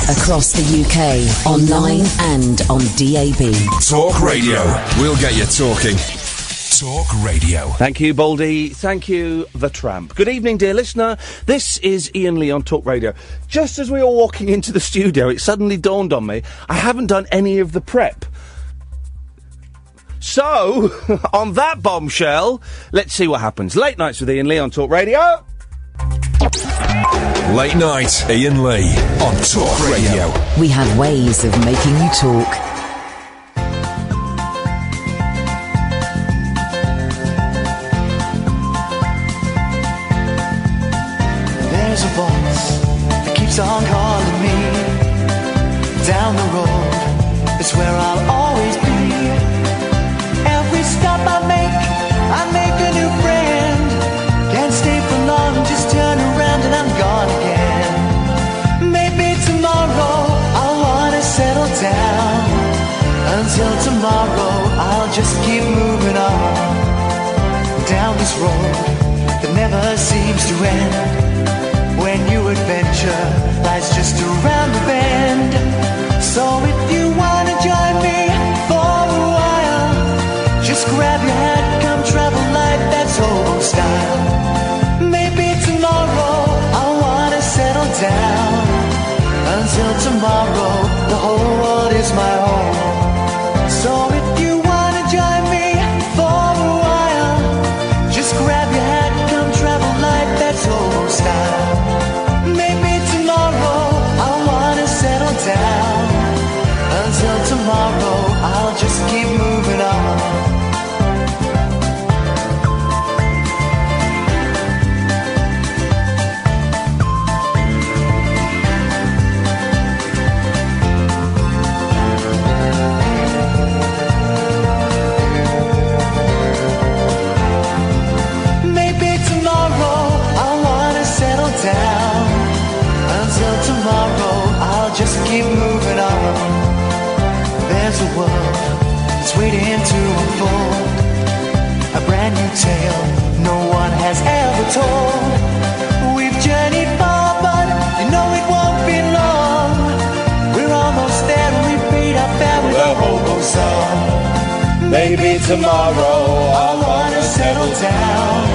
Across the UK, online and on DAB. Talk Radio. We'll get you talking. Talk Radio. Thank you, Baldy. Thank you, The Tramp. Good evening, dear listener. This is Iain Lee on Talk Radio. Just as we were walking into the studio, it suddenly dawned on me, I haven't done any of the prep. So, on that bombshell, let's see what happens. Late Nights with Iain Lee on Talk Radio. Late Night, Iain Lee on Talk Radio. We have ways of making you talk. There's a voice that keeps on calling me. Down the road, it's where I'll always be. Every stop I make a new friend. Can't stay for long, just turn around and I'm gone again. Maybe tomorrow I'll wanna settle down. Until tomorrow I'll just keep moving on. Down this road that never seems to end. When new adventure lies just around the bend. So if you wanna join me for a while, just grab your hat, come travel light, that's old style. Maybe tomorrow I'll wanna settle down. Until tomorrow, the whole world is my home. So if you wanna join me for a while, just grab your hat, come travel light, that's old style. Maybe tomorrow I'll wanna settle down. Until tomorrow, I'll just keep moving on. Maybe tomorrow I'll wanna settle down. Until tomorrow, I'll just keep moving on. There's a world that's waiting to unfold. A brand new tale no one has ever told. We've journeyed far, but you know it won't be long. We're almost there and we paid our fare with a hobo song. Maybe tomorrow I'll wanna settle down.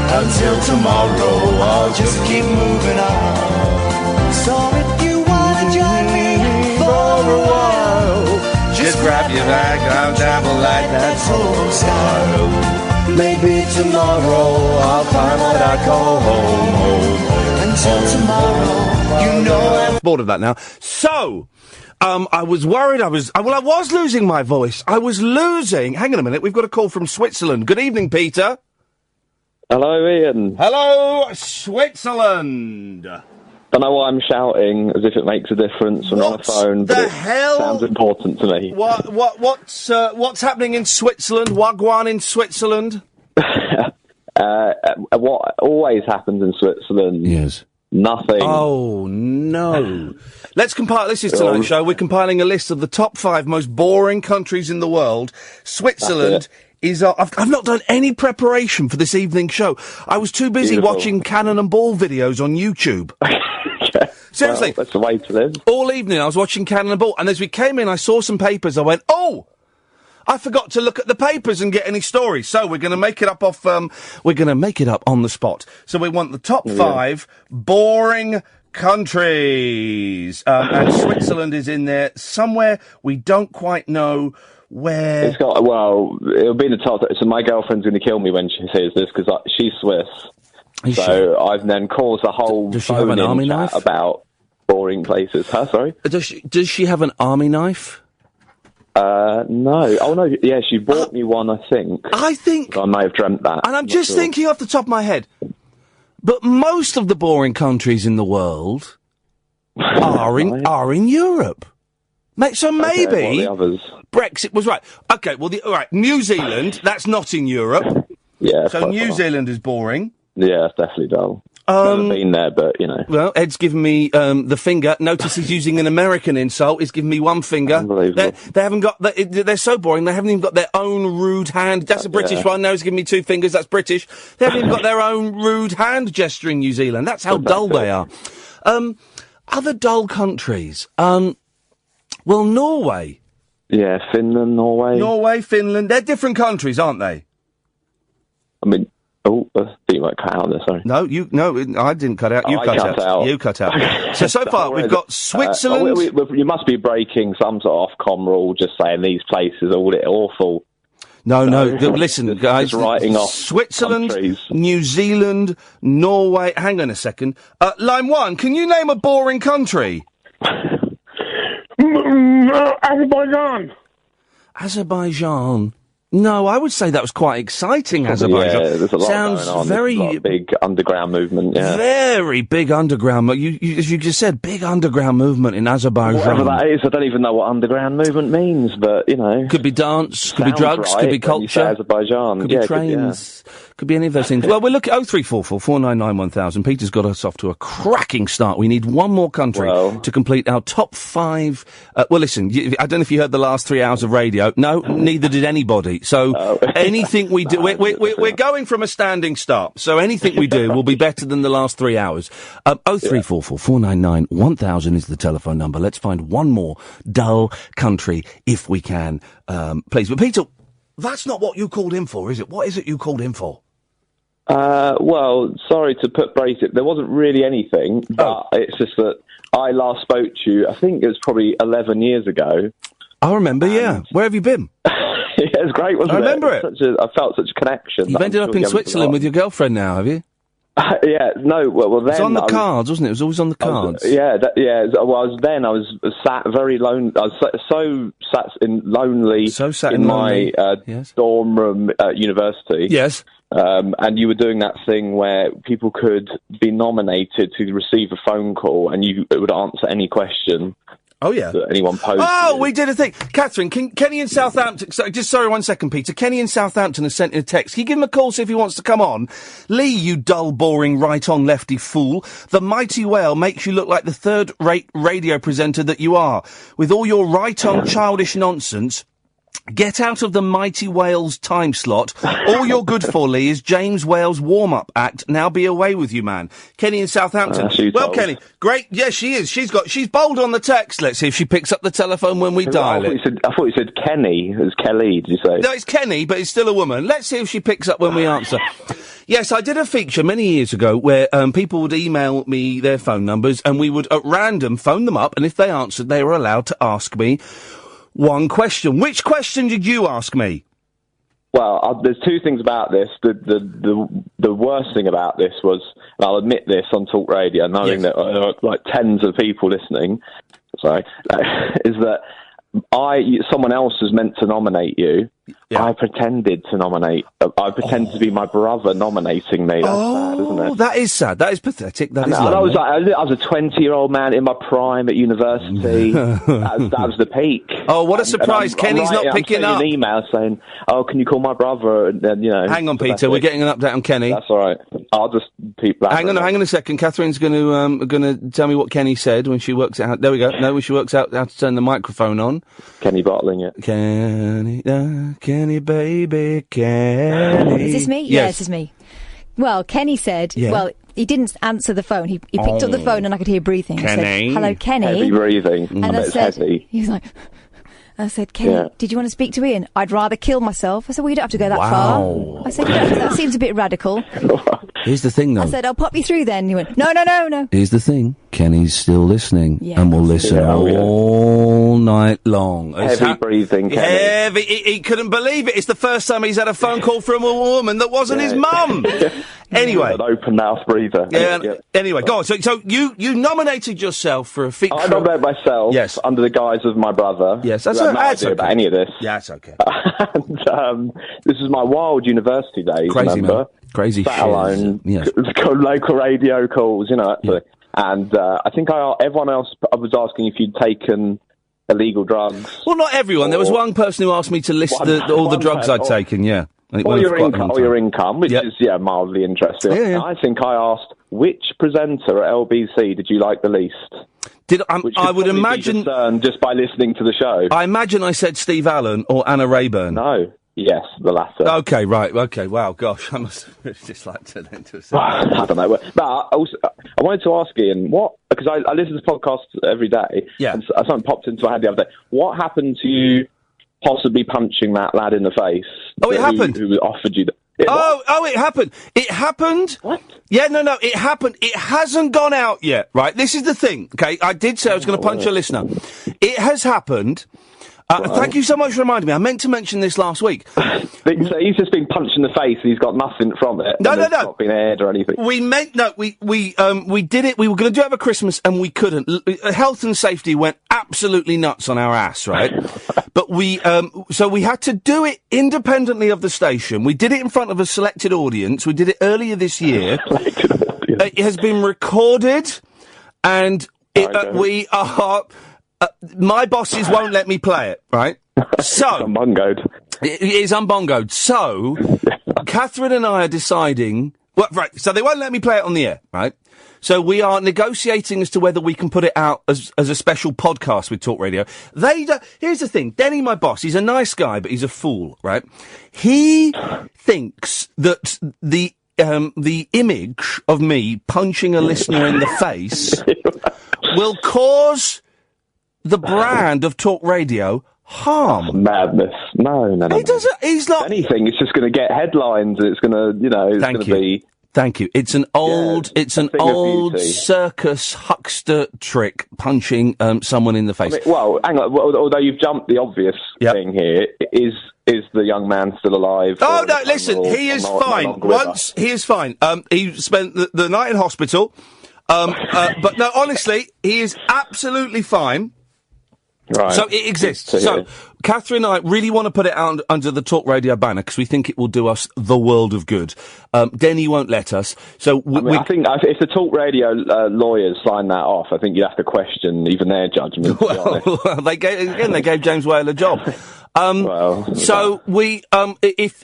Until tomorrow I'll just keep moving on. So if you wanna join me for a while, just grab your bag, I'll travel like that's old style. Maybe tomorrow I'll find what I call home. Until tomorrow, you know I'm Bored of that now. So, I was worried I was losing my voice. Hang on a minute, we've got a call from Switzerland. Good evening, Peter. Hello, Ian. Hello, Switzerland. Don't know why I'm shouting, as if it makes a difference when I'm on the phone, but it sounds important to me. What's happening in Switzerland? Wagwan in Switzerland? What always happens in Switzerland? Yes. Nothing. Oh, no. Let's compile. This is tonight's show. We're compiling a list of the top 5 most boring countries in the world. Switzerland is... I've not done any preparation for this evening's show. I was too busy watching cannon and ball videos on YouTube. Seriously. Well, that's the way to live. All evening I was watching cannon and ball, and as we came in I saw some papers. I went, oh! I forgot to look at the papers and get any stories. So we're going to make it up on the spot. So we want the top 5 boring countries. And Switzerland is in there somewhere. We don't quite know where. It'll be in the top. So my girlfriend's going to kill me when she sees this because she's Swiss. So I've then caused a whole Does she have an army knife? About boring places. Huh? Sorry? Does she have an army knife? No. Oh, no. Yeah, she bought me one, I think. I may have dreamt that. And I'm just thinking off the top of my head. But most of the boring countries in the world are in Europe. So maybe the others? Brexit was right. Okay, well, New Zealand, that's not in Europe. Yeah. So New Zealand is boring. Yeah, it's definitely dull. Never been there, but, you know. Well, Ed's given me the finger. Notice he's using an American insult. He's given me one finger. Unbelievable. They haven't got... They're so boring, they haven't even got their own rude hand. That's a British one. No, he's given me 2 fingers. That's British. They haven't even got their own rude hand gesture in New Zealand. That's how dull they are. Other dull countries. Well, Norway. Yeah, Finland, Norway, Finland. They're different countries, aren't they? I mean, I think you might cut out there, sorry. No, I didn't cut out. You cut out. You cut out. So far, we've got Switzerland. You must be breaking some sort of Ofcom rule, just saying these places are all awful. No, listen, guys. Just writing off Switzerland, countries. New Zealand, Norway. Hang on a second. Line 1, can you name a boring country? Azerbaijan. No, I would say that was quite exciting, Azerbaijan. Yeah, there's a lot Sounds going on. very... There's a lot of big underground movement, yeah. Very big underground... as you just said, big underground movement in Azerbaijan. Whatever that is, I don't even know what underground movement means, but, you know... Could be dance, could be drugs, right could be culture. Azerbaijan. Could be trains. Could be any of those things. Well, we're looking at 0344 499 1000. Peter's got us off to a cracking start. We need one more country to complete our top 5. Well, listen, I don't know if you heard the last 3 hours of radio. No, neither did anybody. So anything we do, we're going from a standing start. So anything we do will be better than the last 3 hours. 0344 499 1000 is the telephone number. Let's find one more dull country if we can, please. But Peter, that's not what you called in for, is it? What is it you called in for? Well, sorry to brace it. There wasn't really anything, but it's just that I last spoke to you, I think it was probably 11 years ago. I remember, yeah. Where have you been? Yeah, it was great, wasn't it? I remember it. I felt such a connection. You've ended up in Switzerland with your girlfriend now, have you? Yeah, no, well then... It's on the cards, wasn't it? It was always on the cards. Well, I was sat very lonely. I was sat in my dorm room at university. Yes. And you were doing that thing where people could be nominated to receive a phone call and you would answer any question. Oh, yeah. That anyone posed. Oh, we did a thing. Catherine, Kenny in Southampton... Sorry, 1 second, Peter. Kenny in Southampton has sent in a text. Can you give him a call, see if he wants to come on? Lee, you dull, boring, right-on, lefty fool. The mighty whale makes you look like the third-rate radio presenter that you are. With all your right-on, childish nonsense... Get out of the Mighty Whale's time slot. All you're good for, Lee, is James Whale's warm-up act. Now be away with you, man. Kenny in Southampton. Well, Kenny, great. Yes, she is. She's bold on the text. Let's see if she picks up the telephone when we dial it. I thought you said Kenny. It was Kelly, did you say? No, it's Kenny, but it's still a woman. Let's see if she picks up when we answer. Yes, I did a feature many years ago where people would email me their phone numbers and we would, at random, phone them up, and if they answered, they were allowed to ask me one question. Which question did you ask me? Well, there's two things about this. The worst thing about this was, and I'll admit this on Talk Radio, knowing that there are like tens of people listening, is that someone else was meant to nominate you. Yeah. I pretended to nominate. I pretended to be my brother nominating me. That's sad, isn't it? That is sad. That is pathetic. That is I was a 20-year-old man in my prime at university. that was the peak. Oh, what a surprise! Kenny's not picking up. An email saying, "Oh, can you call my brother?" And then, hang on, Peter. We're getting an update on Kenny. That's all right. I'll just peep that. Hang on a second. Catherine's going to tell me what Kenny said when she works out. There we go. No, when she works out how to turn the microphone on. Kenny bottling it. Kenny, baby, Kenny. Is this me? Yes. Yeah, this is me. Well, Kenny said, well, he didn't answer the phone. He picked up the phone and I could hear breathing. Kenny. I said, hello, Kenny. Heavy breathing. And I said, heavy. He was like... I said, Kenny, did you want to speak to Iain? I'd rather kill myself. I said, well, you don't have to go that far. I said, that seems a bit radical. Here's the thing, though. I said, I'll pop you through then. He went, no. Here's the thing. Kenny's still listening and will listen all night long. Heavy breathing, Kenny. Heavy. He couldn't believe it. It's the first time he's had a phone call from a woman that wasn't his mum. Anyway. An open mouth breather. Anyway, go on. So you nominated yourself for a feature. I nominated myself under the guise of my brother. Yes, that's no idea about any of this. Yeah, that's okay. And this is my wild university days. Crazy, remember? Man. Crazy Sat shit. alone. Yes. Local radio calls, actually. Yeah. And I think everyone else, I was asking if you'd taken illegal drugs. Well, not everyone. There was one person who asked me to list all the drugs I'd taken, Or your income, which is, mildly interesting. Yeah. I think I asked, which presenter at LBC did you like the least? I would imagine... just by listening to the show. I imagine I said Steve Allen or Anna Rayburn. No. Yes, the latter. Okay, right. Okay, wow, gosh, I must have just like turned into a... I don't know. But also, I wanted to ask Ian, because I listen to podcasts every day, and something popped into my head the other day. What happened to you possibly punching that lad in the face? Oh, it happened. Who offered you it happened. It happened. What? Yeah, no, it happened. It hasn't gone out yet, right? This is the thing, okay? I did say I was going to punch a listener. It has happened. Thank you so much for reminding me. I meant to mention this last week. So he's just been punched in the face. He's got nothing from it. No. It's not been aired or anything. We did it. We were going to do it over Christmas and we couldn't. Health and safety went absolutely nuts on our ass, right? But so we had to do it independently of the station. We did it in front of a selected audience. We did it earlier this year. It has been recorded, and we are. My bosses won't let me play it, right? So unbongoed. It is unbongoed. So Catherine and I are deciding. Well, right. So they won't let me play it on the air, right? So we are negotiating as to whether we can put it out as a special podcast with Talk Radio. Here's the thing. Denny, my boss, he's a nice guy, but he's a fool, right? He thinks that the image of me punching a listener in the face will cause the brand of Talk Radio harm. Madness. No. He doesn't. He's not. Anything. It's just going to get headlines. It's going to, it's going to be. Thank you. It's an old circus huckster trick, punching someone in the face. I mean, well, hang on. Although you've jumped the obvious thing here, is the young man still alive? Oh no! Listen, he is fine. He is fine. He spent the night in hospital. But no, honestly, he is absolutely fine. Right. So it exists. So Catherine and I really want to put it out under the Talk Radio banner because we think it will do us the world of good. Denny won't let us. So I think if the Talk Radio lawyers sign that off, I think you'd have to question even their judgment. Well, they gave James Whale a job. So we, if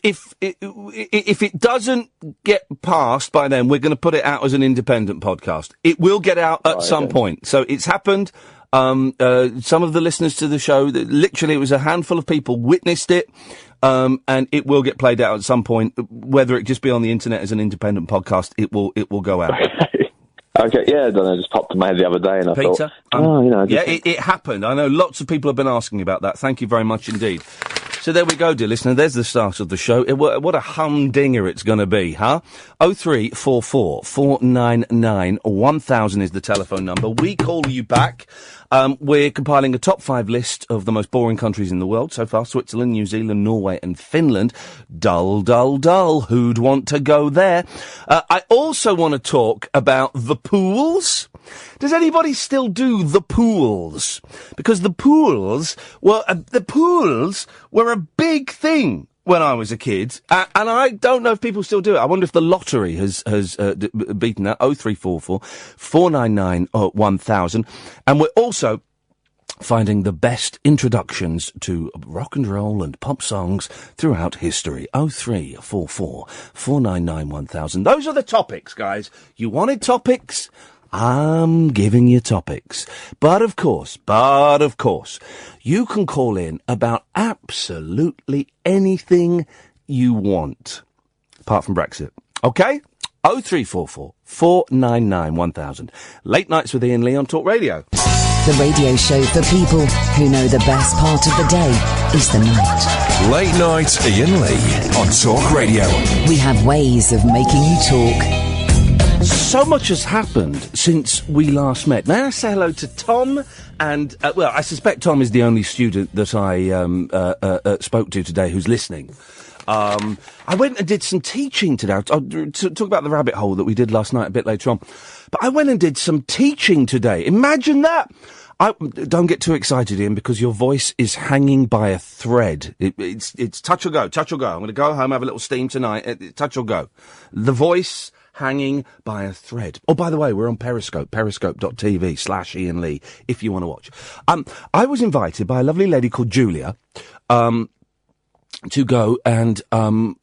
it doesn't get passed by then, we're going to put it out as an independent podcast. It will get out at some point. So it's happened. Some of the listeners to the show, literally it was a handful of people witnessed it, and it will get played out at some point. Whether it just be on the internet as an independent podcast, it will go out. Okay, yeah, I don't know, just popped in my head the other day and I Peter, thought, it happened. I know lots of people have been asking about that. Thank you very much indeed. So there we go, dear listener. There's the start of the show. What a humdinger it's going to be, huh? 0344 499 1000 is the telephone number. We call you back. We're compiling a top 5 list of the most boring countries in the world. So far, Switzerland, New Zealand, Norway and Finland. Dull, dull, dull. Who'd want to go there? I also want to talk about the pools. Does anybody still do the pools? Because the pools were a big thing when I was a kid, and I don't know if people still do it. I wonder if the lottery has beaten that. 0344 499 1000, and we're also finding the best introductions to rock and roll and pop songs throughout history. 0344 499 1000. Those are the topics, guys. You wanted topics? I'm giving you topics. But of course, you can call in about absolutely anything you want. Apart from Brexit. Okay? 0344 499 1000. Late Nights with Iain Lee on Talk Radio. The radio show for people who know the best part of the day is the night. Late Night Iain Lee on Talk Radio. We have ways of making you talk. So much has happened since we last met. May I say hello to Tom? And, I suspect Tom is the only student that I spoke to today who's listening. I went and did some teaching today. I'll talk about the rabbit hole that we did last night a bit later on. But I went and did some teaching today. Imagine that! Don't get too excited, Ian, because your voice is hanging by a thread. It's touch or go, touch or go. I'm going to go home, have a little steam tonight. Touch or go. The voice hanging by a thread. Oh, by the way, we're on Periscope, periscope.tv/Iain Lee, if you want to watch. I was invited by a lovely lady called Julia, to go and, I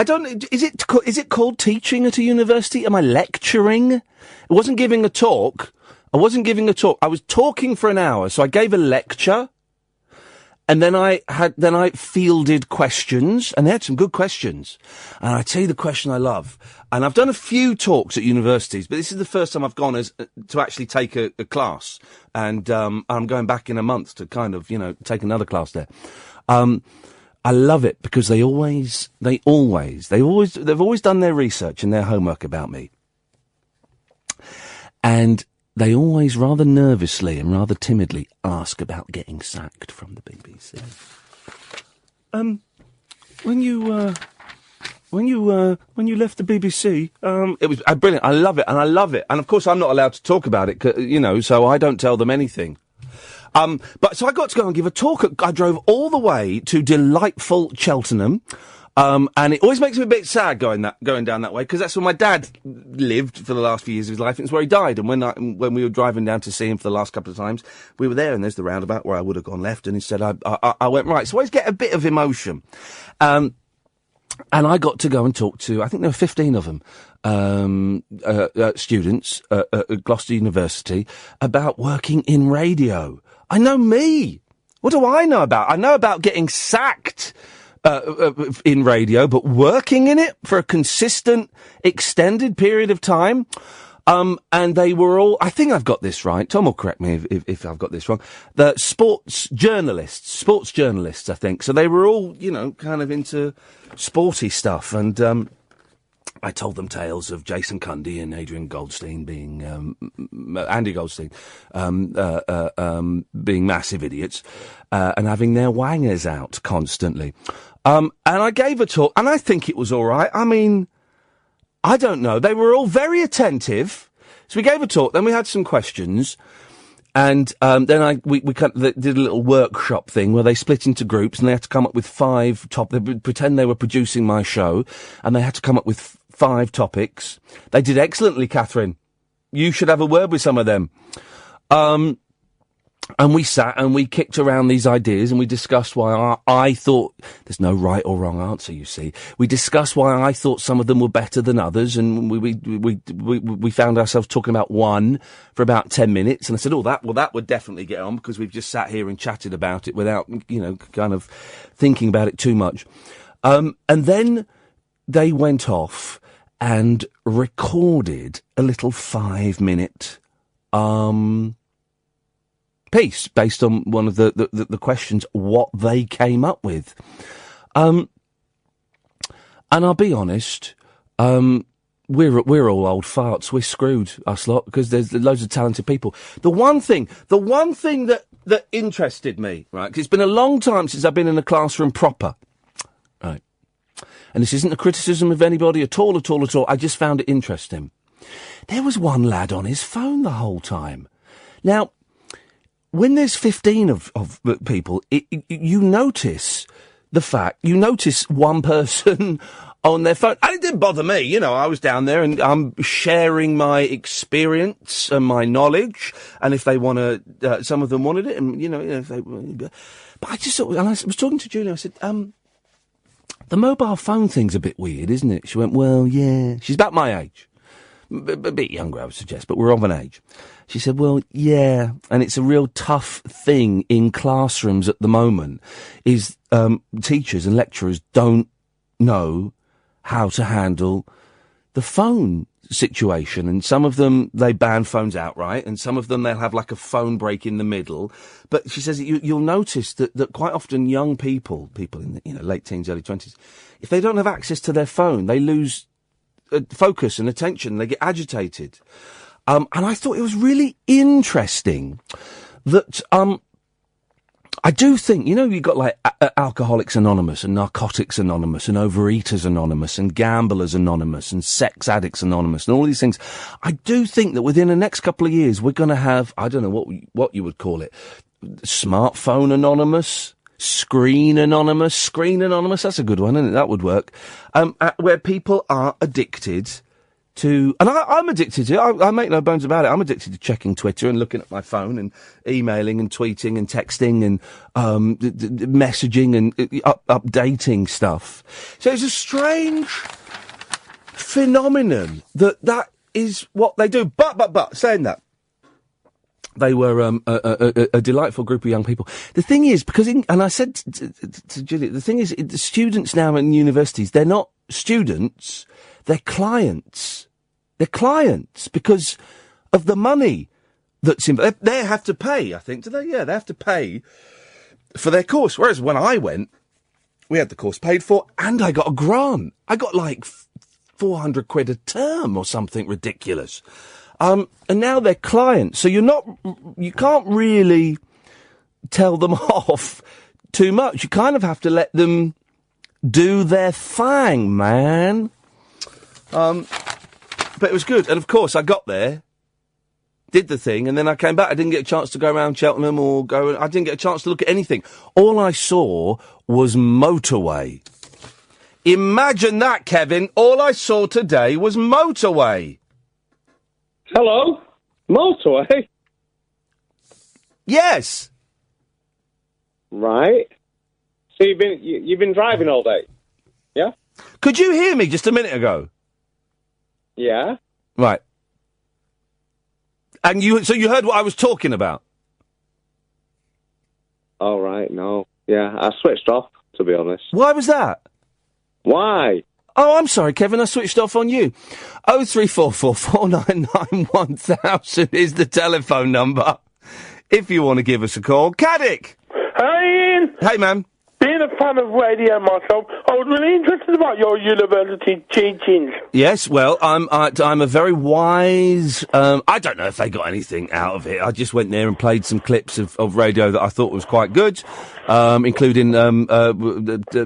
don't know, is it called teaching at a university? Am I lecturing? I wasn't giving a talk. I was talking for an hour, so I gave a lecture. And then I fielded questions, and they had some good questions. And I tell you the question I love. And I've done a few talks at universities, but this is the first time I've gone to actually take a class. And I'm going back in a month to kind of, take another class there. I love it because they've always done their research and their homework about me. And they always rather nervously and rather timidly ask about getting sacked from the BBC. When you left the BBC, it was brilliant. I love it. And of course I'm not allowed to talk about it, so I don't tell them anything. But so I got to go and give a talk. I drove all the way to delightful Cheltenham. And it always makes me a bit sad going down that way, because that's where my dad lived for the last few years of his life, and it's where he died. And when we were driving down to see him for the last couple of times, we were there, and there's the roundabout where I would have gone left, and instead I went right. So I always get a bit of emotion. And I got to go and talk to, I think there were 15 of them, students at Gloucester University, about working in radio. I know me. What do I know about? I know about getting sacked in radio, but working in it for a consistent, extended period of time. And they were all, I think I've got this right. Tom will correct me if I've got this wrong. The sports journalists, I think. So they were all, kind of into sporty stuff. And, I told them tales of Jason Cundy and Adrian Goldstein being, Andy Goldstein, being massive idiots, and having their wangers out constantly. And I gave a talk, and I think it was all right. I mean, I don't know. They were all very attentive. So we gave a talk, then we had some questions, and then we did a little workshop thing where they split into groups, and they had to come up with 5 topics. They pretend they were producing my show, and they had to come up with 5 topics. They did excellently, Catherine. You should have a word with some of them. And we sat and we kicked around these ideas, and we discussed why I thought there's no right or wrong answer, you see. We discussed why I thought some of them were better than others, and we found ourselves talking about one for about 10 minutes, and I said, that would definitely get on, because we've just sat here and chatted about it without, kind of thinking about it too much. And then they went off and recorded a little 5-minute, piece based on one of the questions, what they came up with. And I'll be honest, we're all old farts. We're screwed, us lot, because there's loads of talented people. The one thing that interested me, right, 'cause it's been a long time since I've been in a classroom proper, right, and this isn't a criticism of anybody at all. I just found it interesting. There was one lad on his phone the whole time. Now, when there's 15 of people, you notice one person on their phone. And it didn't bother me, I was down there and I'm sharing my experience and my knowledge. And if they want to, some of them wanted it, and, if they, but I just sort of, and I was talking to Julia, I said, the mobile phone thing's a bit weird, isn't it? She went, well, yeah. She's about my age. A bit younger, I would suggest, but we're of an age. She said, well, yeah, and it's a real tough thing in classrooms at the moment, is teachers and lecturers don't know how to handle the phone situation, and some of them, they ban phones outright, and some of them, they'll have like a phone break in the middle. But she says you'll notice that quite often young people in the late teens, early 20s, if they don't have access to their phone, they lose focus and attention, they get agitated. And I thought it was really interesting that, I do think, you've got like Alcoholics Anonymous and Narcotics Anonymous and Overeaters Anonymous and Gamblers Anonymous and Sex Addicts Anonymous and all these things. I do think that within the next couple of years, we're going to have, I don't know what you would call it, Smartphone Anonymous, Screen Anonymous, that's a good one, isn't it? That would work. Where people are addicted to, and I'm addicted to it. I make no bones about it. I'm addicted to checking Twitter and looking at my phone and emailing and tweeting and texting and messaging and updating stuff. So it's a strange phenomenon that is what they do. But saying that, They were a delightful group of young people. The thing is, and I said to Juliet, the thing is, the students now in universities, they're not students, they're clients. They're clients because of the money that's involved. They have to pay, I think, do they? Yeah, they have to pay for their course. Whereas when I went, we had the course paid for and I got a grant. I got like 400 quid a term or something ridiculous. And now they're clients, so you can't really tell them off too much. You kind of have to let them do their thing, man. But it was good. And of course, I got there, did the thing, and then I came back. I didn't get a chance to go around Cheltenham I didn't get a chance to look at anything. All I saw was motorway. Imagine that, Kevin. All I saw today was motorway. Hello? Motorway? Yes. Right. So you've been driving all day? Yeah? Could you hear me just a minute ago? Yeah. Right. And you heard what I was talking about? Oh, right, no. Yeah, I switched off, to be honest. Why was that? Why? Oh, I'm sorry, Kevin, I switched off on you. 0344 499 1000 is the telephone number, if you want to give us a call. Caddick! Hey, Ian! Hey, man. Being a fan of radio myself, I was really interested about your university teachings. Yes, well, I'm a very wise... I don't know if they got anything out of it. I just went there and played some clips of radio that I thought was quite good, including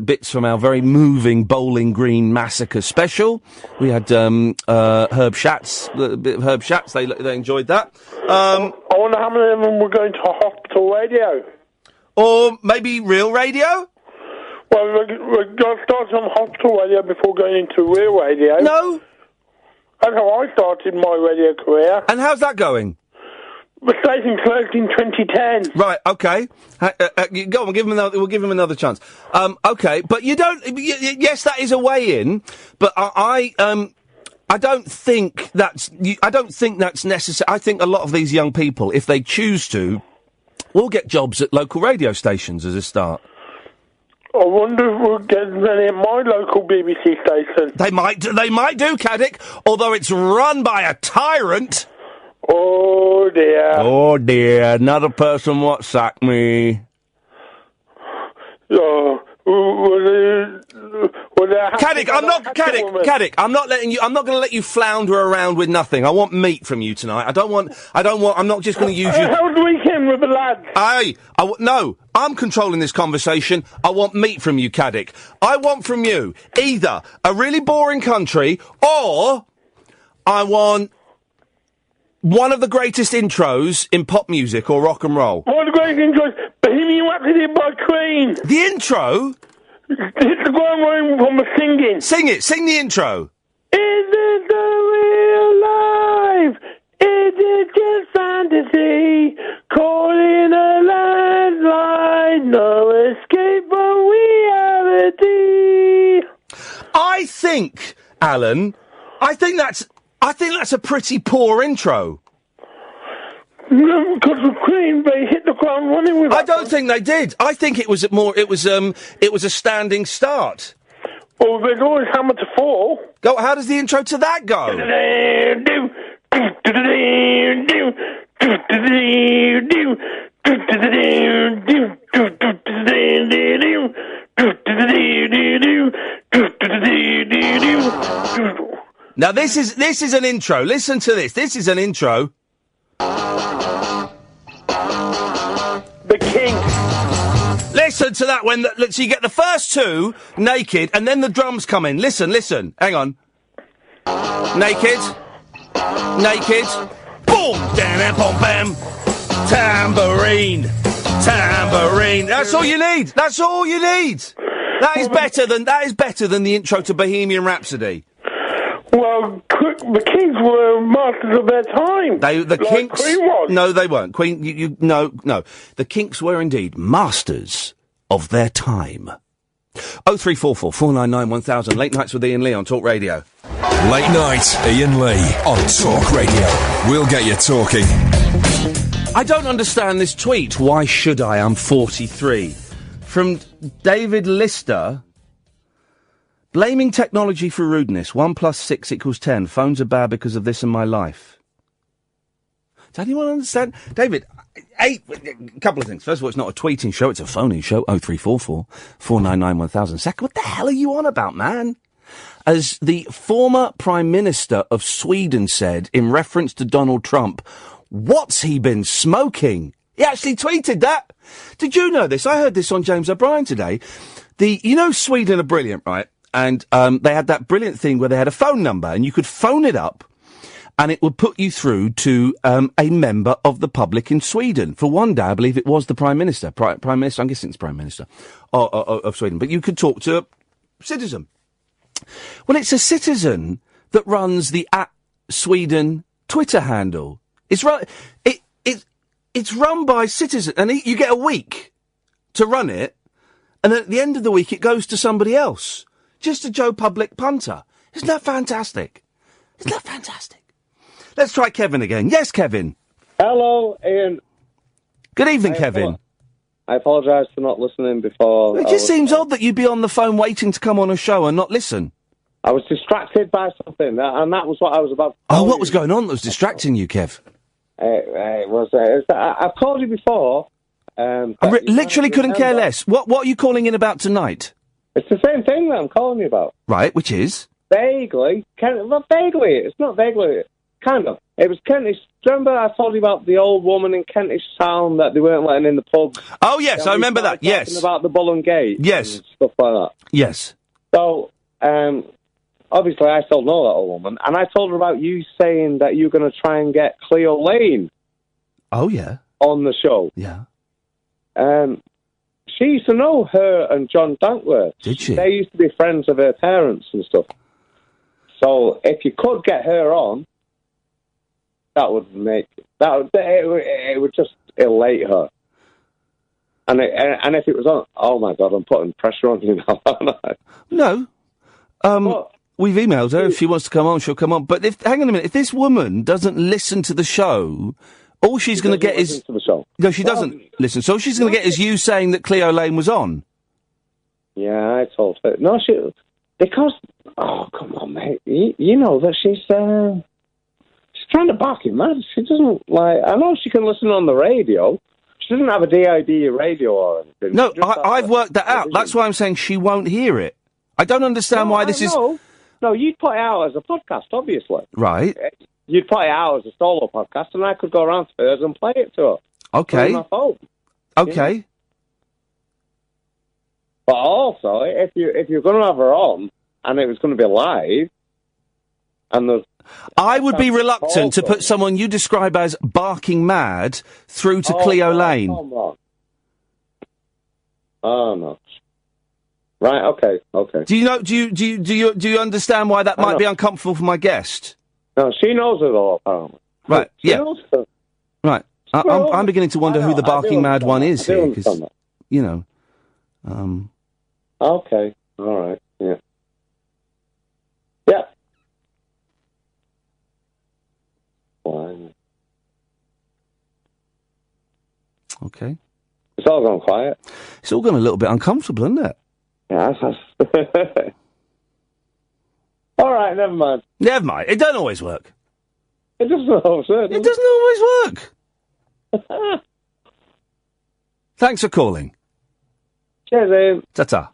bits from our very moving Bowling Green Massacre special. We had Herb Schatz, a bit of Herb Schatz. They enjoyed that. I wonder how many of them were going to hospital radio. Or maybe real radio? Well, we're going to start on hospital radio before going into real radio. No. That's how I started my radio career. And how's that going? The station closed in 2010. Right, okay. Go on, we'll give him another chance. Okay, but you don't... yes, that is a way in, but I don't think that's necessary. I think a lot of these young people, if they choose to, will get jobs at local radio stations as a start. I wonder if we'll get any at my local BBC station. They might do, Caddick, although it's run by a tyrant. Oh, dear. Oh, dear. Another person what sacked me. Caddick, I'm not going to let you flounder around with nothing. I want meat from you tonight. I'm not just going to use you. How was the weekend with the lads? No, I'm controlling this conversation. I want meat from you, Caddick. I want from you either a really boring country or I want one of the greatest intros in pop music or rock and roll. One of the greatest intros, Bohemian Rhapsody by Queen. The intro? Hit the ground running from the singing. Sing it. Sing the intro. Is it the real life? Is it just fantasy? Caught in a landslide, no escape from reality. I think, Alan, that's a pretty poor intro. Because the Queen, they hit the ground running with. I don't think they did. I think it was a standing start. Well, they'd always hammer to fall. Go. How does the intro to that go? Now this is an intro. Listen to this. This is an intro. The King. Listen to that so you get the first two naked and then the drums come in. Listen. Hang on. Naked. Boom! Damn, boom, bam. Tambourine. That's all you need. That is better than the intro to Bohemian Rhapsody. Well, the Kings were masters of their time. The Kinks. Queen was. No, they weren't. Queen. No. The Kinks were indeed masters of their time. 0344 499 1000. Late nights with Iain Lee on Talk Radio. Late night, Iain Lee on Talk Radio. We'll get you talking. I don't understand this tweet. Why should I? I'm 43. From David Lister. Blaming technology for rudeness. 1 + 6 = 10. Phones are bad because of this in my life. Does anyone understand? David, a couple of things. First of all, it's not a tweeting show, it's a phoning show. 0344 499 1000. Second, what the hell are you on about, man? As the former Prime Minister of Sweden said in reference to Donald Trump, what's he been smoking? He actually tweeted that. Did you know this? I heard this on James O'Brien today. Sweden are brilliant, right? And they had that brilliant thing where they had a phone number and you could phone it up and it would put you through to a member of the public in Sweden. For one day, I believe it was the Prime Minister. Prime Minister, I'm guessing it's Prime Minister of Sweden. But you could talk to a citizen. Well, it's a citizen that runs the @Sweden Twitter handle. It's run by citizens, and you get a week to run it, and at the end of the week, it goes to somebody else. Just a Joe Public punter. Isn't that fantastic? Isn't that fantastic? Let's try Kevin again. Yes, Kevin. Hello, Iain. Good evening, Kevin. I apologise for not listening before. It just seems odd that you'd be on the phone waiting to come on a show and not listen. I was distracted by something, and that was what I was about to tell what was going on that was distracting you, Kev? I've called you before. I literally couldn't care less. What are you calling in about tonight? It's the same thing that I'm calling you about. Right, which is? Vaguely. Vaguely. It's not vaguely. Kind of. It was Kentish. Remember I told you about the old woman in Kentish Town that they weren't letting in the pub? Oh, yes, I remember that, yes. About the Bull and Gate. Yes. And stuff like that. Yes. So, obviously I still know that old woman, and I told her about you saying that you're going to try and get Cleo Lane. Oh, yeah. On the show. Yeah. She used to know her and John Dankworth. Did she? They used to be friends of her parents and stuff. So if you could get her on, it would just elate her. And if it was on, oh my God, I'm putting pressure on you now, aren't I? No. We've emailed her. If she wants to come on, she'll come on. But hang on a minute. If this woman doesn't listen to the show, all she's going to get is... To the show. No, she doesn't listen. So all she's going to get is you saying that Cleo Lane was on. Yeah, I told her. No, because... Oh, come on, mate. You know that she's trying to bark him mad. She doesn't, I know she can listen on the radio. She doesn't have a DID radio or anything. No, I've worked that out. That's why I'm saying she won't hear it. I don't understand why this is... No, you'd put it out as a podcast, obviously. Right. You'd put it out as a solo podcast, and I could go around to hers and play it to her. Okay. On my phone. Okay. Yeah. But also, if you're going to have her on, and it was going to be live, and I would be reluctant to put someone you describe as barking mad through to Cleo Lane. Come on. Oh no. Right. Okay. Do you understand why that might be uncomfortable for my guest? No, she knows it all. Apparently. Right. She knows it. Right. I'm beginning to wonder who the barking mad one is here, because you know. Okay. All right. Yeah. Yeah. Fine. Okay. It's all gone quiet. It's all gone a little bit uncomfortable, isn't it? Yeah, all right, never mind. Never mind. It don't always work. It doesn't always work. It doesn't always work. Thanks for calling. Cheers, Iain. Ta-ta.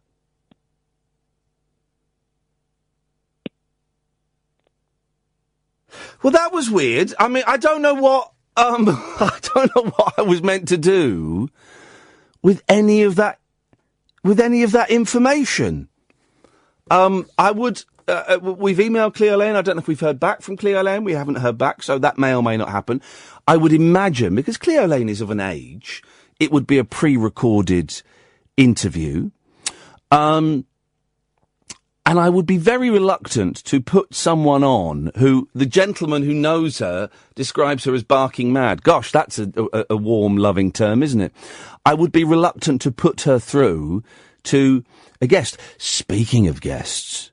Well, that was weird. I mean, I don't know what I was meant to do with any of that information. I would. We've emailed Cleo Lane. I don't know if we've heard back from Cleo Lane. We haven't heard back, so that may or may not happen. I would imagine, because Cleo Lane is of an age, it would be a pre-recorded interview. And I would be very reluctant to put someone on who, the gentleman who knows her, describes her as barking mad. Gosh, that's a warm, loving term, isn't it? I would be reluctant to put her through to a guest. Speaking of guests,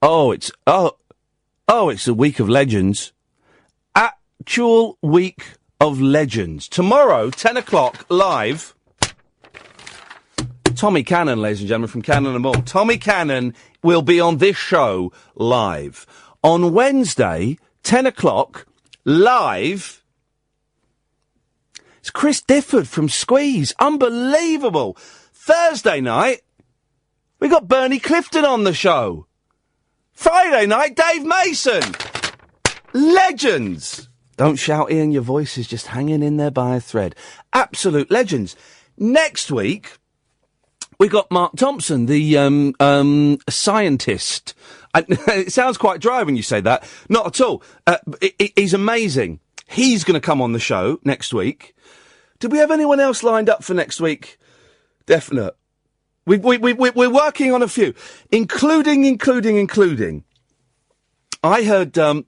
it's a week of legends. Actual week of legends. Tomorrow, 10 o'clock, live... Tommy Cannon, ladies and gentlemen, from Cannon and Ball. Tommy Cannon will be on this show live. On Wednesday, 10 o'clock, live, it's Chris Difford from Squeeze. Unbelievable. Thursday night, we got Bernie Clifton on the show. Friday night, Dave Mason. Legends. Don't shout, Ian, your voice is just hanging in there by a thread. Absolute legends. Next week... we got Mark Thompson, the scientist. It sounds quite dry when you say that. Not at all. He's amazing. He's going to come on the show next week. Did we have anyone else lined up for next week? Definite. We're working on a few, including. I heard, and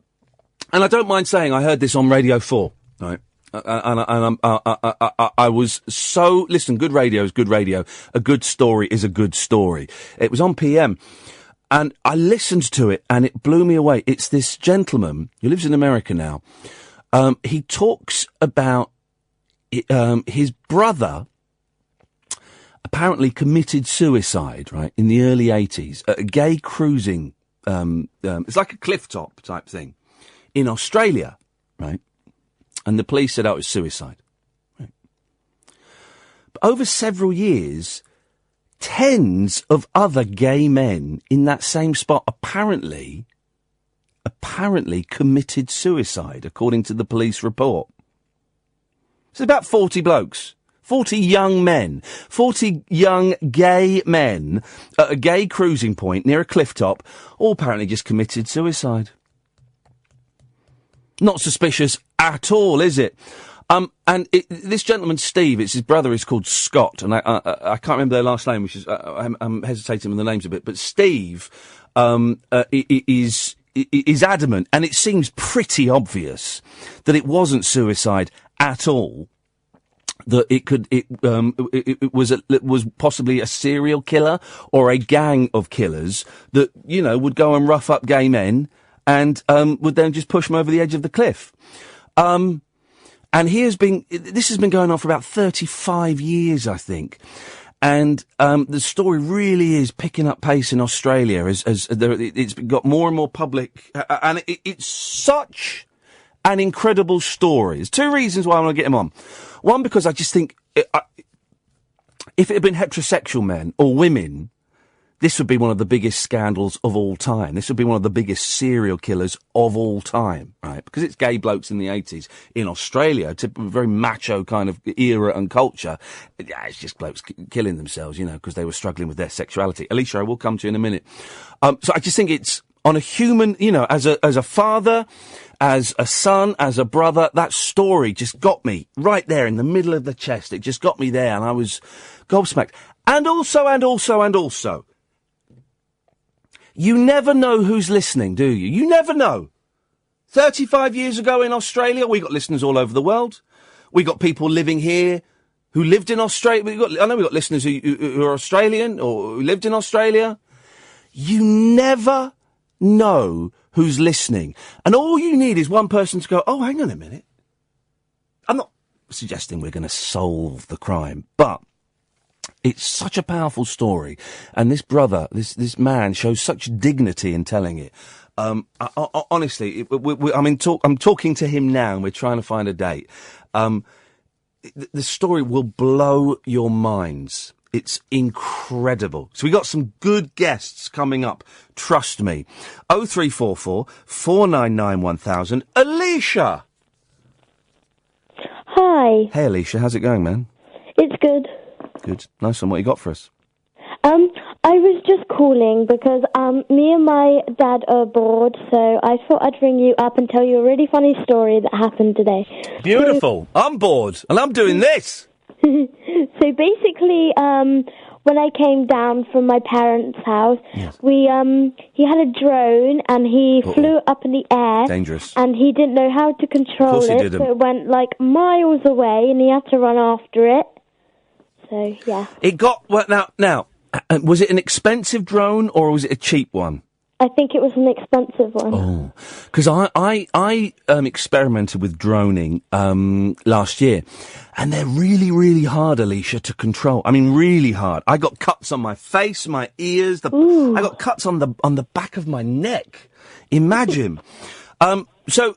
I don't mind saying I heard this on Radio 4, right? I was so... Listen, good radio is good radio. A good story is a good story. It was on PM, and I listened to it, and it blew me away. It's this gentleman who lives in America now. He talks about his brother apparently committed suicide, right, in the early 80s, at a gay cruising... it's like a cliff top type thing, in Australia, right? And the police said, oh, it was suicide. Right. But over several years, tens of other gay men in that same spot apparently committed suicide, according to the police report. It's about 40 blokes. 40 young men. 40 young gay men at a gay cruising point near a cliff top, all apparently just committed suicide. Not suspicious at all, is it? This gentleman, Steve, it's his brother, is called Scott, and I can't remember their last name, which is, I'm hesitating with the names a bit, but Steve, is adamant, and it seems pretty obvious that it wasn't suicide at all, that it was possibly a serial killer or a gang of killers that, you know, would go and rough up gay men and would then just push them over the edge of the cliff. And this has been going on for about 35 years, I think. And the story really is picking up pace in Australia as it's got more and more public. And it's such an incredible story. There's two reasons why I want to get him on. One, because I just think if it had been heterosexual men or women, this would be one of the biggest scandals of all time. This would be one of the biggest serial killers of all time, right? Because it's gay blokes in the 80s. In Australia, it's a very macho kind of era and culture. Yeah, it's just blokes killing themselves, you know, because they were struggling with their sexuality. Alesha, I will come to you in a minute. So I just think it's on a human, you know, as a father, as a son, as a brother, that story just got me right there in the middle of the chest. It just got me there, and I was gobsmacked. And also, you never know who's listening, do you? You never know. 35 years ago in Australia, we got listeners all over the world. We got people living here who lived in Australia. I know we got listeners who are Australian or who lived in Australia. You never know who's listening. And all you need is one person to go, oh, hang on a minute. I'm not suggesting we're going to solve the crime, but it's such a powerful story, and this brother, this man, shows such dignity in telling it. Honestly, I'm talking to him now, and we're trying to find a date. The story will blow your minds. It's incredible. So we got some good guests coming up. Trust me. 0344 499 1000. Alesha. Hi. Hey, Alesha. How's it going, man? It's good. Good. Nice one. What you got for us? I was just calling because me and my dad are bored, so I thought I'd ring you up and tell you a really funny story that happened today. Beautiful. I'm bored, and I'm doing this. So basically, when I came down from my parents' house, yes. He had a drone and he flew up in the air. Dangerous. And he didn't know how to control it, so it went like miles away, and he had to run after it. So yeah. It got now. Was it an expensive drone or was it a cheap one? I think it was an expensive one. Oh, because I experimented with droning last year, and they're really, really hard, Alesha, to control. I mean, really hard. I got cuts on my face, my ears. I got cuts on the back of my neck. Imagine. So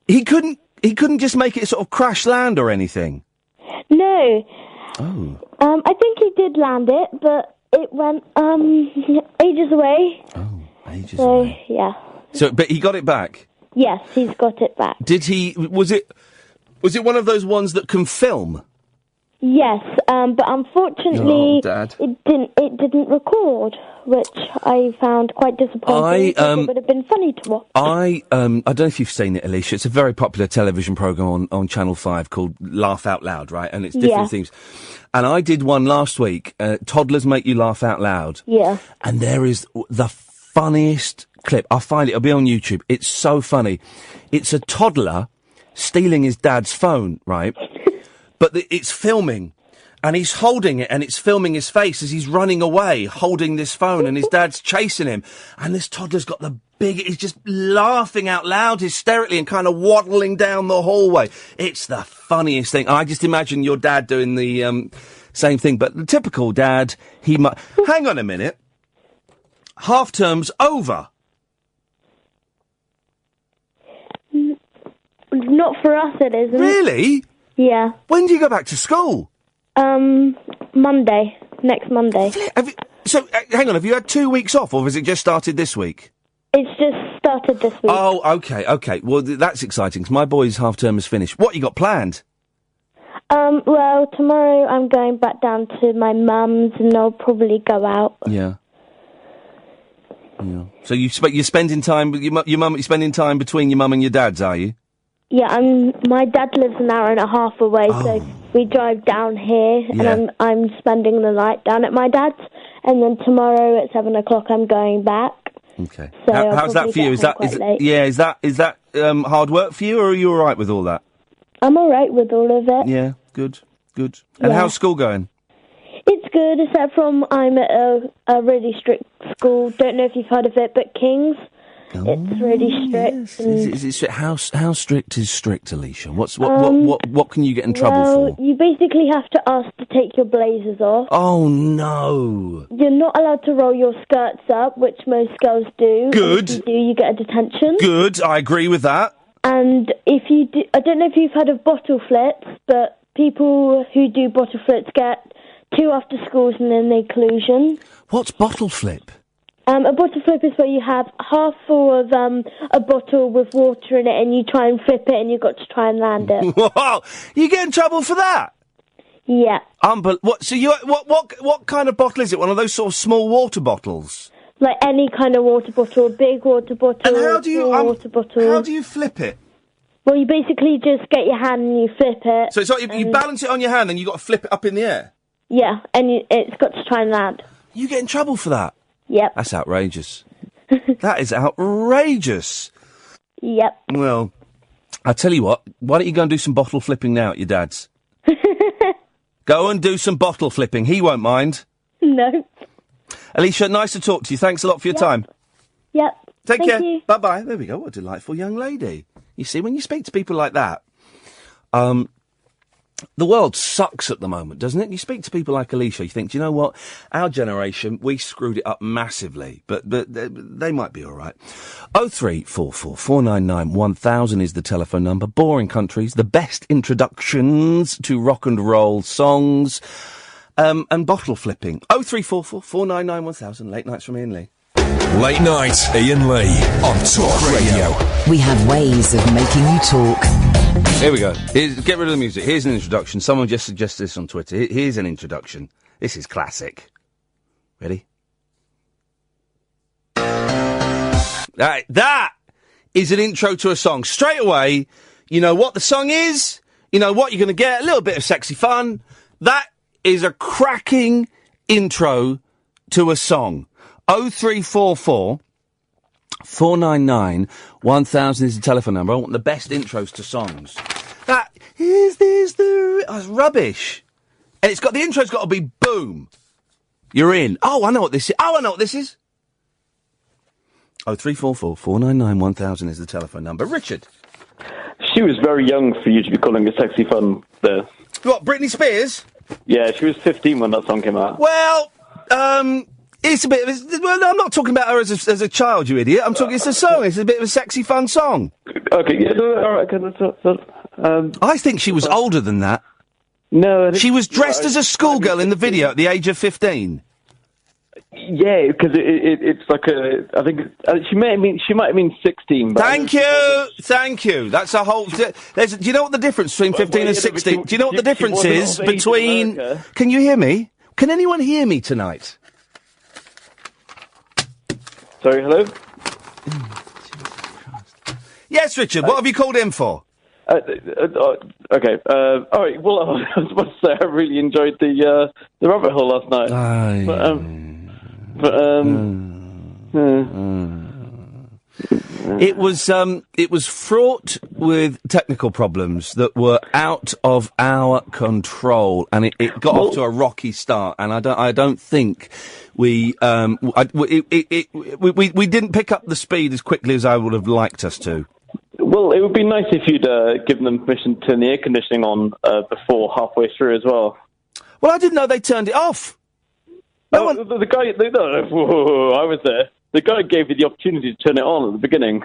he couldn't just make it sort of crash land or anything. No. Oh. I think he did land it, but it went ages away. Oh. Ages away. Yeah. So, but he got it back? Yes, he's got it back. Did he, was it one of those ones that can film? Yes, but unfortunately, Dad. it didn't record, which I found quite disappointing. Because it would have been funny to watch. I don't know if you've seen it, Alesha. It's a very popular television programme on Channel 5 called Laugh Out Loud, right? And it's different themes. And I did one last week, Toddlers Make You Laugh Out Loud. Yeah. And there is the funniest clip. I'll find it. It'll be on YouTube. It's so funny. It's a toddler stealing his dad's phone, right? But it's filming. And he's holding it, and it's filming his face as he's running away, holding this phone, and his dad's chasing him. And this toddler's got he's just laughing out loud hysterically and kind of waddling down the hallway. It's the funniest thing. I just imagine your dad doing the same thing. But the typical dad, he might... Hang on a minute. Half term's over. Not for us, it isn't. Really? Yeah. When do you go back to school? Monday. Next Monday. Hang on, have you had 2 weeks off, or has it just started this week? It's just started this week. Oh, okay. Well, that's exciting, because my boy's half term is finished. What you got planned? Well, tomorrow I'm going back down to my mum's, and I'll probably go out. Yeah. So you're spending time with your mum. You're spending time between your mum and your dad's, are you? Yeah, my dad lives an hour and a half away, so we drive down here, and I'm spending the night down at my dad's, and then tomorrow at 7 o'clock I'm going back. Okay. So how's that for you? Is that hard work for you, or are you all right with all that? I'm all right with all of it. Yeah, good. And how's school going? It's good, except from I'm at a really strict school. Don't know if you've heard of it, but King's. It's really strict. Yes. Is it how strict is strict, Alesha? What can you get in trouble for? You basically have to ask to take your blazers off. Oh no! You're not allowed to roll your skirts up, which most girls do. Good. If you do, you get a detention. Good. I agree with that. And if you do, I don't know if you've heard of bottle flips, but people who do bottle flips get 2 after schools and then the inclusion. What's bottle flip? A bottle flip is where you have half full of a bottle with water in it, and you try and flip it, and you've got to try and land it. Whoa! You get in trouble for that? Yeah. What kind of bottle is it? One of those sort of small water bottles? Like any kind of water bottle, a big water bottle, and how do you water bottle. How do you flip it? Well, you basically just get your hand and you flip it. So it's like you balance it on your hand, and you got to flip it up in the air. Yeah, and it's got to try and land. You get in trouble for that? Yep. That's outrageous. That is outrageous. Yep. Well, I'll tell you what. Why don't you go and do some bottle flipping now at your dad's? Go and do some bottle flipping. He won't mind. No. Alesha, nice to talk to you. Thanks a lot for your time. Yep. Take care. You. Bye-bye. There we go. What a delightful young lady. You see, when you speak to people like that, the world sucks at the moment, doesn't it? You speak to people like Alesha, you think, do you know what? Our generation, we screwed it up massively, but they might be all right. 0344 499 1000 is the telephone number. Boring countries, the best introductions to rock and roll songs, and bottle flipping. 0344 499 1000. Late nights from Iain Lee. Late night, Iain Lee on Talk Radio. We have ways of making you talk. Here we go. Get rid of the music. Here's an introduction. Someone just suggested this on Twitter. Here's an introduction. This is classic. Ready? That is an intro to a song. Straight away, you know what the song is. You know what you're going to get. A little bit of sexy fun. That is a cracking intro to a song. 0344 499 1000 is the telephone number. I want the best intros to songs. That's rubbish. And the intro's got to be boom. You're in. Oh, I know what this is. 0344 499 1000 is the telephone number. Richard. She was very young for you to be calling her sexy fun there. What, Britney Spears? Yeah, she was 15 when that song came out. Well, it's a bit of a... Well, no, I'm not talking about her as a child, you idiot. I'm talking... It's a song. It's a bit of a sexy, fun song. Okay, yeah, all right, okay, I think she was older than that. No, she was dressed as a schoolgirl in the video at the age of 15. Yeah, because it's like a. I think she might have been 16. But Thank you. That's a whole. Do you know what the difference between 15 and 16? Do you know what the difference is between? Can you hear me? Can anyone hear me tonight? Sorry, hello. Yes, Richard. What have you called in for? Okay. All right. Well, I was about to say I really enjoyed the rabbit hole last night. It was fraught with technical problems that were out of our control, and it got off to a rocky start. And I don't think we didn't pick up the speed as quickly as I would have liked us to. Well, it would be nice if you'd given them permission to turn the air conditioning on before halfway through as well. Well, I didn't know they turned it off. The guy, I was there. The guy gave you the opportunity to turn it on at the beginning.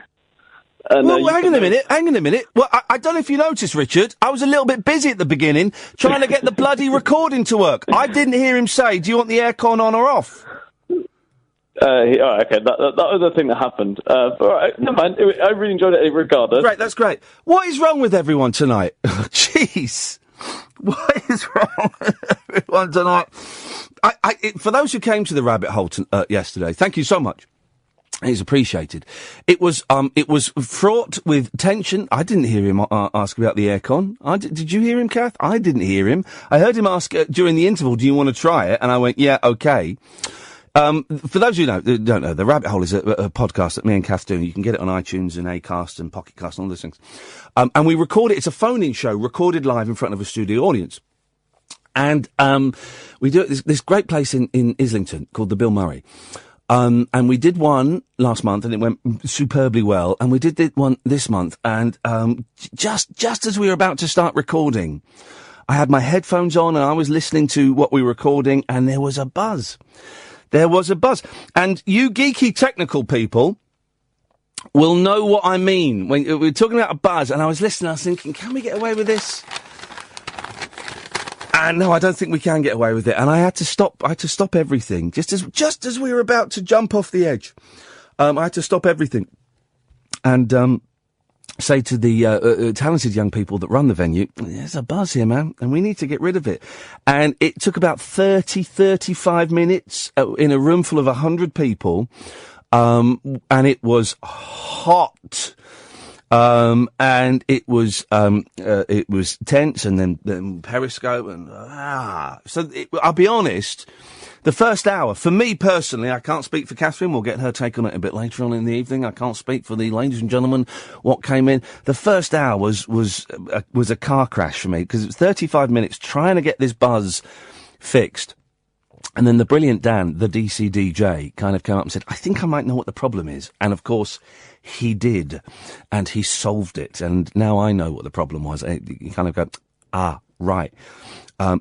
And, well, hang on a minute. Well, I don't know if you noticed, Richard, I was a little bit busy at the beginning trying to get the bloody recording to work. I didn't hear him say, do you want the aircon on or off? Okay, that was the thing that happened. All right, never mind. I really enjoyed it regardless. Great, that's great. What is wrong with everyone tonight? Jeez. What is wrong with everyone tonight? For those who came to the rabbit hole yesterday, thank you so much. It's appreciated. It was fraught with tension. I didn't hear him ask about the aircon. Did you hear him, Kath? I didn't hear him. I heard him ask during the interval, do you want to try it? And I went, yeah, okay. For those who don't know, The Rabbit Hole is a podcast that me and Kath do. You can get it on iTunes and Acast and Pocket Cast and all those things. And we record it. It's a phone-in show recorded live in front of a studio audience. And we do it this great place in Islington called the Bill Murray. And we did one last month and it went superbly well. And we did one this month. And just as we were about to start recording, I had my headphones on and I was listening to what we were recording and there was a buzz. And you geeky technical people will know what I mean. When we're talking about a buzz, and I was listening, I was thinking, can we get away with this? And no, I don't think we can get away with it. And I had to stop everything. Just as we were about to jump off the edge. I had to stop everything. And, say to the talented young people that run the venue, there's a buzz here, man, and we need to get rid of it. And it took about 35 minutes in a room full of 100 people, and it was hot. And it was tense, and then Periscope, and so I'll be honest. The first hour, for me personally, I can't speak for Catherine. We'll get her take on it a bit later on in the evening. I can't speak for the ladies and gentlemen what came in. The first hour was a car crash for me because it was 35 minutes trying to get this buzz fixed. And then the brilliant Dan, the DC DJ, kind of came up and said, I think I might know what the problem is. And of course, he did. And he solved it. And now I know what the problem was. You kind of go, right.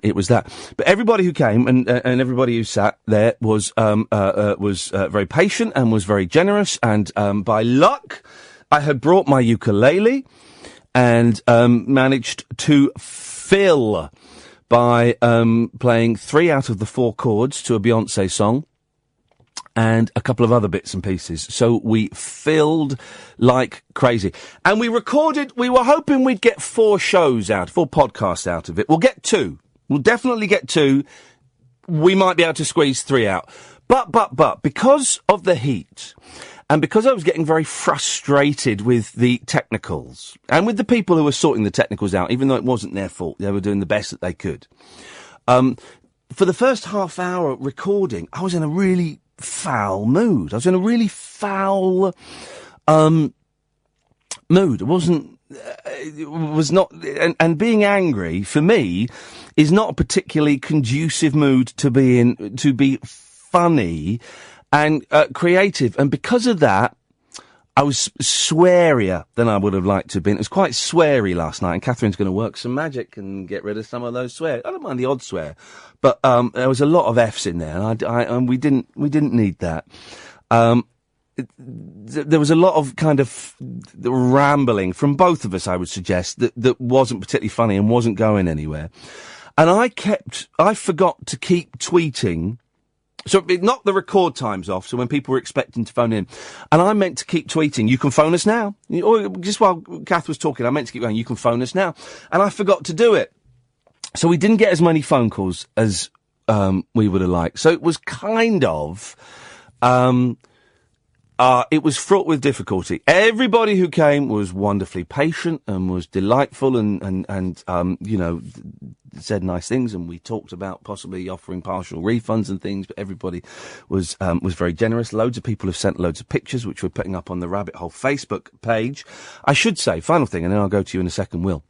It was that. But everybody who came and everybody who sat there was very patient and was very generous. And by luck, I had brought my ukulele and managed to fill by playing 3 out of the 4 chords to a Beyoncé song and a couple of other bits and pieces. So we filled like crazy. And we were hoping we'd get 4 podcasts out of it. We'll get 2. We'll definitely get 2. We might be able to squeeze 3 out. But because of the heat, and because I was getting very frustrated with the technicals, and with the people who were sorting the technicals out, even though it wasn't their fault, they were doing the best that they could. For the first half hour recording, I was in a really foul mood. I was in a really foul mood. It was not, and being angry, for me, is not a particularly conducive mood to be in, to be funny and creative. And because of that, I was swearier than I would have liked to have been. It was quite sweary last night, and Catherine's going to work some magic and get rid of some of those swear. I don't mind the odd swear, but there was a lot of F's in there, and we didn't need that. There was a lot of kind of rambling from both of us, I would suggest, that wasn't particularly funny and wasn't going anywhere. And I forgot to keep tweeting. So it knocked the record times off, so when people were expecting to phone in. And I meant to keep tweeting, you can phone us now. Or just while Kath was talking, I meant to keep going, you can phone us now. And I forgot to do it. So we didn't get as many phone calls as we would have liked. So it was kind of... it was fraught with difficulty. Everybody who came was wonderfully patient and was delightful and you know, said nice things, and we talked about possibly offering partial refunds and things, but everybody was very generous. Loads of people have sent loads of pictures, which we're putting up on the Rabbit Hole Facebook page. I should say, final thing, and then I'll go to you in a second, Will.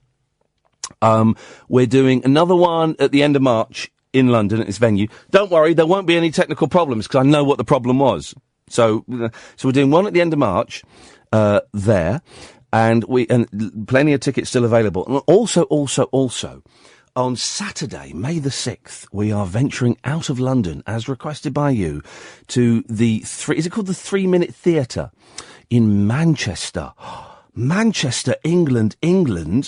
We're doing another one at the end of March in London at this venue. Don't worry, there won't be any technical problems, because I know what the problem was. So we're doing one at the end of March, there, and plenty of tickets still available. And also, on Saturday, May the 6th, we are venturing out of London, as requested by you, to is it called the 3 Minute Theatre in Manchester? Manchester, England,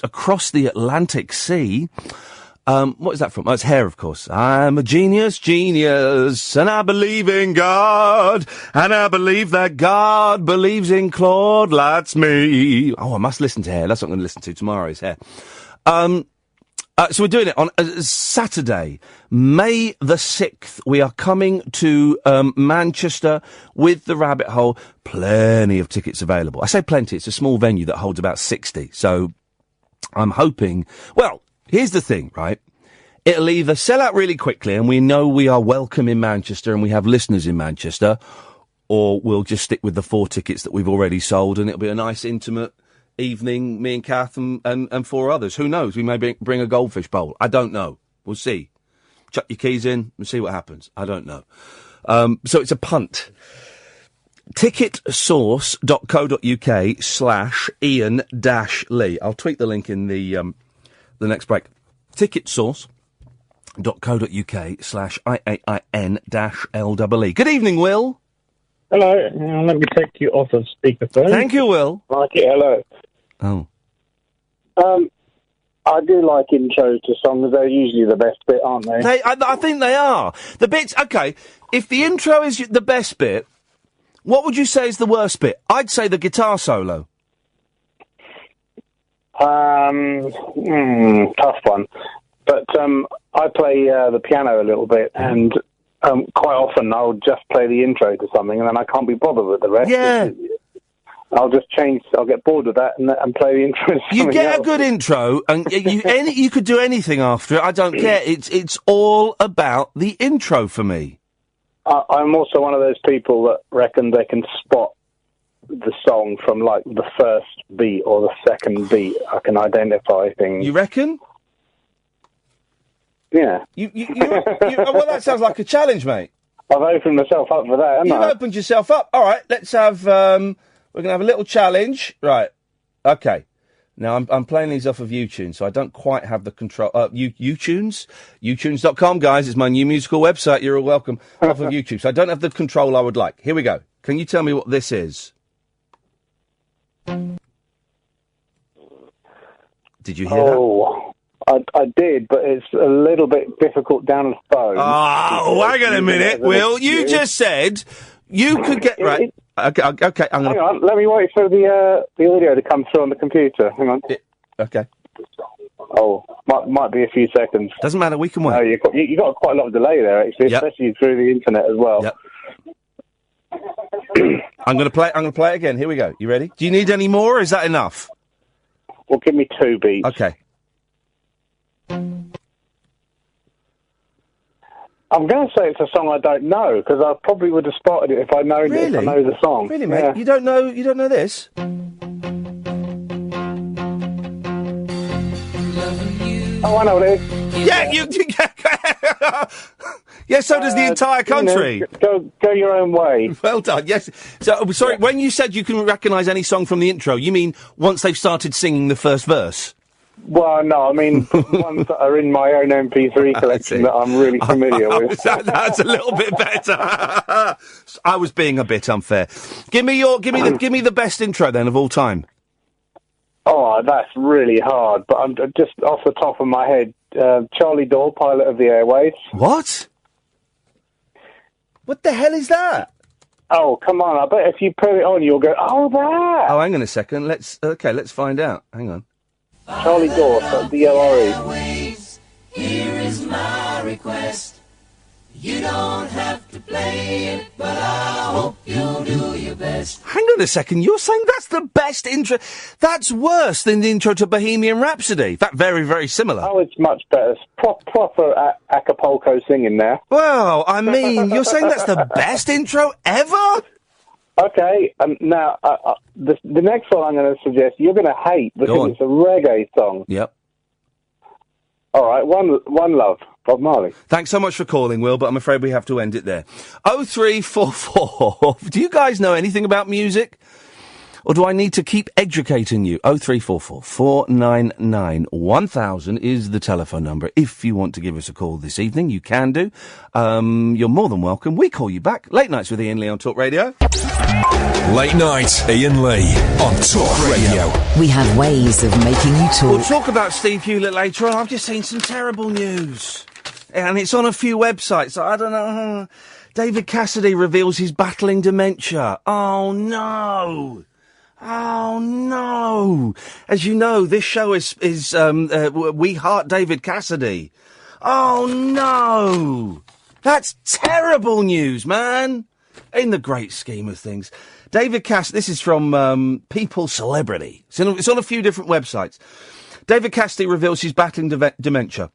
across the Atlantic Sea. What is that from? Oh, it's Hair, of course. I'm a genius, and I believe in God, and I believe that God believes in Claude, that's me. Oh, I must listen to Hair. That's what I'm going to listen to tomorrow, is Hair. So we're doing it on Saturday, May the 6th. We are coming to Manchester with the Rabbit Hole. Plenty of tickets available. I say plenty, it's a small venue that holds about 60. So I'm hoping... Well, here's the thing, right? It'll either sell out really quickly and we know we are welcome in Manchester and we have listeners in Manchester, or we'll just stick with the 4 tickets that we've already sold and it'll be a nice, intimate evening, me and Kath and 4 others. Who knows? We may bring a goldfish bowl. I don't know. We'll see. Chuck your keys in and see what happens. I don't know. So it's a punt. Ticketsource.co.uk/Iain-Lee. I'll tweet the link in the next break. Ticketsource.co.uk/IAIN-LEE. Good evening, Will. Hello. Now let me take you off of speakerphone. Thank you, Will. Like it, hello. Oh. I do like intros to songs. They're usually the best bit, aren't they? I think they are. The bits, okay, if the intro is the best bit, what would you say is the worst bit? I'd say the guitar solo. Tough one. But I play the piano a little bit, and quite often I'll just play the intro to something, and then I can't be bothered with the rest. Yeah. I'll just change. I'll get bored of that and play the intro. You get a good intro, and you could do anything after it. I don't care. It's all about the intro for me. I'm also one of those people that reckon they can spot the song from like the first beat or the second beat. I can identify things. You reckon? Yeah. Well, that sounds like a challenge, mate. I've opened myself up for that, haven't I? You've opened yourself up. All right, let's have. We're going to have a little challenge. Right. Okay. Now, I'm playing these off of uTunes, so I don't quite have the control. uTunes? uTunes.com, guys. It's my new musical website. You're all welcome. Off of YouTube. So I don't have the control I would like. Here we go. Can you tell me what this is? Did you hear that? I did, but it's a little bit difficult down the phone. Oh, hang on a minute, Will. You just said you could get... Right. Okay, I'm gonna... Hang on, let me wait for the audio to come through on the computer. Hang on. Okay. Oh, might be a few seconds. Doesn't matter, we can wait. Oh, you got quite a lot of delay there, actually, especially through the internet as well. Yep. I'm gonna play it again. Here we go. You ready? Do you need any more, or is that enough? Well, give me 2 beats. Okay. I'm going to say it's a song I don't know, because I probably would have spotted it if I know the song. Really, mate? Yeah. You don't know this? Oh, I know what it is. Yeah, Yeah, so does the entire country. Go your own way. Well done, yes. So, sorry, when you said you can recognise any song from the intro, you mean once they've started singing the first verse? Well, no, I mean ones that are in my own MP3 collection that I'm really familiar with. That's a little bit better. I was being a bit unfair. Give me the best intro then of all time. Oh, that's really hard. But I'm just off the top of my head. Charlie Dole, Pilot of the Airwaves. What? What the hell is that? Oh, come on! I bet if you put it on, you'll go, "Oh, that!" Oh, hang on a second. Let's find out. Hang on. Charlie Dore, D-O-R-E. Here is my request. You don't have to play it, but I hope you'll do your best. Hang on a second. You're saying that's the best intro? That's worse than the intro to Bohemian Rhapsody. That very, very similar. Oh, it's much better. Proper Acapulco singing there. Well, I mean, you're saying that's the best intro ever? Okay, now, the next song I'm going to suggest you're going to hate because it's a reggae song. Yep. All right, One Love, Bob Marley. Thanks so much for calling, Will, but I'm afraid we have to end it there. 0344. Do you guys know anything about music? Or do I need to keep educating you? 0344 499 1000 is the telephone number. If you want to give us a call this evening, you can do. You're more than welcome. We call you back. Late Nights with Iain Lee on Talk Radio. Late Night, Iain Lee on Talk Radio. We have ways of making you talk. We'll talk about Steve Hewlett later on. I've just seen some terrible news. And it's on a few websites. I don't know. David Cassidy reveals he's battling dementia. Oh, no. Oh, no. As you know, this show is We Heart David Cassidy. Oh, no. That's terrible news, man. In the great scheme of things. David Cassidy, this is from People Celebrity. It's on a few different websites. David Cassidy reveals he's battling dementia.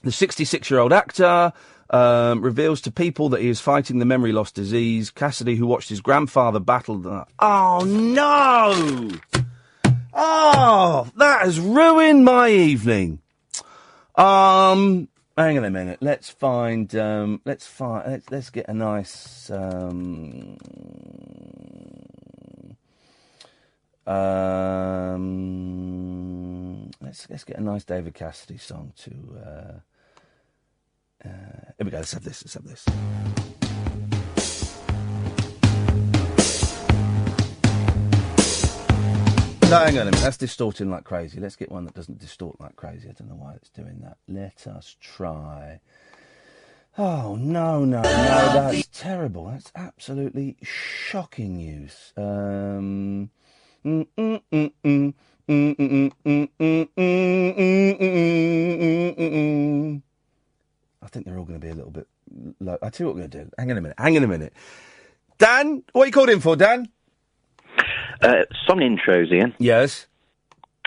The 66-year-old actor reveals to People that he is fighting the memory loss disease. Cassidy, who watched his grandfather battle... Oh, no! Oh, that has ruined my evening. Hang on a minute. Let's get a nice... let's get a nice David Cassidy song to... here we go, let's have this. No, hang on a minute, that's distorting like crazy. Let's get one that doesn't distort like crazy. I don't know why it's doing that. Let us try. Oh, no, that's terrible. That's absolutely shocking news. I think they're all going to be a little bit low. I'll tell you what we're going to do. Hang on a minute. Dan, what are you called in for, Dan? Song intros, Ian. Yes.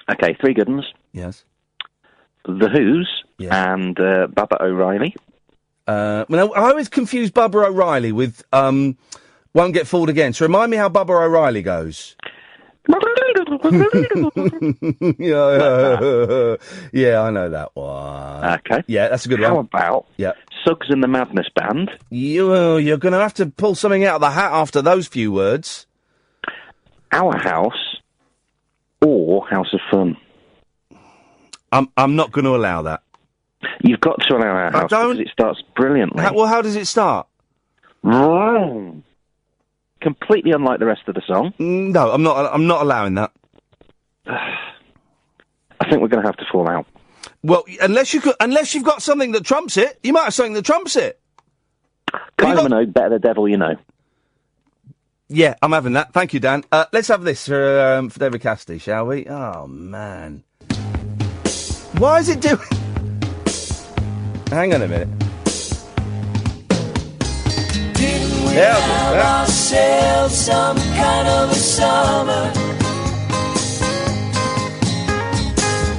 Okay, 3 good ones. Yes. The Who's and Baba O'Reilly. I always confuse Bubba O'Reilly with Won't Get Fooled Again. So remind me how Bubba O'Reilly goes. Yeah, I know that one. Okay. Yeah, that's a good one. How about Suggs and the Madness Band? You're going to have to pull something out of the hat after those few words. Our House or House of Fun? I'm not going to allow that. You've got to allow Our House because it starts brilliantly. How does it start? Wrong. Completely unlike the rest of the song. No, I'm not allowing that. I think we're going to have to fall out. Well, unless you've got something that trumps it, you might have something that trumps it. Kylie Minogue, Better the Devil You Know. Yeah, I'm having that. Thank you, Dan. Let's have this for David Cassidy, shall we? Oh, man. Why is it doing... Hang on a minute. Didn't we have ourselves some kind of a summer?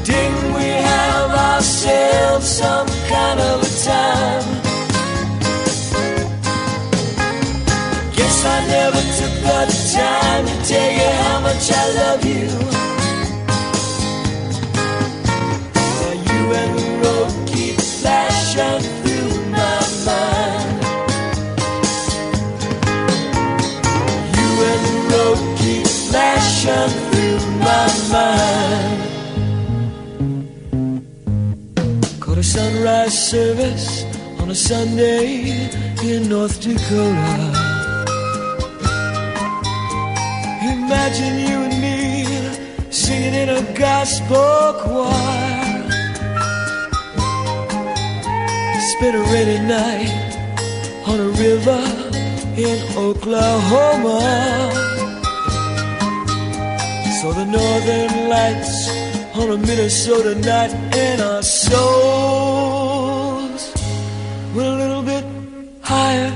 Didn't we have ourselves some kind of a time? Guess I never took the time to tell you how much I love you. You and the road keep flashing through my mind. flashing through my mind. Caught a sunrise service on a Sunday in North Dakota. Imagine you and me singing in a gospel choir. Spent a rainy night on a river in Oklahoma. Saw the northern lights on a Minnesota night, and our souls went a little bit higher.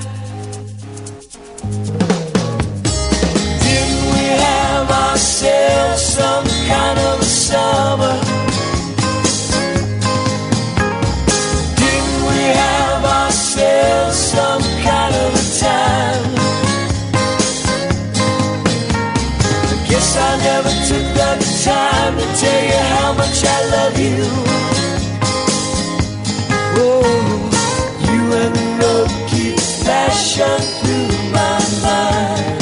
Didn't we have ourselves some kind of a summer? Didn't we have ourselves some kind of a time? I guess I never took the time to tell you how much I love you. Oh, you and the road keep flashing through my mind.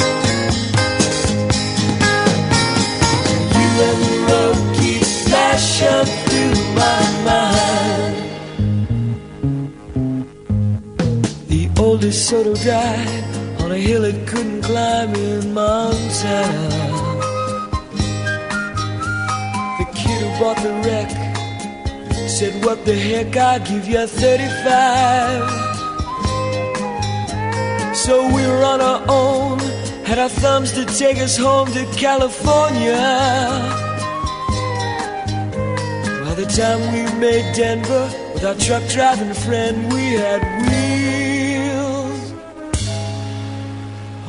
You and the road keep flashing through my mind. The oldest Soto died on a hill it couldn't climb in Montana. The kid who bought the wreck said, what the heck, I'll give you 35. So we were on our own, had our thumbs to take us home to California. By the time we made Denver with our truck driving friend, we had wheels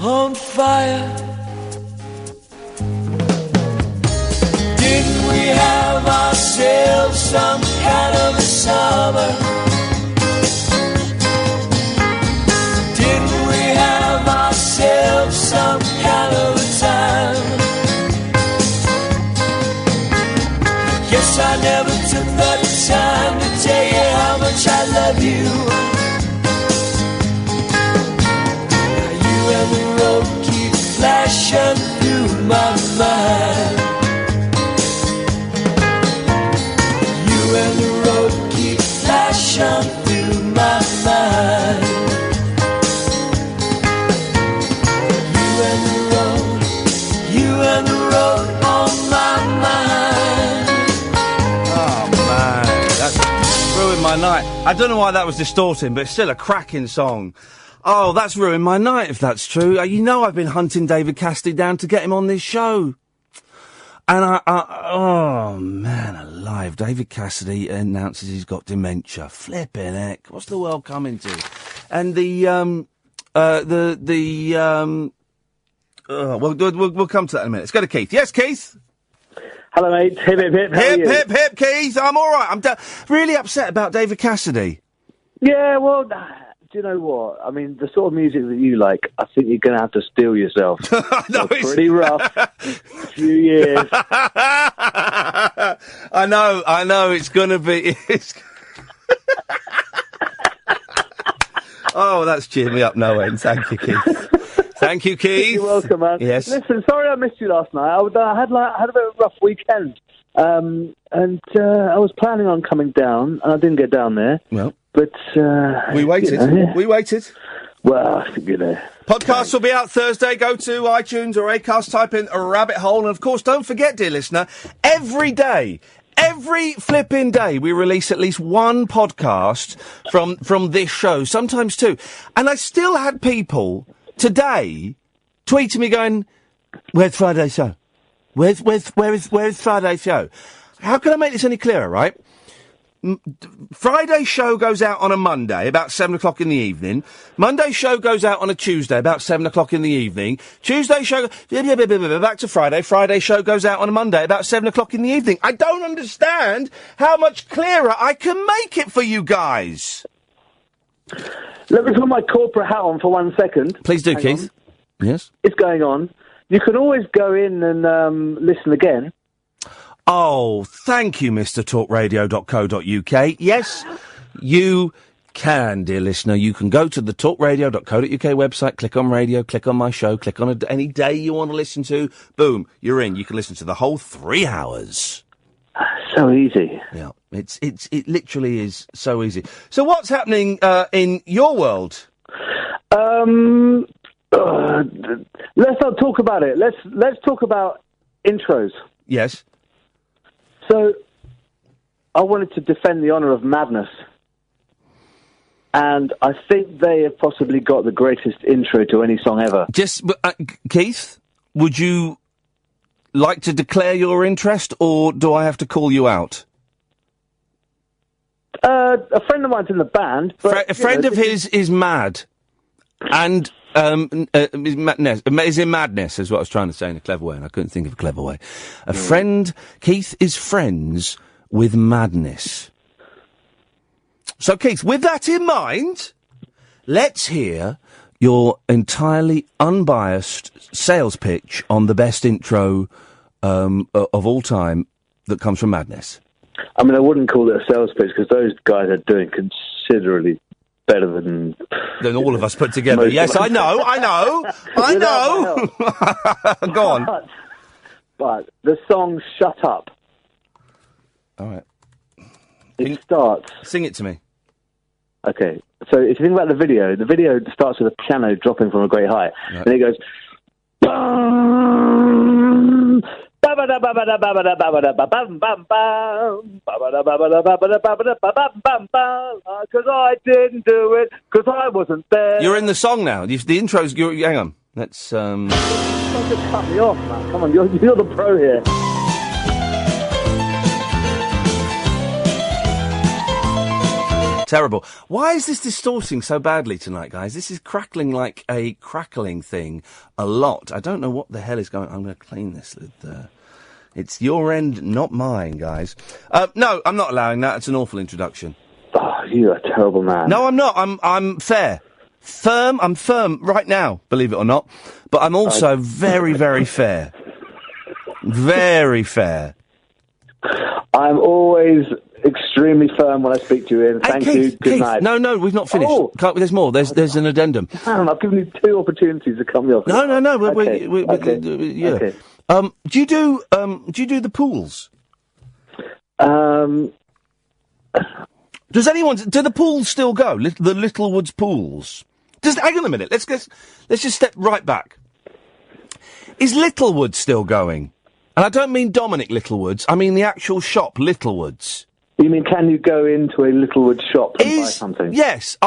on fire. Didn't we have ourselves some kind of a summer? Didn't we have ourselves some kind of a time? I guess I never took the time to tell you how much I love you. Now you and the road keep flashing through my mind. And the road keeps flashing through my mind. You and the road on my mind. Oh man, that's ruined my night. I don't know why that was distorting, but it's still a cracking song. Oh, that's ruined my night if that's true. You know I've been hunting David Cassidy down to get him on this show. And oh man alive, David Cassidy announces he's got dementia. Flippin' heck, what's the world coming to? And we'll come to that in a minute. Let's go to Keith. Yes, Keith? Hello, mate. Hip, hip, hip. Hip, hip, hip, Keith. I'm alright. I'm really upset about David Cassidy. Yeah, well, do you know what? I mean, the sort of music that you like, I think you're going to have to steel yourself. No, it's pretty rough. Few years. I know, it's going to be... Oh, that's cheered me up no end. Thank you, Keith. Thank you, Keith. You're welcome, man. Yes. Listen, sorry I missed you last night. I had a bit of a rough weekend. And I was planning on coming down, and I didn't get down there. Well... But, we waited. You know, We waited. Well, you know. Podcasts will be out Thursday. Go to iTunes or Acast, type in a rabbit hole. And, of course, don't forget, dear listener, every flipping day, we release at least one podcast from this show, sometimes two. And I still had people today tweeting me going, where's Friday's show? Where's Friday's show? How can I make this any clearer, right? Friday's show goes out on a Monday, about 7 o'clock in the evening. Monday's show goes out on a Tuesday, about 7 o'clock in the evening. Tuesday's show, back to Friday. Friday's show goes out on a Monday, about 7 o'clock in the evening. I don't understand how much clearer I can make it for you guys. Let me put my corporate hat on for 1 second. Please do, Keith. Yes? It's going on. You can always go in and listen again. Oh, thank you, Mr. Talkradio.co.uk. Yes, you can, dear listener. You can go to the talkradio.co.uk website, click on radio, click on my show, click on any day you want to listen to. Boom, you're in. You can listen to the whole 3 hours. So easy. Yeah, it literally is so easy. So what's happening in your world? Let's not talk about it. Let's talk about intros. Yes. So, I wanted to defend the honour of Madness, and I think they have possibly got the greatest intro to any song ever. Keith, would you like to declare your interest, or do I have to call you out? A friend of mine's in the band. But, a friend of his is mad, and is in madness, is what I was trying to say in a clever way, and I couldn't think of a clever way. Keith is friends with madness. So, Keith, with that in mind, let's hear your entirely unbiased sales pitch on the best intro of all time that comes from Madness. I mean, I wouldn't call it a sales pitch because those guys are doing considerably better than all of us put together. Yes, I know. Go on. But the song "Shut Up." All right. It starts. Sing it to me. Okay. So if you think about the video starts with a piano dropping from a great height, right. And it goes. Because I didn't do it, because I wasn't there. You're in the song now. The intro's. Hang on. Let's. Don't just cut me off, man. Come on, you're the pro here. Terrible. Why is this distorting so badly tonight, guys? This is crackling like a crackling thing a lot. I don't know what the hell is going on. I'm going to clean this with... It's your end, not mine, guys. No, I'm not allowing that. It's an awful introduction. Oh, you're a terrible man. No, I'm not. I'm fair. I'm firm right now, believe it or not. But I'm also very, very fair. Very fair. I'm always extremely firm when I speak to you, Ian. Thank you. Good night. No, we've not finished. Oh. There's more. There's an addendum. Man, I've given you 2 opportunities to cut me off. No. Okay. Yeah. Okay. Do you do the pools? Do the pools still go? The Littlewoods pools? Just hang on a minute. Let's just step right back. Is Littlewoods still going? And I don't mean Dominic Littlewoods. I mean the actual shop, Littlewoods. You mean, can you go into a Littlewoods shop and buy something? Yes,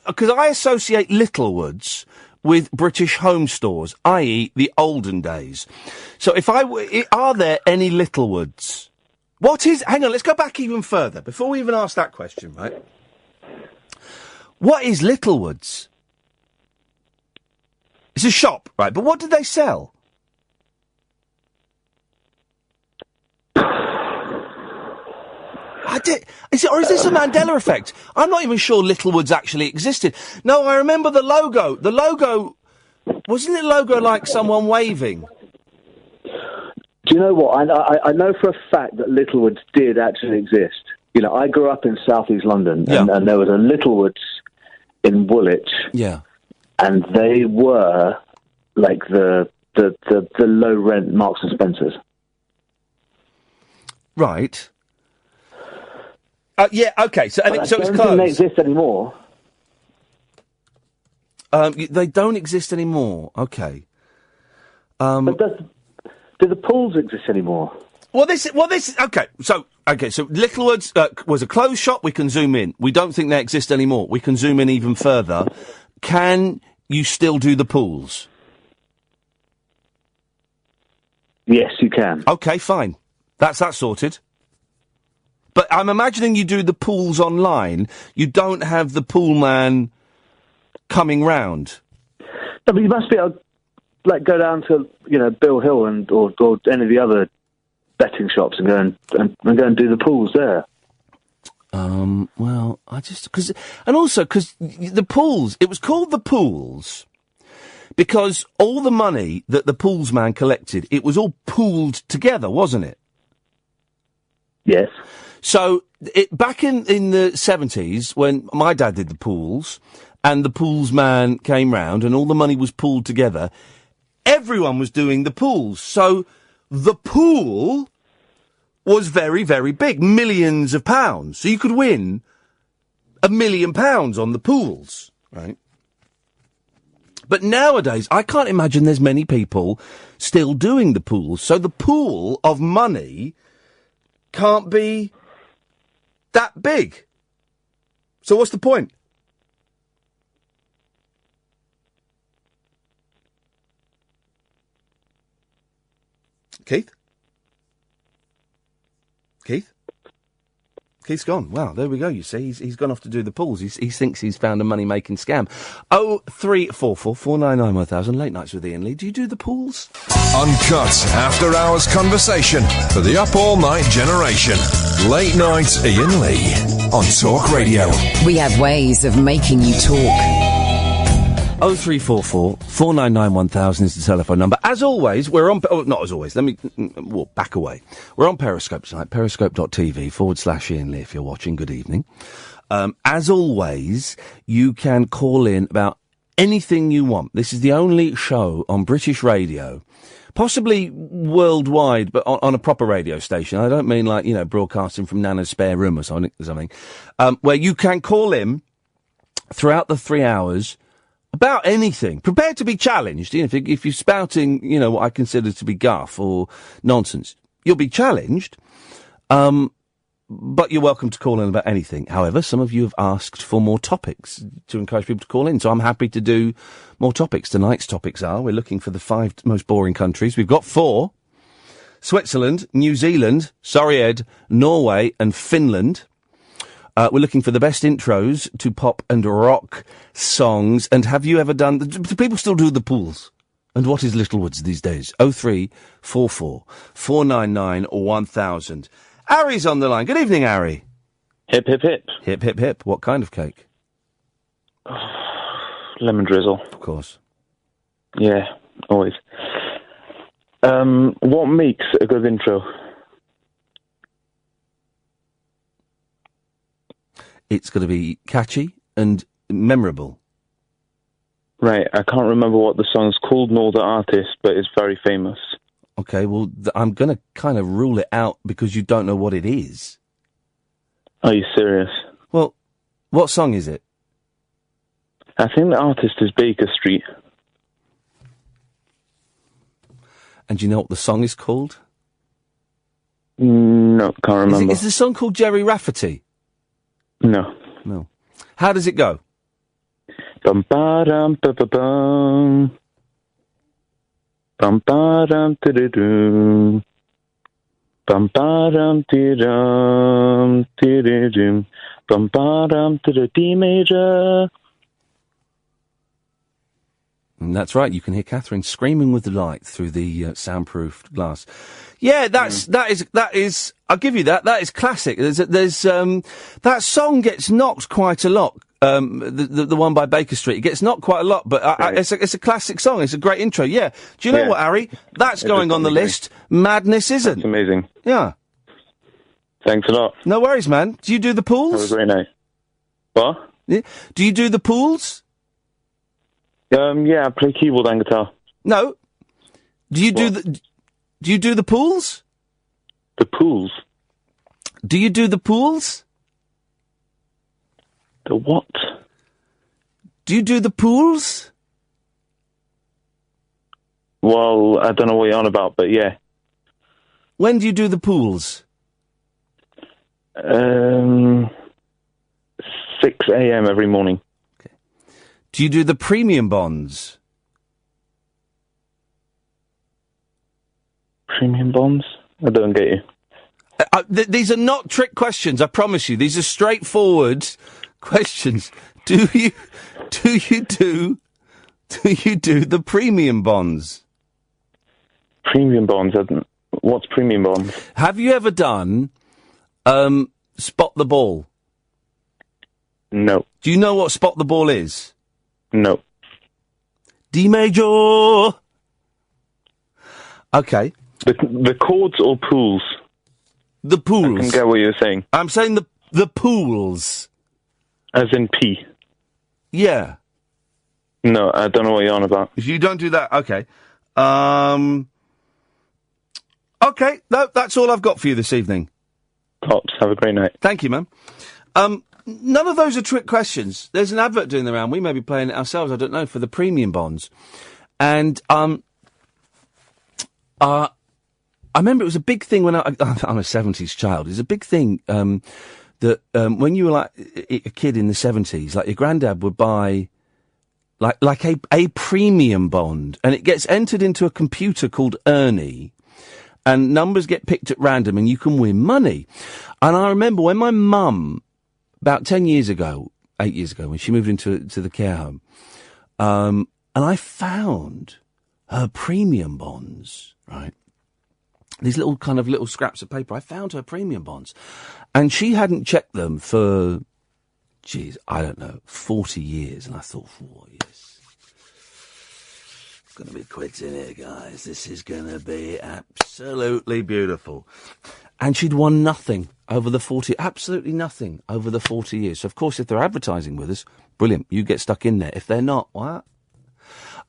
because I associate Littlewoods with British home stores, i.e. the olden days. So are there any Littlewoods? Hang on, let's go back even further, before we even ask that question, right? What is Littlewoods? It's a shop, right, but what do they sell? Is this a Mandela effect? I'm not even sure Littlewoods actually existed. No, I remember the logo. The logo, wasn't it like someone waving? Do you know what? I know for a fact that Littlewoods did actually exist. You know, I grew up in South East London, and there was a Littlewoods in Woolwich. Yeah. And they were like the low rent Marks and Spencers. Right. Yeah, okay, so it's closed. I don't think they exist anymore. They don't exist anymore, okay. But do the pools exist anymore? Okay, so Littlewoods was a closed shop, we can zoom in. We don't think they exist anymore. We can zoom in even further. Can you still do the pools? Yes, you can. Okay, fine. That's that sorted. But I'm imagining you do the pools online. You don't have the pool man coming round. No, but you must be able to, go down to, Bill Hill or any of the other betting shops and go and do the pools there. Well, because the pools, it was called the pools because all the money that the pools man collected, it was all pooled together, wasn't it? Yes. So, back in the 70s, when my dad did the pools, and the pools man came round, and all the money was pooled together, everyone was doing the pools. So, the pool was very, very big. Millions of pounds. So you could win £1 million on the pools, right? But nowadays, I can't imagine there's many people still doing the pools. So the pool of money can't be that big. So what's the point? Keith? Keith's gone. Wow, there we go, you see. He's gone off to do the pools. He thinks he's found a money-making scam. 0344 499 1000, Late Nights with Iain Lee. Do you do the pools? Uncut, after-hours conversation for the up-all-night generation. Late Night Iain Lee on Talk Radio. We have ways of making you talk. 0344 499 1000 is the telephone number. As always, we're on... Oh, not as always. Let me... Well, back away. We're on Periscope tonight, periscope.tv/Iain Lee if you're watching. Good evening. As always, you can call in about anything you want. This is the only show on British radio, possibly worldwide, but on a proper radio station. I don't mean like, broadcasting from Nana's spare room or something, where you can call in throughout the 3 hours about anything. Prepared to be challenged. If you're spouting, what I consider to be guff or nonsense, you'll be challenged. But you're welcome to call in about anything. However, some of you have asked for more topics to encourage people to call in, so I'm happy to do more topics. Tonight's topics are, we're looking for the 5 most boring countries. We've got 4. Switzerland, New Zealand, sorry Ed, Norway and Finland. We're looking for the best intros to pop and rock songs. And have you ever done... Do people still do the pools? And what is Littlewoods these days? 0344 499 1000. Harry's on the line. Good evening, Harry. Hip, hip, hip. Hip, hip, hip. What kind of cake? Lemon drizzle. Of course. Yeah, always. What makes a good intro? It's going to be catchy and memorable. Right, I can't remember what the song's called nor the artist, but it's very famous. Okay, well, I'm going to kind of rule it out because you don't know what it is. Are you serious? Well, what song is it? I think the artist is Baker Street. And do you know what the song is called? No, can't remember. Is the song called Jerry Rafferty? No. No. How does it go? Bum ba dum ba ba bum. Bum ba dum da da dum. Bum ba dum da dum da da dum. Bum ba dum da da D major. And that's right. You can hear Catherine screaming with delight through the soundproofed glass. Yeah, that is. I'll give you that. That is classic. There's that song gets knocked quite a lot. The one by Baker Street, it gets knocked quite a lot, but it's a classic song. It's a great intro. Yeah. Do you know what, Harry? That's going on the list. Madness isn't. That's amazing. Yeah. Thanks a lot. No worries, man. Do you do the pools? Have a great night. What? Yeah. Do you do the pools? Yeah, I play keyboard and guitar. No. Do you do the pools? The pools? Do you do the pools? The what? Do you do the pools? Well, I don't know what you're on about, but yeah. When do you do the pools? 6 a.m. every morning. Okay. Do you do the premium bonds? Premium bonds? I don't get you. These are not trick questions, I promise you. These are straightforward questions. Do you do the premium bonds? Premium bonds? What's premium bonds? Have you ever done spot the ball? No. Do you know what spot the ball is? No. D major. Okay. The chords or pools? The pools. I couldn't get what you were saying. I'm saying the pools. As in pee? Yeah. No, I don't know what you're on about. You don't do that? Okay. Okay, no, that's all I've got for you this evening. Tops, have a great night. Thank you, man. None of those are trick questions. There's an advert doing the round. We may be playing it ourselves, I don't know, for the premium bonds. And, I remember it was a big thing when I'm a 70s child. It was a big thing, that, when you were like a kid in the 70s, like your granddad would buy, like a premium bond, and it gets entered into a computer called Ernie, and numbers get picked at random and you can win money. And I remember when my mum, about 8 years ago, when she moved into the care home, and I found her premium bonds, right? These little scraps of paper. I found her premium bonds. And she hadn't checked them for, I don't know, 40 years. And I thought, yes, going to be quids in here, guys. This is going to be absolutely beautiful. And she'd won nothing over the 40, absolutely nothing over the 40 years. So, of course, if they're advertising with us, brilliant, you get stuck in there. If they're not, what?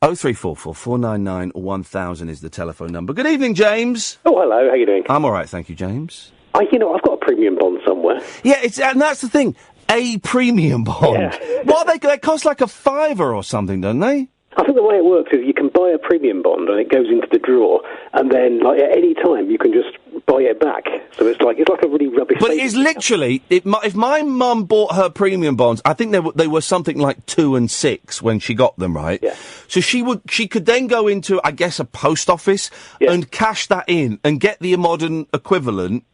0344 499 1000 is the telephone number. Good evening, James. Oh, hello. How you doing? I'm all right, thank you, James. I've got a premium bond somewhere. Yeah, and that's the thing. A premium bond. Yeah. Well, they cost like $5 or something, don't they? I think the way it works is you can buy a premium bond and it goes into the drawer, and then like at any time you can just buy it back. So it's like a really rubbish. But it is literally, if my mum bought her premium bonds, I think they were something like 2 and 6 when she got them, right? Yeah. So she could then go into, I guess, a post office and cash that in and get the modern equivalent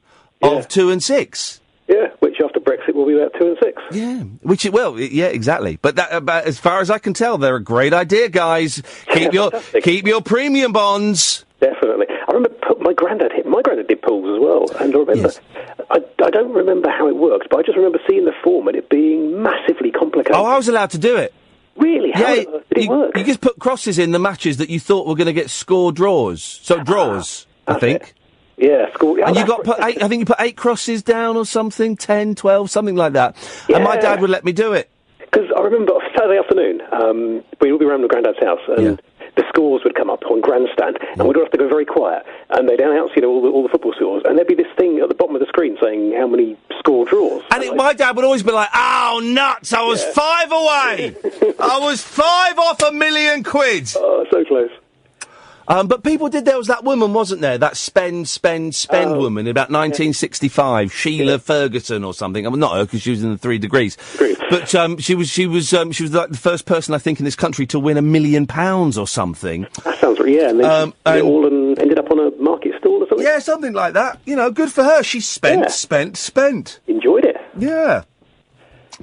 of 2 and 6. Yeah, which after Brexit will be about 2 and 6. Yeah, yeah, exactly. But as far as I can tell, they're a great idea, guys. Keep your premium bonds. Definitely. I remember my granddad did pools as well, and I remember, I don't remember how it works, but I just remember seeing the form and it being massively complicated. Oh, I was allowed to do it. Really? How did it work? You just put crosses in the matches that you thought were going to get score draws. So draws, I think. It. Yeah, school. And you got put 8. I think you put 8 crosses down or something, 10, 12, something like that. Yeah. And my dad would let me do it. Because I remember Saturday afternoon, we would be around my granddad's house, and the scores would come up on grandstand, and we'd have to go very quiet, and they'd announce, all the football scores, and there'd be this thing at the bottom of the screen saying how many score draws. And my dad would always be like, "Oh, nuts! I was 5 away. I was 5 off £1 million." Oh, so close. But people did. There was that woman, wasn't there? That spend woman in about 1965, Sheila Ferguson or something. I mean, not her because she was in the 3 Degrees. But she was like the first person I think in this country to win £1 million or something. That sounds right. Yeah, and then she did it all and ended up on a market stall or something. Yeah, something like that. Good for her. She spent. Enjoyed it. Yeah.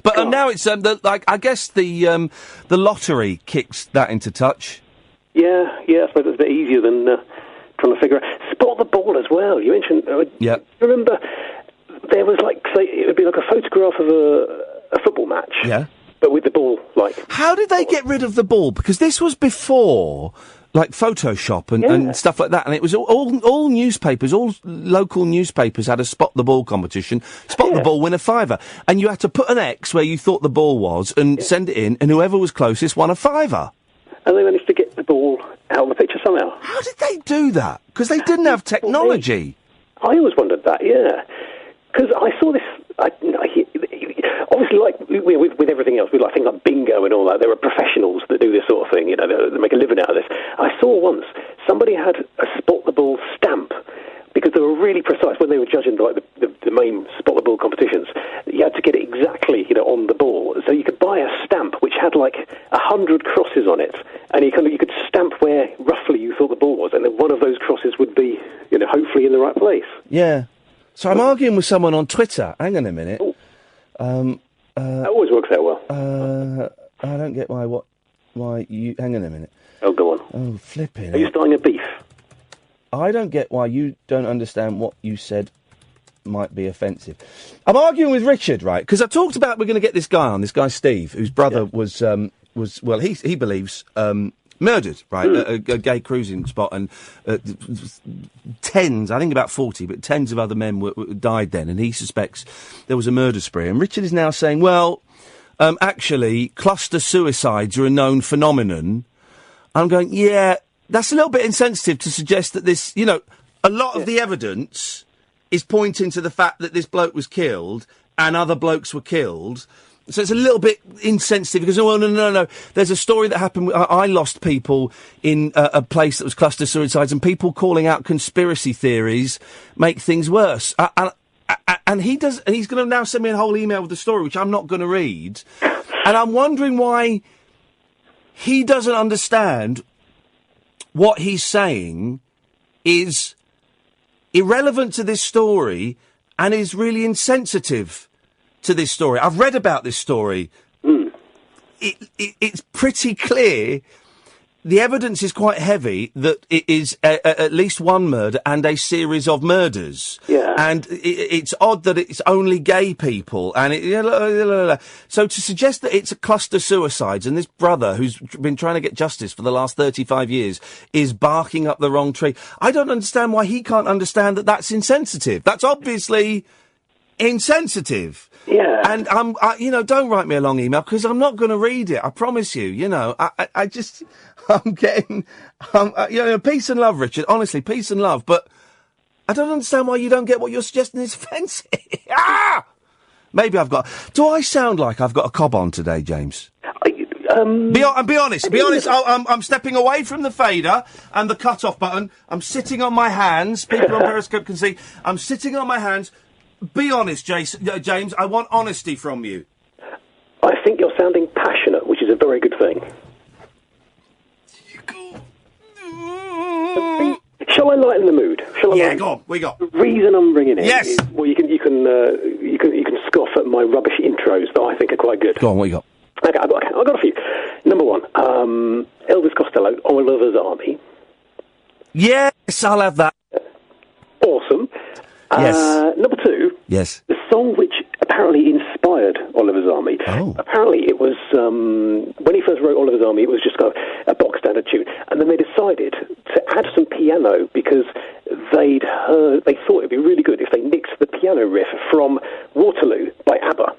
But now it's I guess the lottery kicks that into touch. Yeah, I suppose it's a bit easier than trying to figure out. Spot the ball as well. You mentioned... Remember, there was it would be like a photograph of a football match. Yeah. But with the ball, How did they get rid of the ball? Because this was before, Photoshop and stuff like that. And it was all newspapers, all local newspapers had a spot the ball competition. Spot the ball, win a £5. And you had to put an X where you thought the ball was and send it in, and whoever was closest won a £5. And they managed to get the ball out of the picture somehow. How did they do that? Because they didn't have technology. I always wondered that, yeah. Because I saw this... obviously, with everything else, with things like bingo and all that, there are professionals that do this sort of thing, they make a living out of this. I saw once somebody had a spot the ball stamp, because they were really precise when they were judging the main spot the ball competitions. You had to get it exactly, on the ball. So you could buy a stamp which had 100 crosses on it, and you could stamp where roughly you thought the ball was, and then one of those crosses would be, hopefully in the right place. Yeah. So I'm arguing with someone on Twitter. Hang on a minute. That always works out well. I don't get why you... Hang on a minute. Oh, go on. Oh, flipping. Are you starting a beef? I don't get why you don't understand what you said might be offensive. I'm arguing with Richard, right? Because I talked about we're going to get this guy Steve, whose brother was he believes, Murdered, right? A gay cruising spot, and tens, I think about 40, but tens of other men died then, and he suspects there was a murder spree. And Richard is now saying, well, actually, cluster suicides are a known phenomenon. I'm going, yeah, that's a little bit insensitive to suggest that this, you know, a lot of the evidence is pointing to the fact that this bloke was killed and other blokes were killed. So it's a little bit insensitive because, oh, no. There's a story that happened. I lost people in a place that was cluster suicides, and people calling out conspiracy theories make things worse. And he does, and he's going to now send me a whole email with the story, which I'm not going to read. And I'm wondering why he doesn't understand what he's saying is irrelevant to this story and is really insensitive to this story. I've read about this story. It's pretty clear. The evidence is quite heavy that it is at least one murder and a series of murders. Yeah. And it's odd that it's only gay people. And so to suggest that it's a cluster suicides and this brother who's been trying to get justice for the last 35 years is barking up the wrong tree. I don't understand why he can't understand that that's insensitive. That's obviously insensitive. Yeah. And don't write me a long email because I'm not going to read it. I promise you. You know, I'm getting, peace and love, Richard. Honestly, peace and love. But I don't understand why you don't get what you're suggesting is offensive. Maybe do I sound like I've got a cob on today, James? Be honest. I'm stepping away from the fader and the cut-off button. I'm sitting on my hands. People on Periscope can see. I'm sitting on my hands. Be honest, James. I want honesty from you. I think you're sounding passionate, which is a very good thing. Shall I lighten the mood? Go on. We got. The reason I'm bringing it. Yes. Is, well, you can scoff at my rubbish intros that I think are quite good. Go on. What you got? Okay, I've got a few. Number one, Elvis Costello, Oliver's Army. Yes, I'll have that. Awesome. Yes. Number two. Yes. The song which apparently inspired Oliver's Army. Oh. Apparently it was, when he first wrote Oliver's Army, it was just a box standard tune. And then they decided to add some piano because they thought it'd be really good if they nixed the piano riff from Waterloo by ABBA,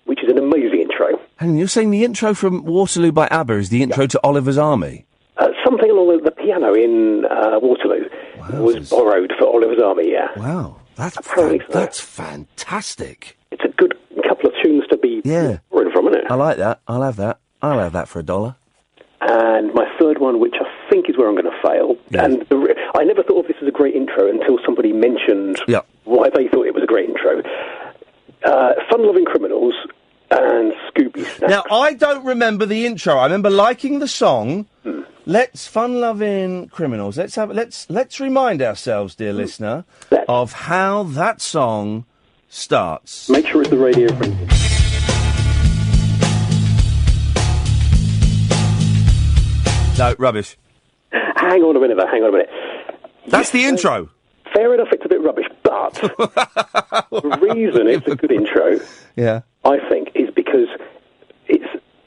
which is an amazing intro. And you're saying the intro from Waterloo by ABBA is the intro to Oliver's Army? Something along the piano in Waterloo was borrowed for Oliver's Army, yeah. Wow, that's fantastic. It's a good couple of tunes to be borrowed from, isn't it? I like that. I'll have that. I'll have that for $1. And my third one, which I think is where I'm going to fail, and I never thought of this as a great intro until somebody mentioned why they thought it was a great intro. Fun-loving criminals and Scooby Snacks. Now, I don't remember the intro. I remember liking the song. Let's fun-loving criminals. Let's remind ourselves, dear listener, of how that song starts. Make sure it's the radio friendly. No, rubbish. Hang on a minute. That's the intro. Fair enough, it's a bit rubbish, but the reason it's a good intro, I think, is because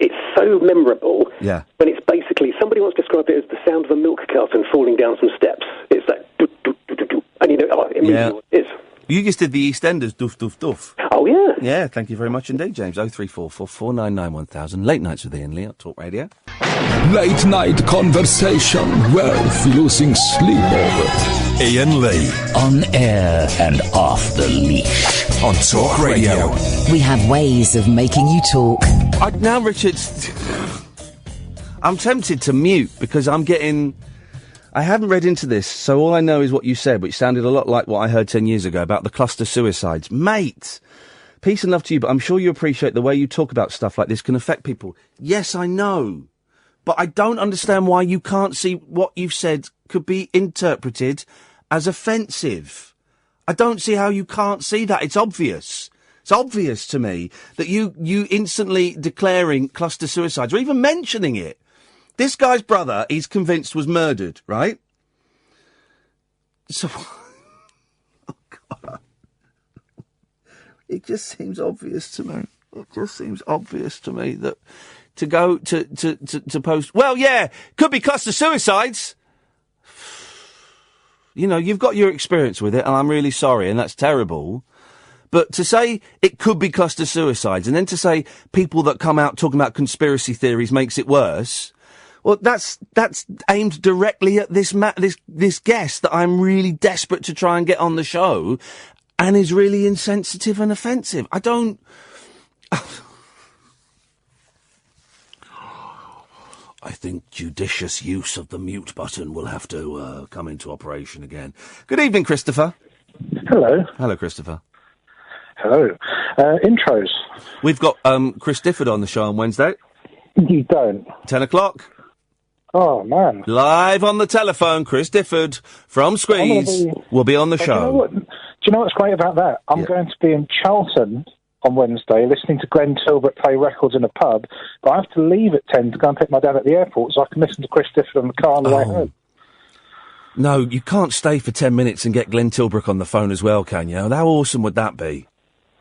it's so memorable. Yeah. When it's basically, somebody once described it as the sound of a milk carton falling down some steps. It's that doo, doo, doo, doo, doo, and you know immediately what it is. You just did the EastEnders doof doof doof. Oh yeah. Yeah, thank you very much indeed, James. 0344 499 1000. Late Nights with Iain Lee on Talk Radio. Late night conversation worth losing sleep over. Iain Lee. On air and off the leash. On Talk Radio. We have ways of making you talk. Now, Richard, I'm tempted to mute because I haven't read into this, so all I know is what you said, which sounded a lot like what I heard 10 years ago about the cluster suicides. Mate, peace and love to you, but I'm sure you appreciate the way you talk about stuff like this can affect people. Yes, I know. But I don't understand why you can't see what you've said could be interpreted as offensive. I don't see how you can't see that. It's obvious. It's obvious to me that you instantly declaring cluster suicides or even mentioning it. This guy's brother, he's convinced, was murdered, right? So, oh God. It just seems obvious to me. It just seems obvious to me that to go to post. Well, yeah, could be cluster suicides. You know, you've got your experience with it, and I'm really sorry, and that's terrible. But to say it could be cluster suicides, and then to say people that come out talking about conspiracy theories makes it worse, well, that's aimed directly at this guest that I'm really desperate to try and get on the show, and is really insensitive and offensive. I don't... I think judicious use of the mute button will have to come into operation again. Good evening, Christopher. Hello. Hello, Christopher. Hello. Intros. We've got Chris Difford on the show on Wednesday. You don't. 10 o'clock. Oh, man. Live on the telephone, Chris Difford from Squeeze will be on the show. Do you know what's great about that? I'm going to be in Charlton on Wednesday listening to Glenn Tilbrook play records in a pub, but I have to leave at 10 to go and pick my dad at the airport so I can listen to Chris Difford on the car on the way home. No, you can't stay for 10 minutes and get Glenn Tilbrook on the phone as well, can you? How awesome would that be?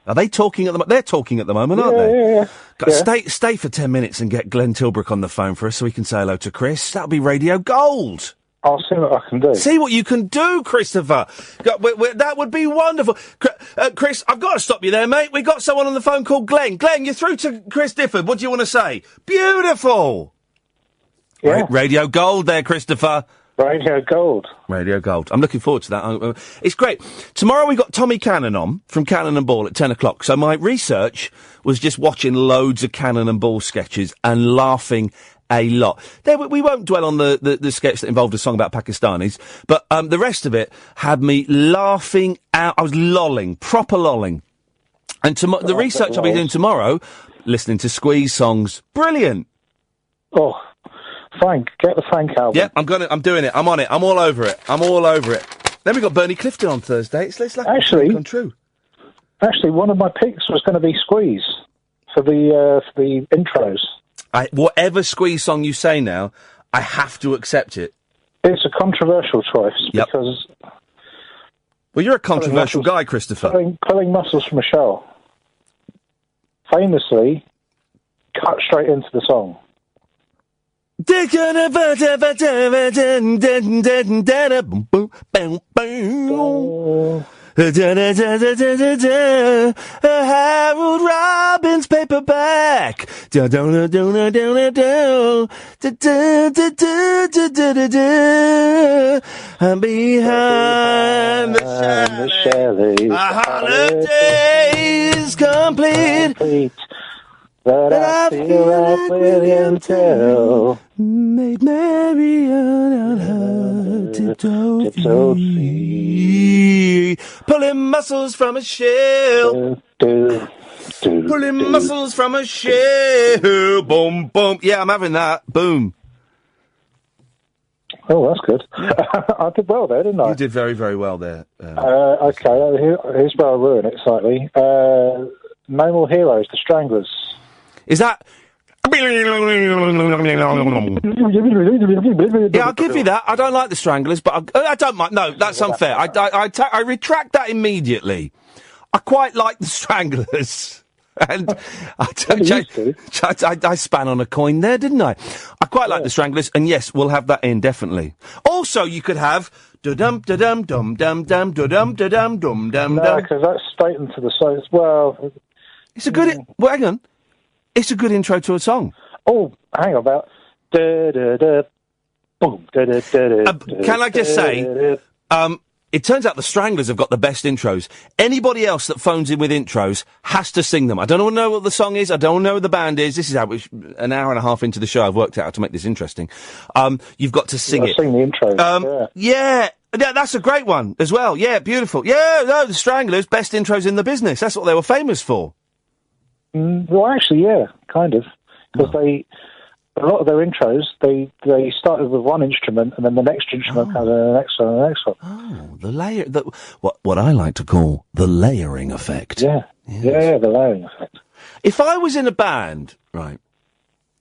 Are they talking at the moment? They're talking at the moment, aren't they? Yeah. Stay for 10 minutes and get Glenn Tilbrook on the phone for us so we can say hello to Chris. That'll be Radio Gold. I'll see what I can do. See what you can do, Christopher. That would be wonderful. Chris, I've got to stop you there, mate. We've got someone on the phone called Glenn. Glenn, you're through to Chris Difford. What do you want to say? Beautiful. Yeah. Radio Gold there, Christopher. Radio Gold. Radio Gold. I'm looking forward to that. It's great. Tomorrow we got Tommy Cannon on from Cannon and Ball at 10 o'clock. So my research was just watching loads of Cannon and Ball sketches and laughing a lot. We won't dwell on the sketch that involved a song about Pakistanis, but the rest of it had me laughing out. I was lolling, proper lolling. And the research I'll be doing tomorrow, listening to Squeeze songs, brilliant. Oh, Frank, get the Frank album. Yeah, I'm doing it. I'm on it. I'm all over it. Then we got Bernie Clifton on Thursday. It's like actually gone true. Actually, one of my picks was going to be Squeeze for the intros. Whatever Squeeze song you say now, I have to accept it. It's a controversial choice because... Well, you're a controversial guy, Christopher. Pulling muscles from a show. Famously, cut straight into the song. Harold Robbins paperback. I'm behind the chalet. Our holiday's complete. But I feel like William Tell made Marianne on her tiptoe feet, pulling muscles from a shell. Pulling muscles from a shell. Boom, boom. Yeah, I'm having that. Boom. Oh, that's good. I did well there, didn't I? You did very, very well there. Okay, here's where I ruin it slightly. No More Heroes, The Stranglers. Is that... Yeah, I'll give you that. I don't like the Stranglers, but I don't mind. No, that's unfair. I retract that immediately. I quite like the Stranglers. And I span on a coin there, didn't I? I quite like the Stranglers, and yes, we'll have that in, definitely. Also, you could have... da-dum, da-dum, dum, dum, dum, da-dum, da-dum, dum, dum, no, because that's straight into the song. Well... It's a good... Well, hang on. It's a good intro to a song. Oh, hang on about... Da-da-da, boom, da-da-da-da, can I just say... it turns out the Stranglers have got the best intros. Anybody else that phones in with intros has to sing them. I don't know what the song is. I don't know what the band is. This is how an hour and a half into the show I've worked out how to make this interesting. You've got to sing it. Sing the intros, yeah, that's a great one as well. Yeah, beautiful. Yeah, no, the Stranglers, best intros in the business. That's what they were famous for. Well, actually, yeah, kind of. Because a lot of their intros, they started with one instrument, and then the next instrument comes in, and the next one, and the next one. Oh, the layer, what I like to call the layering effect. Yeah, yes. Yeah, the layering effect. If I was in a band, right,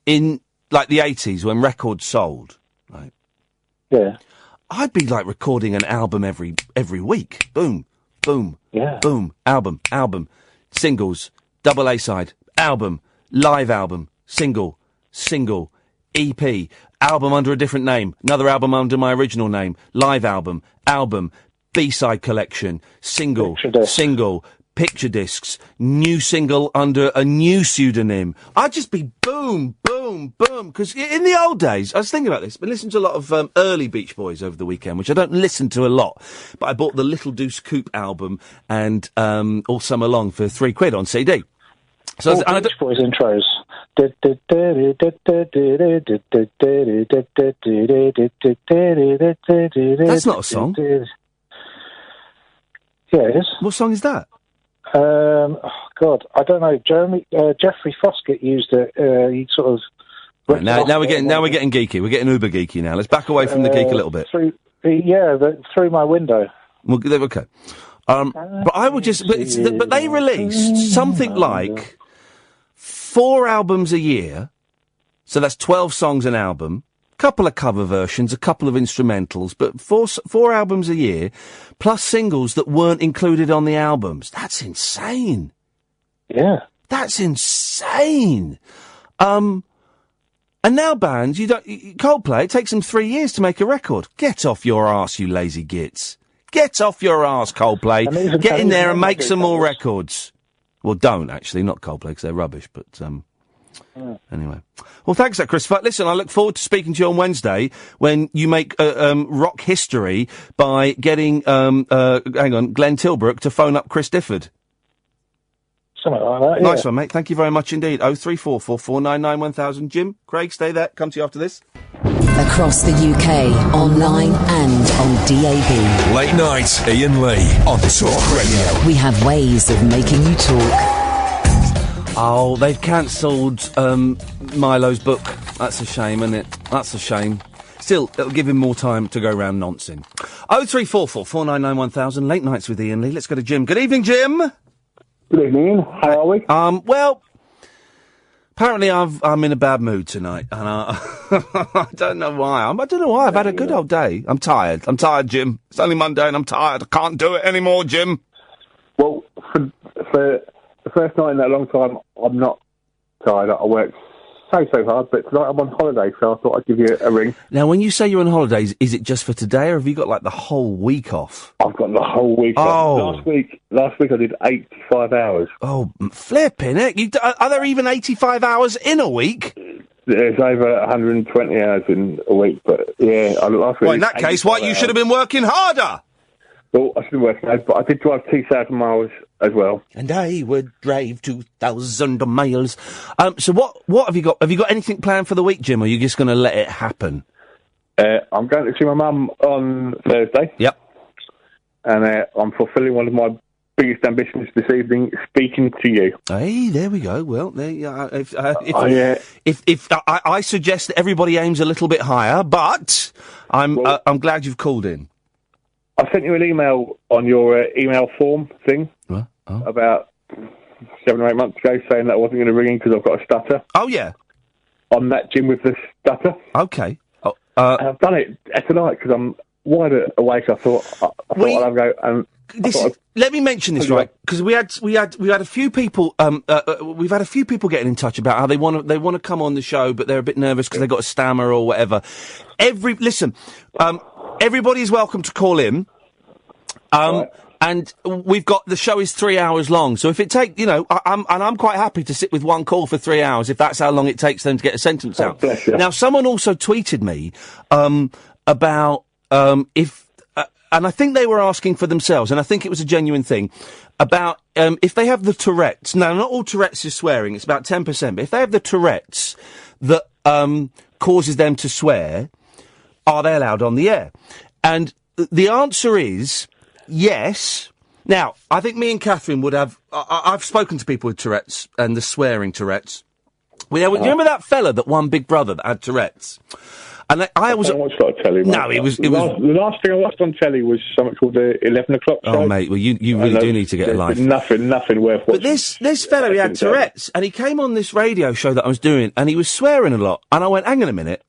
in like the 80s when records sold, right, yeah, I'd be like recording an album every week. Boom, boom, yeah, boom, album, singles, double A side, album, live album, single, single, EP, album under a different name, another album under my original name, live album, B-side collection, single, picture discs, new single under a new pseudonym. I'd just be boom, boom, boom. Because in the old days, I was thinking about this, but listened to a lot of early Beach Boys over the weekend, which I don't listen to a lot. But I bought the Little Deuce Coupe album and All Summer Long for £3 on CD. So Beach Boys intros. That's not a song. Yeah, it is. What song is that? God, I don't know. Jeffrey Foskett used it. He sort of. Right, now we're getting geeky. We're getting uber geeky now. Let's back away from the geek a little bit. Through my window. Well, okay. But I would just. But they released something like 4 albums a year, so that's 12 songs an album. Couple of cover versions, a couple of instrumentals, but four albums a year, plus singles that weren't included on the albums. That's insane. Yeah. That's insane. And now bands, Coldplay, it takes them 3 years to make a record. Get off your arse, you lazy gits. Get off your arse, Coldplay. Get in there and make some more records. Well, don't, actually, not Coldplay, because they're rubbish, but, anyway. Well, thanks for that, Christopher. Listen, I look forward to speaking to you on Wednesday when you make rock history by getting, Glenn Tilbrook to phone up Chris Difford. Something like that, Nice one, mate. Thank you very much indeed. 03444991000. Jim, Craig, stay there. Come to you after this. Across the UK, online and on DAB. Late night, Iain Lee on Talk Radio. We have ways of making you talk. Oh, they've cancelled Milo's book. That's a shame, isn't it? That's a shame. Still, it'll give him more time to go round noncing. 03444991000. Late nights with Iain Lee. Let's go to Jim. Good evening, Jim. Good evening. How are we? Well, apparently I'm in a bad mood tonight, and I don't know why. I don't know why. I've had a good old day. I'm tired. I'm tired, Jim. It's only Monday, and I'm tired. I can't do it anymore, Jim. Well, for the first night in that long time, I'm not tired. I worked so hard, but tonight I'm on holiday, so I thought I'd give you a ring. Now, when you say you're on holidays, is it just for today, or have you got, like, the whole week off? I've got the whole week off. Last week I did 85 hours. Oh, flipping it. Are there even 85 hours in a week? There's over 120 hours in a week, but, yeah, last week... Well, in that case, you should have been working harder! Well, I should have been working hard, but I did drive 2,000 miles as well. And I would drive 2,000 miles. So what have you got? Have you got anything planned for the week, Jim, or are you just going to let it happen? I'm going to see my mum on Thursday. Yep. And I'm fulfilling one of my biggest ambitions this evening, speaking to you. Hey, there we go. Well, I suggest that everybody aims a little bit higher, but I'm glad you've called in. I sent you an email on your email form thing about 7 or 8 months ago saying that I wasn't going to ring in because I've got a stutter. Oh, yeah. I'm that Jim with the stutter. Okay. And I've done it tonight because I'm wide awake. I thought I'd have a go. And let me mention this, right? Because we had a few people. We've had a few people getting in touch about how they want to come on the show, but they're a bit nervous because they've got a stammer or whatever. Everybody's welcome to call in. And we've got, the show is 3 hours long, so if it I'm quite happy to sit with one call for 3 hours if that's how long it takes them to get a sentence out. Now, someone also tweeted me, about, and I think they were asking for themselves, and I think it was a genuine thing, about, if they have the Tourette's. Now, not all Tourette's is swearing, it's about 10%, but if they have the Tourette's that, causes them to swear, are they allowed on the air? And the answer is yes. Now, I think me and Catherine would have... I've spoken to people with Tourette's and the swearing Tourette's. Do you remember that fella that won Big Brother that had Tourette's? And I was... don't watch a lot of telly. No, it was... The last thing I watched on telly was something called the 11 o'clock show. Oh, mate, well, you really do need to get a life. Nothing worth watching. But this fella, he had Tourette's, and he came on this radio show that I was doing, and he was swearing a lot. And I went, hang on a minute.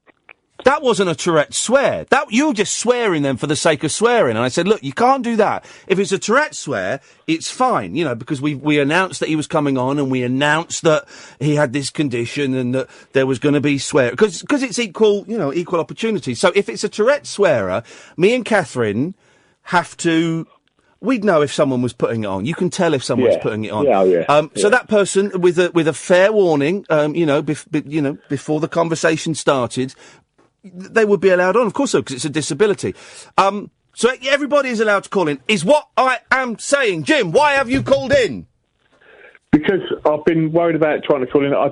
That wasn't a Tourette swear. You're just swearing then for the sake of swearing. And I said, look, you can't do that. If it's a Tourette swear, it's fine, because we announced that he was coming on and we announced that he had this condition and that there was going to be swear. Because it's equal opportunity. So if it's a Tourette swearer, me and Catherine have to... We'd know if someone was putting it on. You can tell if someone's putting it on. So that person, with a fair warning, before the conversation started, they would be allowed on, of course, because it's a disability. So everybody is allowed to call in. Is what I am saying, Jim? Why have you called in? Because I've been worried about trying to call in. I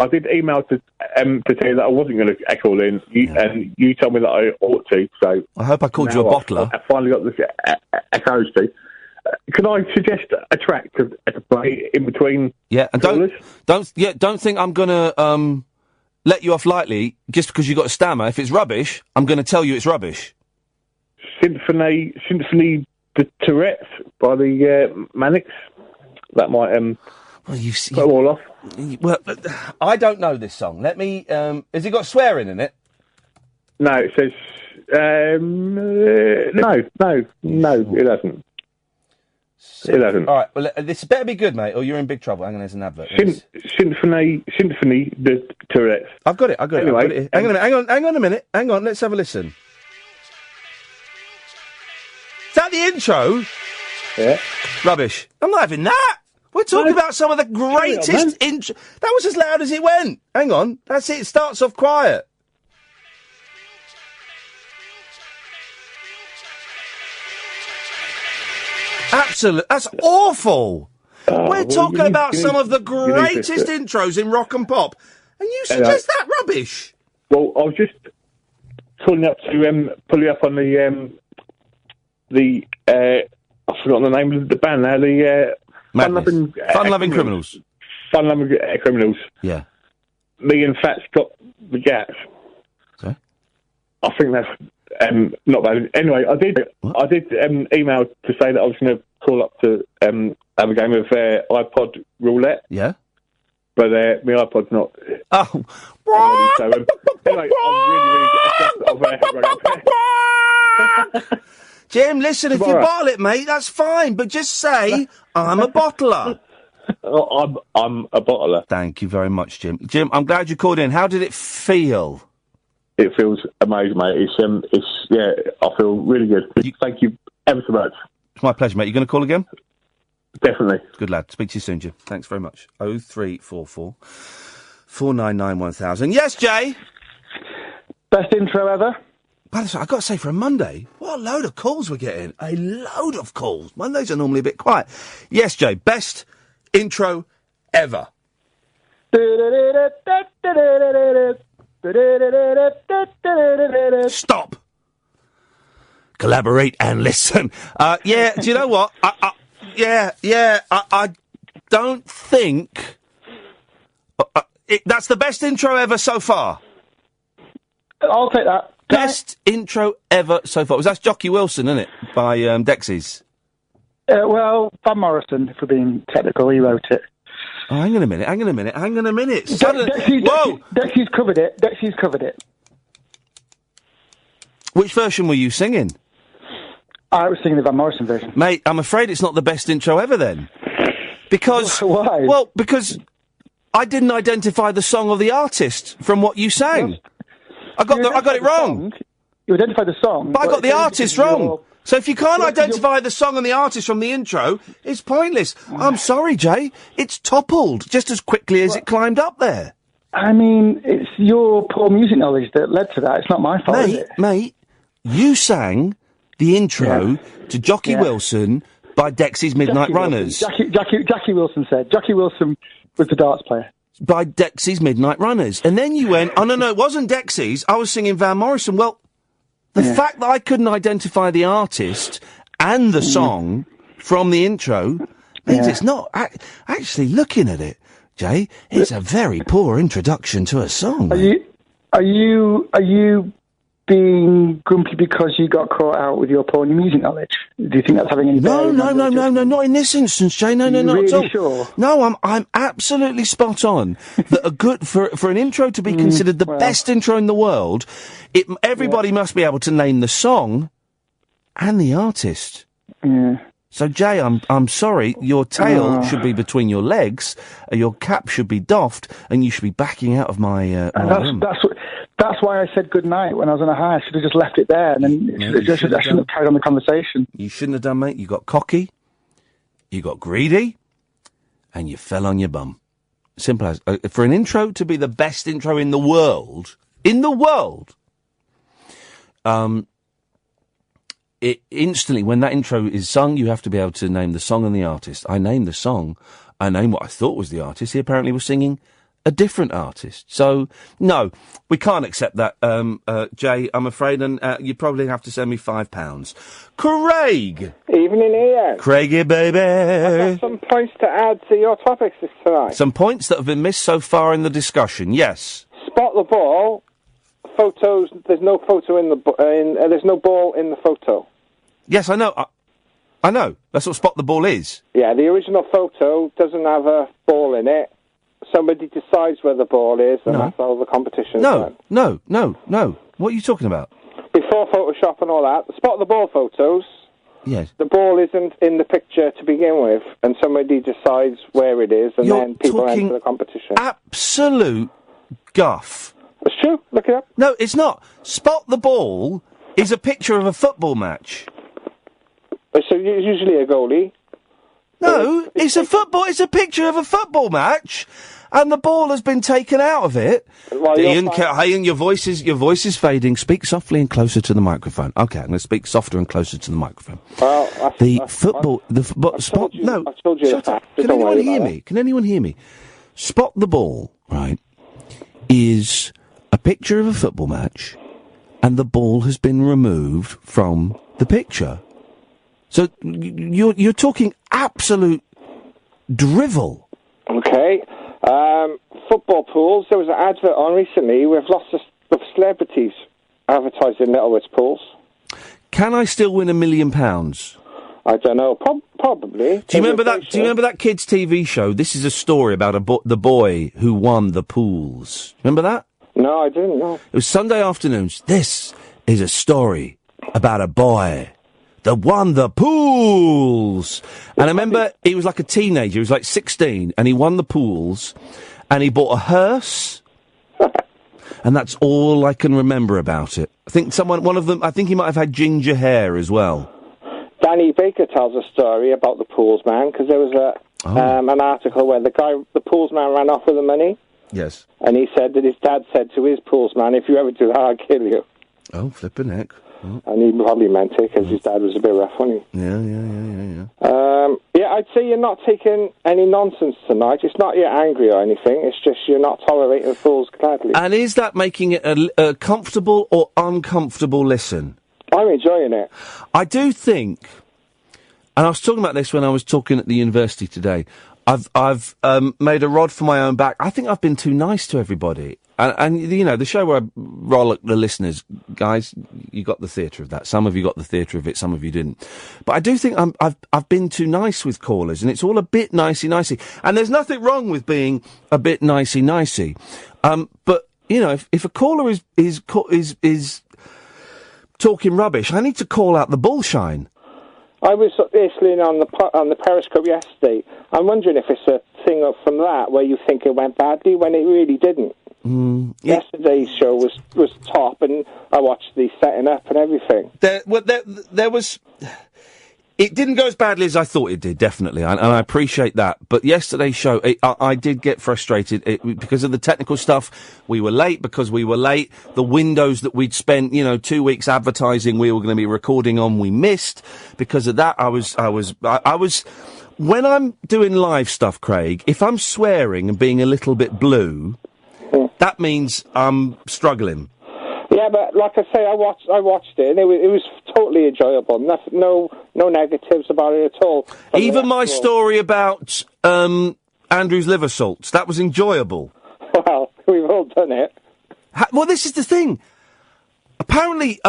did email to tell you that I wasn't going to call in, and you told me that I ought to. So I hope I called you a bottler. I finally got this echoes to. Can I suggest a track to play in between? Yeah, and don't think I'm going to let you off lightly just because you got a stammer. If it's rubbish, I'm going to tell you it's rubbish. Symphony de Tourette's by the Manics. That might put them all off. Well, I don't know this song. Let me. Has it got swearing in it? No, it says no. It hasn't. It hasn't. All right. Well, this better be good, mate, or you're in big trouble. Hang on, there's an advert. Symphony de Tourette's. I've got it. Anyway, hang on a minute. Hang on. Let's have a listen. Is that the intro? Yeah. Rubbish. I'm not having that. We're talking about some of the greatest intro. That was as loud as it went. Hang on. That's it. It starts off quiet. Absolutely. That's awful. We're talking about some of the greatest intros in rock and pop. And you suggest that rubbish? Well, I was just calling up to pull you up on I've forgotten the name of the band now, the Fun-Loving Criminals. Fun-Loving Criminals. Yeah. Me and Fat's got the Gats. Sorry? I think that's not bad. Anyway, I did email to say that I was going to call up to have a game of iPod roulette. Yeah. But my iPod's not. Oh. So, anyway, I'm really Jim, listen, if you bottle it, mate, that's fine. But just say, I'm a bottler. I'm a bottler. Thank you very much, Jim. Jim, I'm glad you called in. How did it feel? It feels amazing, mate. I feel really good. Thank you ever so much. It's my pleasure, mate. You going to call again? Definitely. Good lad. Speak to you soon, Jim. Thanks very much. 0344 499 1000. Yes, Jay? Best intro ever? I've got to say, for a Monday, what a load of calls we're getting. A load of calls. Mondays are normally a bit quiet. Yes, Jay, best intro ever. Stop. Collaborate and listen. Yeah, do you know what? I don't think... that's the best intro ever so far. I'll take that. Best intro ever so far. That's Jockey Wilson, isn't it? By Dexys. Well, Van Morrison, if we're being technical, he wrote it. Oh, hang on a minute. Dexys covered it. Which version were you singing? I was singing the Van Morrison version. Mate, I'm afraid it's not the best intro ever then. Because... Why? Well, because I didn't identify the song or the artist from what you sang. Yes. I got it wrong. You identified the song. But I got the artist wrong. So if you can't identify the song and the artist from the intro, it's pointless. I'm sorry, Jay. It's toppled just as quickly as it climbed up there. I mean, it's your poor music knowledge that led to that. It's not my fault, is it? Mate, you sang the intro to Jockey Wilson by Dexys Midnight Runners. Jackie Wilson said. Jackie Wilson was the darts player. By Dexys Midnight Runners. And then you went, oh, no, it wasn't Dexys. I was singing Van Morrison. Well, the fact that I couldn't identify the artist and the song from the intro means it's not... Actually, looking at it, Jay, it's a very poor introduction to a song. Are you being grumpy because you got caught out with your porn music knowledge? Do you think that's having any bearing on your No, not in this instance, Jay. No, not really at all. Sure? No, I'm absolutely spot on. That a good for an intro to be considered the best intro in the world, everybody must be able to name the song and the artist. Yeah. So, Jay, I'm sorry, your tail should be between your legs, your cap should be doffed, and you should be backing out of my room. That's why I said good night when I was on a high. I should have just left it there, and then I shouldn't have carried on the conversation. You shouldn't have done, mate. You got cocky, you got greedy, and you fell on your bum. Simple as. For an intro to be the best intro in the world, it instantly, when that intro is sung, you have to be able to name the song and the artist. I named the song. I named what I thought was the artist. He apparently was singing a different artist. So, no, we can't accept that, Jay, I'm afraid, and you probably have to send me £5. Craig! Evening, Ian. Craigie, baby! I've got some points to add to your topics this tonight. Some points that have been missed so far in the discussion, yes. Spot the ball. Photos, there's no photo there's no ball in the photo. Yes, I know. I know. That's what Spot the Ball is. Yeah, the original photo doesn't have a ball in it. Somebody decides where the ball is, and that's all the competition. No. What are you talking about? Before Photoshop and all that, the Spot the Ball photos, yes, the ball isn't in the picture to begin with, and somebody decides where it is, and then people enter the competition. Absolute guff. It's true. Look it up. No, it's not. Spot the Ball is a picture of a football match. So usually a goalie. No, it's a picture of a football match, and the ball has been taken out of it. Well, Ian, your voice is fading. Speak softly and closer to the microphone. Okay, I'm going to speak softer and closer to the microphone. Well, Spot. No, I told you shut up. Can anyone hear me? Can anyone hear me? Spot the Ball, right, is a picture of a football match, and the ball has been removed from the picture. So you're talking absolute drivel. Okay. Football pools. There was an advert on recently with lots of celebrities advertising Littlewoods pools. Can I still win £1 million? I don't know. Probably. Do you remember that? Do you remember that kids' TV show? This is a story about the boy who won the pools. Remember that? No, I didn't know. It was Sunday afternoons. This is a story about a boy that won the pools. And I remember he was like a teenager. He was like 16, and he won the pools, and he bought a hearse. And that's all I can remember about it. I think I think he might have had ginger hair as well. Danny Baker tells a story about the pools man, because there was an article where the pools man ran off with the money. Yes. And he said that his dad said to his pools man, if you ever do that, I'll kill you. Oh, flippin' heck. Oh. And he probably meant it, because his dad was a bit rough, wasn't he? Yeah. I'd say you're not taking any nonsense tonight. It's not you're angry or anything. It's just you're not tolerating fools gladly. And is that making it a comfortable or uncomfortable listen? I'm enjoying it. I do think, and I was talking about this when I was talking at the university today, I've made a rod for my own back. I think I've been too nice to everybody. And you know, the show where I roll at the listeners, guys, you got the theatre of that. Some of you got the theatre of it, some of you didn't. But I do think I've been too nice with callers, and it's all a bit nicey-nicey. And there's nothing wrong with being a bit nicey-nicey. But, you know, if a caller is talking rubbish, I need to call out the bullshine. I was listening on the Periscope yesterday. I'm wondering if it's a thing from that where you think it went badly when it really didn't. Yesterday's show was top, and I watched the setting up and everything. There was. It didn't go as badly as I thought it did, definitely, and I appreciate that. But yesterday's show, I did get frustrated because of the technical stuff. We were late because we were late. The windows that we'd spent, 2 weeks advertising we were going to be recording on, we missed. Because of that, I was. When I'm doing live stuff, Craig, if I'm swearing and being a little bit blue, that means I'm struggling. Yeah, but like I say, I watched it, and it was totally enjoyable. No negatives about it at all. Even my story about Andrew's liver salts, that was enjoyable. Well, we've all done it. Well, this is the thing. Apparently,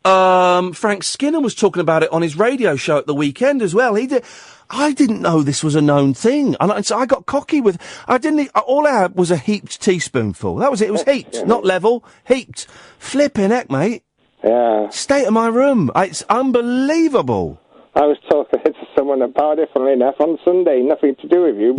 Frank Skinner was talking about it on his radio show at the weekend as well. I didn't know this was a known thing, and so I got cocky with. All I had was a heaped teaspoonful. That was it. It was heaped, not level. Heaped. Flipping heck, mate. Yeah. State of my room. It's unbelievable. I was talking to someone about it, funnily enough, on Sunday. Nothing to do with you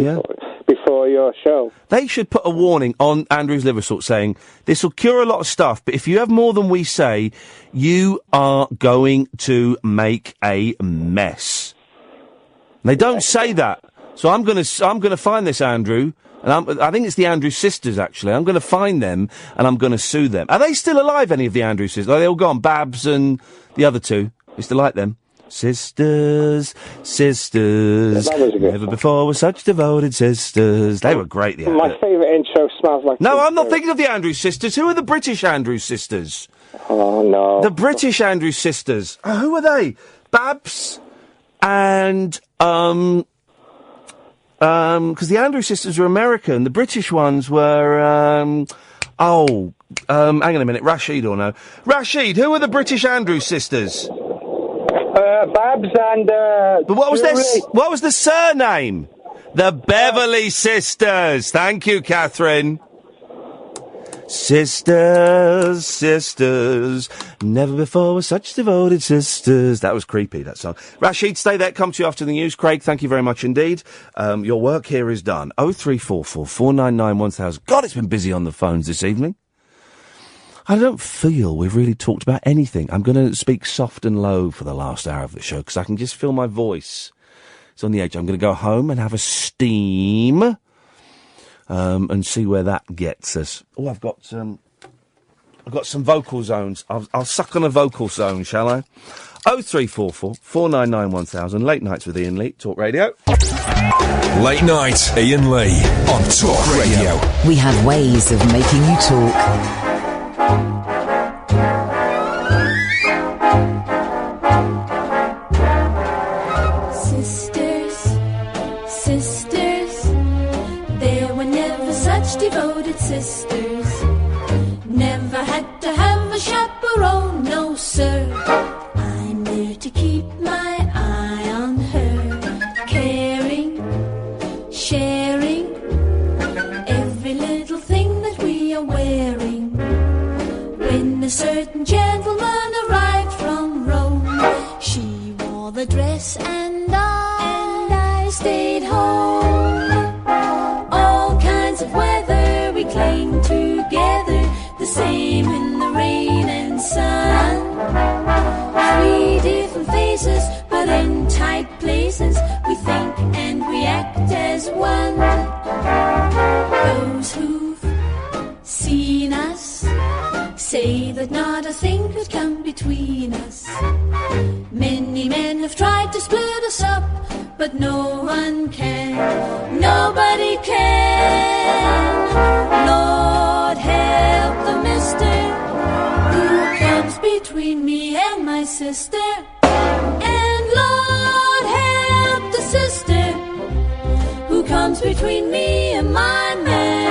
before your show. They should put a warning on Andrew's liver salt saying, this will cure a lot of stuff, but if you have more than we say, you are going to make a mess. They don't say that. So I'm going to find this Andrew, and I think it's the Andrews sisters, actually. I'm going to find them, and I'm going to sue them. Are they still alive, any of the Andrews sisters? Are they all gone? Babs and the other two. I used to like them. Sisters, never before were such devoted sisters. They were great. My favourite intro, Smells Like... No, I'm not thinking of the Andrews sisters. Who are the British Andrews sisters? Oh, no. The British Andrews sisters. Who are they? Babs and... because the Andrews sisters were American. The British ones were, hang on a minute, Rashid or no? Rashid, who are the British Andrews sisters? Babs and, But what was the surname? The Beverley Sisters. Thank you, Catherine. Sisters, never before were such devoted sisters. That was creepy, that song. Rashid, stay there. Come to you after the news. Craig, thank you very much indeed. Your work here is done. 0344 499 1000. God, it's been busy on the phones this evening. I don't feel we've really talked about anything. I'm going to speak soft and low for the last hour of the show because I can just feel my voice. It's on the edge. I'm going to go home and have a steam. And see where that gets us. Oh, I've got some vocal zones. I'll suck on a vocal zone, shall I? 0344 499 1000. Late nights with Iain Lee, Talk Radio. Late night, Iain Lee on Talk Radio. We have ways of making you talk. Devoted sisters never had to have a chaperone, no sir. I'm there to keep my eye on her, caring, sharing every little thing that we are wearing. When a certain gentleman arrived from Rome, she wore the dress and I stayed home. All kinds of weather we cling together, the same in the rain and sun. 3 different faces, but in tight places, we think and we act as one. Those who've seen us say that not a thing could come between us. Many men have tried to split us up, but no one can, nobody can. Lord help the mister who comes between me and my sister. And Lord help the sister who comes between me and my man.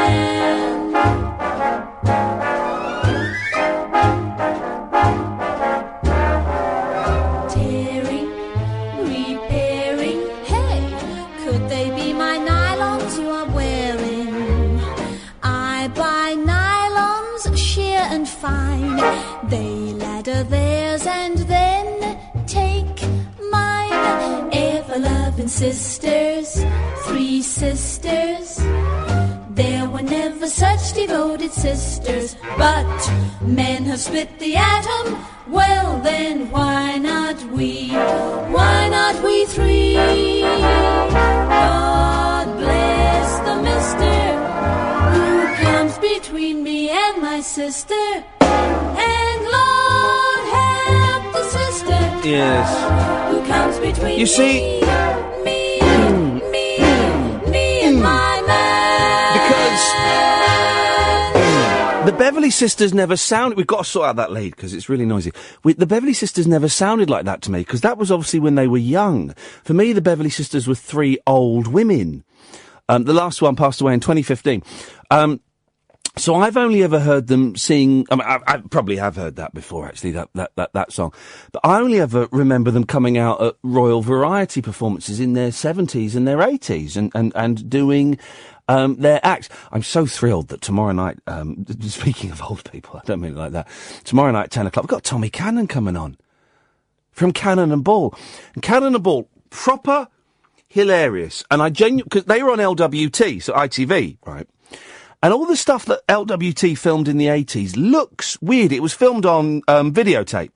They ladder theirs and then take mine. Ever-loving sisters, 3 sisters. There were never such devoted sisters. But men have split the atom. Well then, why not we? Why not we 3? God bless the mister who comes between me and my sister. And Lord help the sister. Yes. Who comes between you see, me and my man. Because the Beverley Sisters never sounded... We've got to sort out that lead because it's really noisy. The Beverley Sisters never sounded like that to me because that was obviously when they were young. For me, the Beverley Sisters were 3 old women. The last one passed away in 2015. So I've only ever heard them sing. I mean, I probably have heard that before, actually. That song, but I only ever remember them coming out at Royal Variety performances in their 70s and their 80s, and doing their acts. I'm so thrilled that tomorrow night. Speaking of old people, I don't mean it like that. Tomorrow night, 10 o'clock, we've got Tommy Cannon coming on from Cannon and Ball, and Cannon and Ball, proper hilarious. And I because they were on LWT, so ITV, right? And all the stuff that LWT filmed in the 80s looks weird. It was filmed on videotape.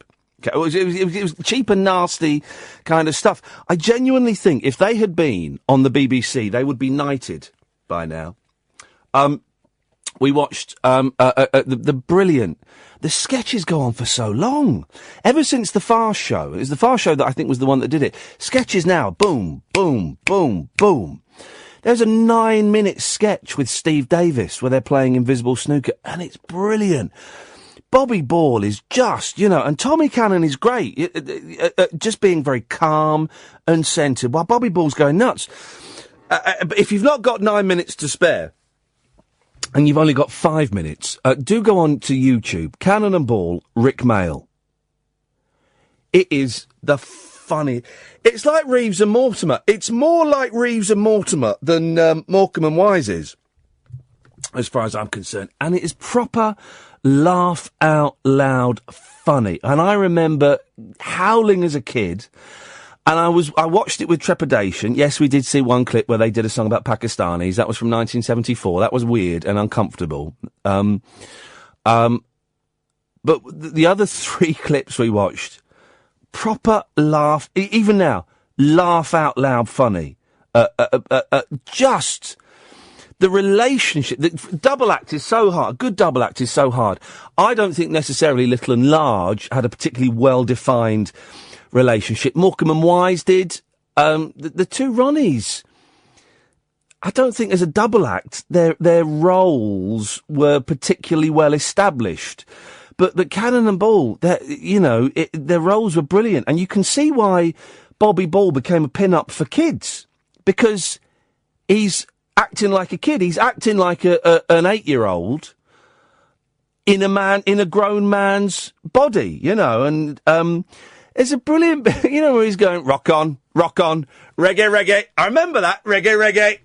Okay, it was cheap and nasty kind of stuff. I genuinely think if they had been on the BBC, they would be knighted by now. We watched the brilliant... The sketches go on for so long. Ever since The Fast Show. It was The Fast Show that I think was the one that did it. Sketches now. Boom, boom, boom, boom. There's a 9-minute sketch with Steve Davis where they're playing Invisible Snooker, and it's brilliant. Bobby Ball is just, and Tommy Cannon is great, just being very calm and centred, while Bobby Ball's going nuts. If you've not got 9 minutes to spare, and you've only got 5 minutes, do go on to YouTube, Cannon and Ball, Rick Mail. It is the funny. It's like Reeves and Mortimer. It's more like Reeves and Mortimer than Morecambe and Wise is, as far as I'm concerned. And it is proper laugh out loud funny. And I remember howling as a kid, and I watched it with trepidation. Yes, we did see one clip where they did a song about Pakistanis. That was from 1974. That was weird and uncomfortable. But the other 3 clips we watched, proper laugh, even now, laugh out loud funny. Just the relationship, the double act is so hard. A good double act is so hard. I don't think necessarily Little and Large had a particularly well-defined relationship. Morecambe and Wise did. The two Ronnies, I don't think as a double act, their roles were particularly well established. But the Cannon and Ball, their roles were brilliant. And you can see why Bobby Ball became a pin-up for kids. Because he's acting like a kid. He's acting like an 8-year-old in a grown man's body, and, it's a brilliant bit, where he's going, rock on, reggae, reggae. I remember that, reggae, reggae.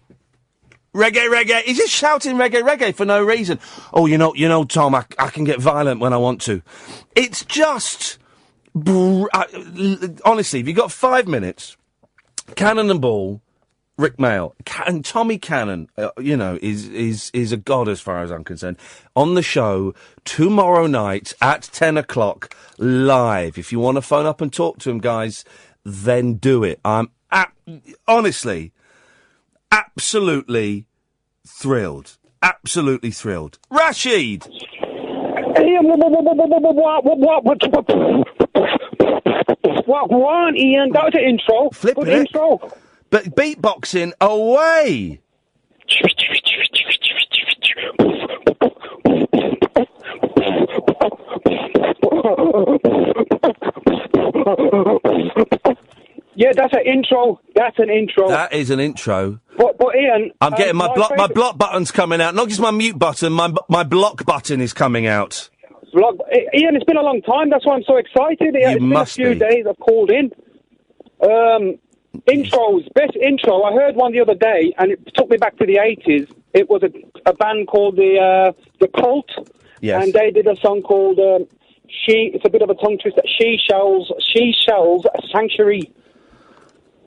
Reggae, reggae. He's just shouting reggae, reggae for no reason. Oh, Tom, I can get violent when I want to. It's just, honestly, if you've got 5 minutes, Cannon and Ball, Rick Mail, and Tommy Cannon, is a god as far as I'm concerned. On the show tomorrow night at 10 o'clock live. If you want to phone up and talk to him, guys, then do it. I'm honestly absolutely thrilled. Absolutely thrilled. Rashid! What on, Ian? That was an intro. Flipping Good intro. But beatboxing away! Yeah, that's an intro. That's an intro. That is an intro. But Ian, I'm getting my block button's coming out. Not just my mute button, my block button is coming out. Ian, it's been a long time. That's why I'm so excited. It's been a few days I've called in. Intros, best intro. I heard one the other day, and it took me back to the 80s. It was a band called the Cult, yes, and they did a song called It's a bit of a tongue twister. She shells a sanctuary.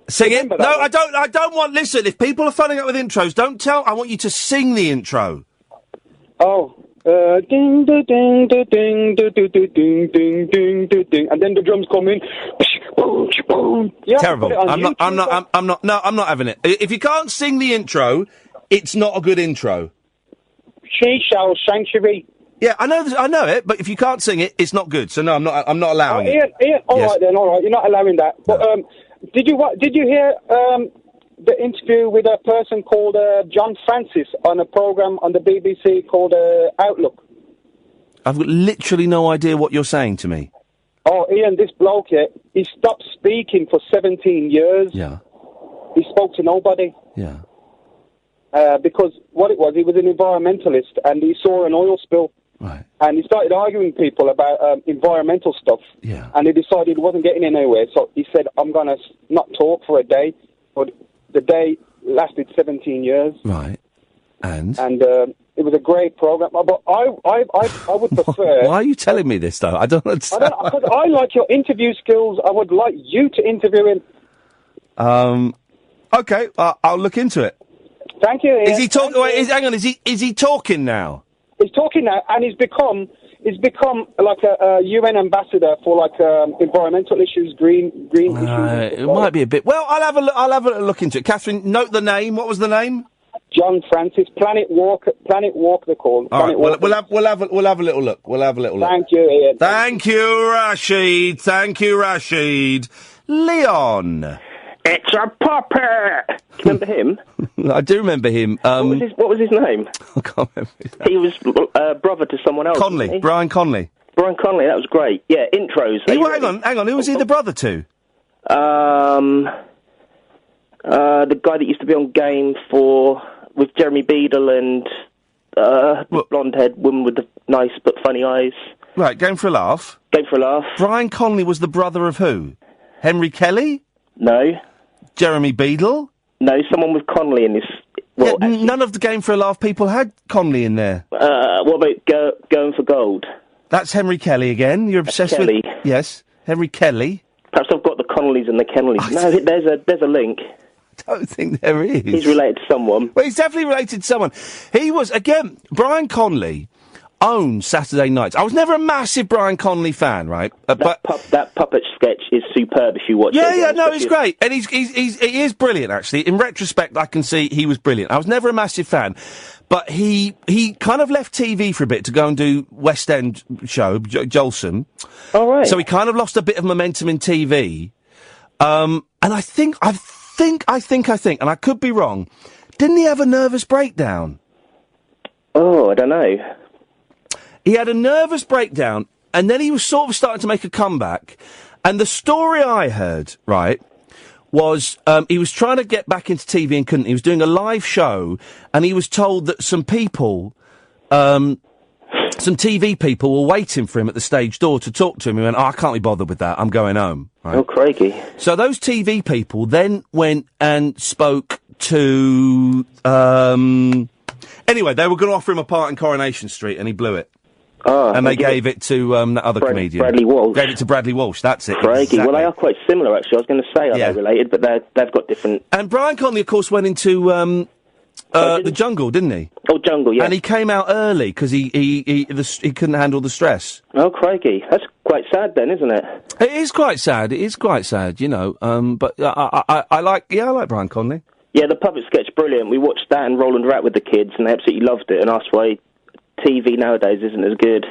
Sing it? No, I don't want. Listen, if people are phoning up with intros, don't tell. I want you to sing the intro. Oh. Ding ding ding ding ding ding ding ding ding ding, and then the drums come in. Yeah, terrible. I'm not having it. If you can't sing the intro, it's not a good intro. She shall sanctuary. Yeah, I know it, but if you can't sing it, it's not good. So no, I'm not allowing it. Ian, all right, you're not allowing that. But did you hear the interview with a person called John Francis on a program on the BBC called Outlook? I've got literally no idea what you're saying to me. Oh, Ian, this bloke here, he stopped speaking for 17 years. Yeah. He spoke to nobody. Yeah. because what it was, he was an environmentalist, and he saw an oil spill. Right. And he started arguing with people about environmental stuff. Yeah. And he decided he wasn't getting anywhere, so he said, I'm going to not talk for a day. But the day lasted 17 years. Right. And it was a great program. But I would prefer... Why are you telling me this, though? I don't understand. Because I like your interview skills. I would like you to interview him. Okay, I'll look into it. Thank you, Ian. Is he talking? Hang on, is he talking now? He's talking now, and he's become like a UN ambassador for like environmental issues, green issues. It might be a bit. Well, I'll have a look into it. Catherine, note the name. What was the name? John Francis. Planet Walk. They're called. All right, we'll have a little look. Thank you, Ian. Thank you, Rashid. Leon. It's a puppet! Do you remember him? I do remember him. What was his name? I can't remember his name. He was brother to someone else. Conley. Brian Conley. Brian Conley, that was great. Yeah, intros. Hang on. Who was he the brother to? The guy that used to be on Game with Jeremy Beadle and the blonde-haired woman with the nice but funny eyes. Right, Game for a Laugh. Game for a Laugh. Brian Conley was the brother of who? Henry Kelly? No. Jeremy Beadle? No, someone with Conley in this. Well, yeah, none of the Game for a Laugh people had Conley in there. What about Going for Gold? That's Henry Kelly again. You're obsessed with... Yes, Henry Kelly. Perhaps I've got the Conleys and the Kenleys. No, there's a link. I don't think there is. He's related to someone. Well, he's definitely related to someone. He was, again, Brian Conley owned Saturday Nights. I was never a massive Brian Conley fan, right? That puppet sketch is superb if you watch it. Yeah, no, he's great. And he is brilliant, actually. In retrospect, I can see he was brilliant. I was never a massive fan. But he kind of left TV for a bit to go and do West End show, Jolson. All right. So he kind of lost a bit of momentum in TV. And I think, and I could be wrong, didn't he have a nervous breakdown? Oh, I don't know. He had a nervous breakdown, and then he was sort of starting to make a comeback. And the story I heard, right, was he was trying to get back into TV and couldn't. He was doing a live show, and he was told that some people, some TV people were waiting for him at the stage door to talk to him. He went, I can't be bothered with that. I'm going home. Right? Oh, crikey. So those TV people then went and spoke to... anyway, they were going to offer him a part in Coronation Street, and he blew it. Oh, and they gave it to that other comedian. Bradley Walsh. Gave it to Bradley Walsh, that's it. Crikey. Exactly. Well, they are quite similar, actually. I was going to say, are they related? But they've got different... And Brian Conley, of course, went into the Jungle, didn't he? Oh, Jungle, yeah. And he came out early because he couldn't handle the stress. Oh, crikey. That's quite sad then, isn't it? It is quite sad, you know. But I like Brian Conley. Yeah, the puppet sketch, brilliant. We watched that and Roland Rat with the kids, and they absolutely loved it, and asked why TV nowadays isn't as good.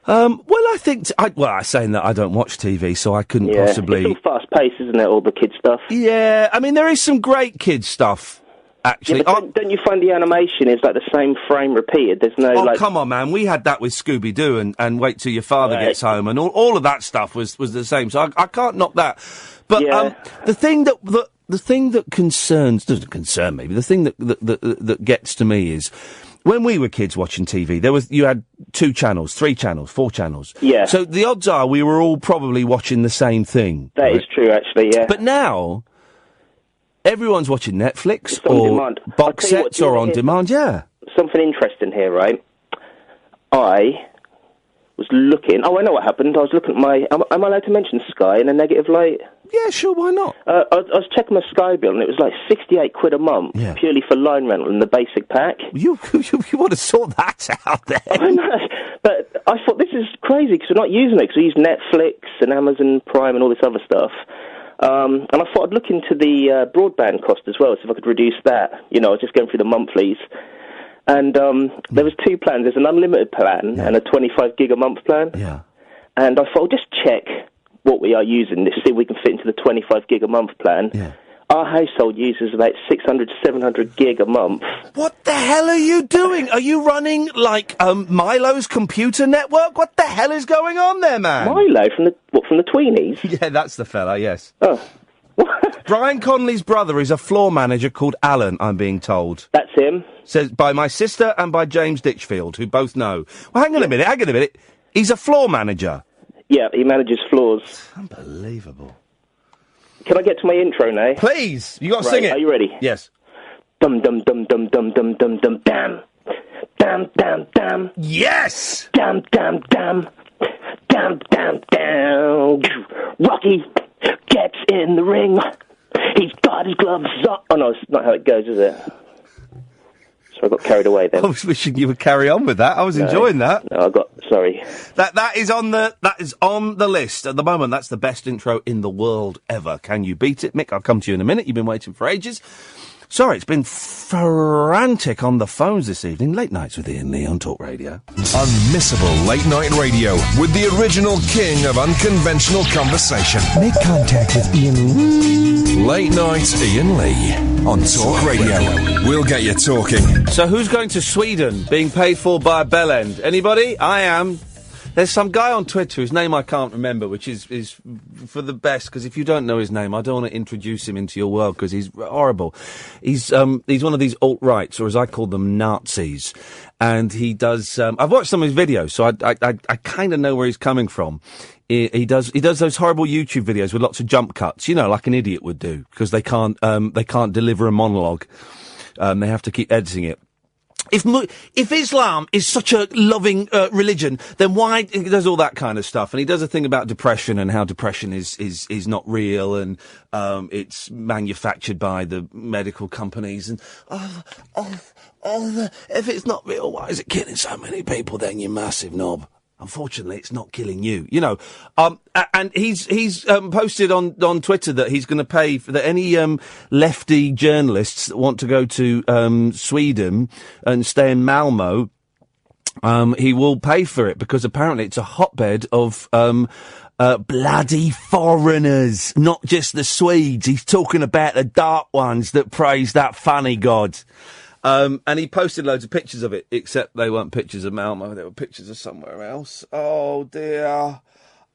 Well, I think... I'm saying that I don't watch TV, so I couldn't possibly... It's all fast-paced, isn't it, all the kids' stuff? Yeah, I mean, there is some great kids' stuff, actually. Yeah, but don't you find the animation is like the same frame repeated? There's no, come on, man. We had that with Scooby-Doo and Wait Till Your Father Gets Home, and all of that stuff was the same, so I can't knock that. But the thing that... The thing that doesn't concern me, but the thing that gets to me is... When we were kids watching TV, you had 2 channels, 3 channels, 4 channels. Yeah. So the odds are we were all probably watching the same thing. That is true, actually, yeah. But now, everyone's watching Netflix or box sets or on demand, yeah. Something interesting here, right? I was looking... Oh, I know what happened. I was looking at my... Am I allowed to mention Sky in a negative light? Yeah, sure, why not? I was checking my Sky bill, and it was like £68 a month, purely for line rental in the basic pack. You want to sort that out then? I know, but I thought, this is crazy, because we're not using it, because we use Netflix and Amazon Prime and all this other stuff. And I thought I'd look into the broadband cost as well, so if I could reduce that. You know, I was just going through the monthlies. And there was 2 plans. There's an unlimited plan and a 25 gig a month plan. Yeah. And I thought, I'll just check what we are using, to see if we can fit into the 25 gig a month plan. Yeah. Our household uses about 600, 700 gig a month. What the hell are you doing? Are you running, like, Milo's computer network? What the hell is going on there, man? Milo? From the Tweenies? Yeah, that's the fella, yes. Oh. Brian Conley's brother is a floor manager called Alan, I'm being told. That's him. Says by my sister and by James Ditchfield, who both know. Well, hang on a minute. He's a floor manager. Yeah, he manages floors. Unbelievable. Can I get to my intro now? Please. You got to sing it. Are you ready? Yes. Dum dum dum dum dum dum dum dum dam. Dam dam dam. Yes. Dam dam dam. Dam dam dam. Rocky gets in the ring. He's got his gloves on. Oh no, it's not how it goes, is it? So I got carried away then. I was wishing you would carry on with that. I was enjoying that. No, sorry. That is on the list at the moment. That's the best intro in the world ever. Can you beat it, Mick? I'll come to you in a minute. You've been waiting for ages. Sorry, it's been frantic on the phones this evening. Late nights with Iain Lee on Talk Radio. Unmissable late night radio with the original king of unconventional conversation. Make contact with Iain Lee. Late night Iain Lee on Talk Radio. We'll get you talking. So who's going to Sweden being paid for by a bell end? Anybody? I am. There's some guy on Twitter whose name I can't remember, which is for the best, because if you don't know his name, I don't want to introduce him into your world, because he's horrible. He's one of these alt-rights, or as I call them, Nazis. And he does, I've watched some of his videos, so I kind of know where he's coming from. He does those horrible YouTube videos with lots of jump cuts, like an idiot would do, because they can't deliver a monologue. They have to keep editing it. If Islam is such a loving religion, then why he does all that kind of stuff? And he does a thing about depression and how depression is not real and it's manufactured by the medical companies. And if it's not real, why is it killing so many people? Then you massive knob. Unfortunately, it's not killing you, and he's posted on Twitter that he's going to pay for that any lefty journalists that want to go to Sweden and stay in Malmo, he will pay for it because apparently it's a hotbed of bloody foreigners, not just the Swedes. He's talking about the dark ones that praise that funny god. And he posted loads of pictures of it, except they weren't pictures of Malmo, they were pictures of somewhere else. Oh dear,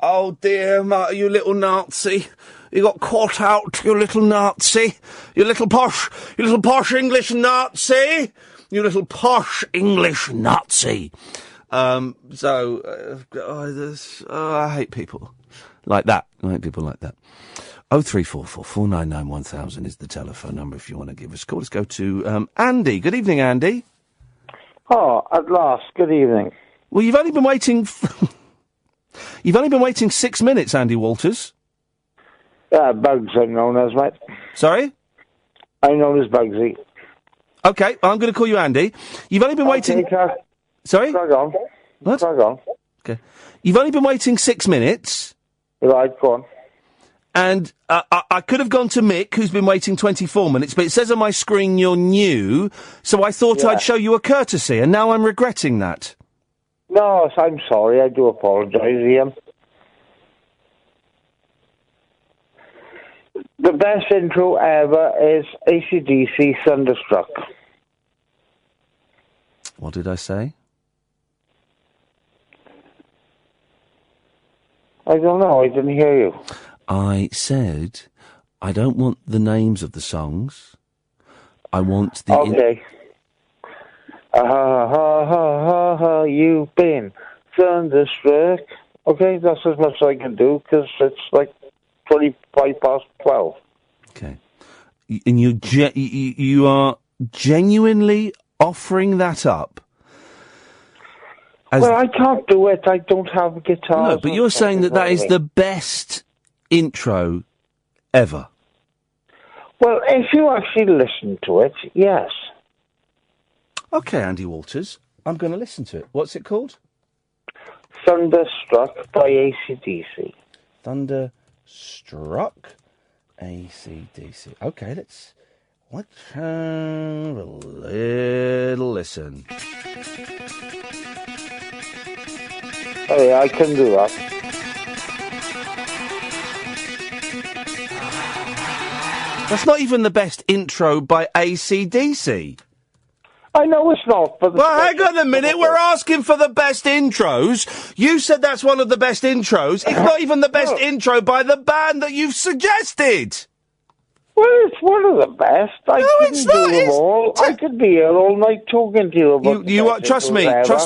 you little Nazi. You got caught out, you little Nazi. You little posh English Nazi. You little posh English Nazi. I hate people like that. 0344 499 1000 is the telephone number if you want to give us a call. Let's go to Andy. Good evening, Andy. Oh, at last. Good evening. Well, you've only been waiting 6 minutes, Andy Walters. Bugs, I'm known as, mate. Sorry? I'm known as Bugsy. Okay, I'm going to call you Andy. You've only been waiting... Sorry? Drag on. What? Drag on. Okay. You've only been waiting 6 minutes. Right, go on. And I could have gone to Mick, who's been waiting 24 minutes, but it says on my screen you're new, so I thought I'd show you a courtesy, and now I'm regretting that. No, I'm sorry. I do apologise, Ian. The best intro ever is AC/DC Thunderstruck. What did I say? I don't know. I didn't hear you. I said, I don't want the names of the songs. I want the... Okay. You've been thunderstruck. Okay, that's as much as I can do, because it's like 25 past 12. Okay. And you are genuinely offering that up? Well, I can't do it. I don't have a guitar. No, but you're saying that is the best intro ever. Well, if you actually listen to it, yes. Okay, Andy Walters, I'm going to listen to it. What's it called? Thunderstruck by AC/DC. Thunderstruck, AC/DC. Okay, let's have a little listen. Oh, yeah, I can do that. That's not even the best intro by AC/DC. I know it's not, but... Well, hang on a minute, we're asking for the best intros. You said that's one of the best intros. It's not even the best intro by the band that you've suggested. Well, it's one of the best. I couldn't do them all. I could be here all night talking to you about Trust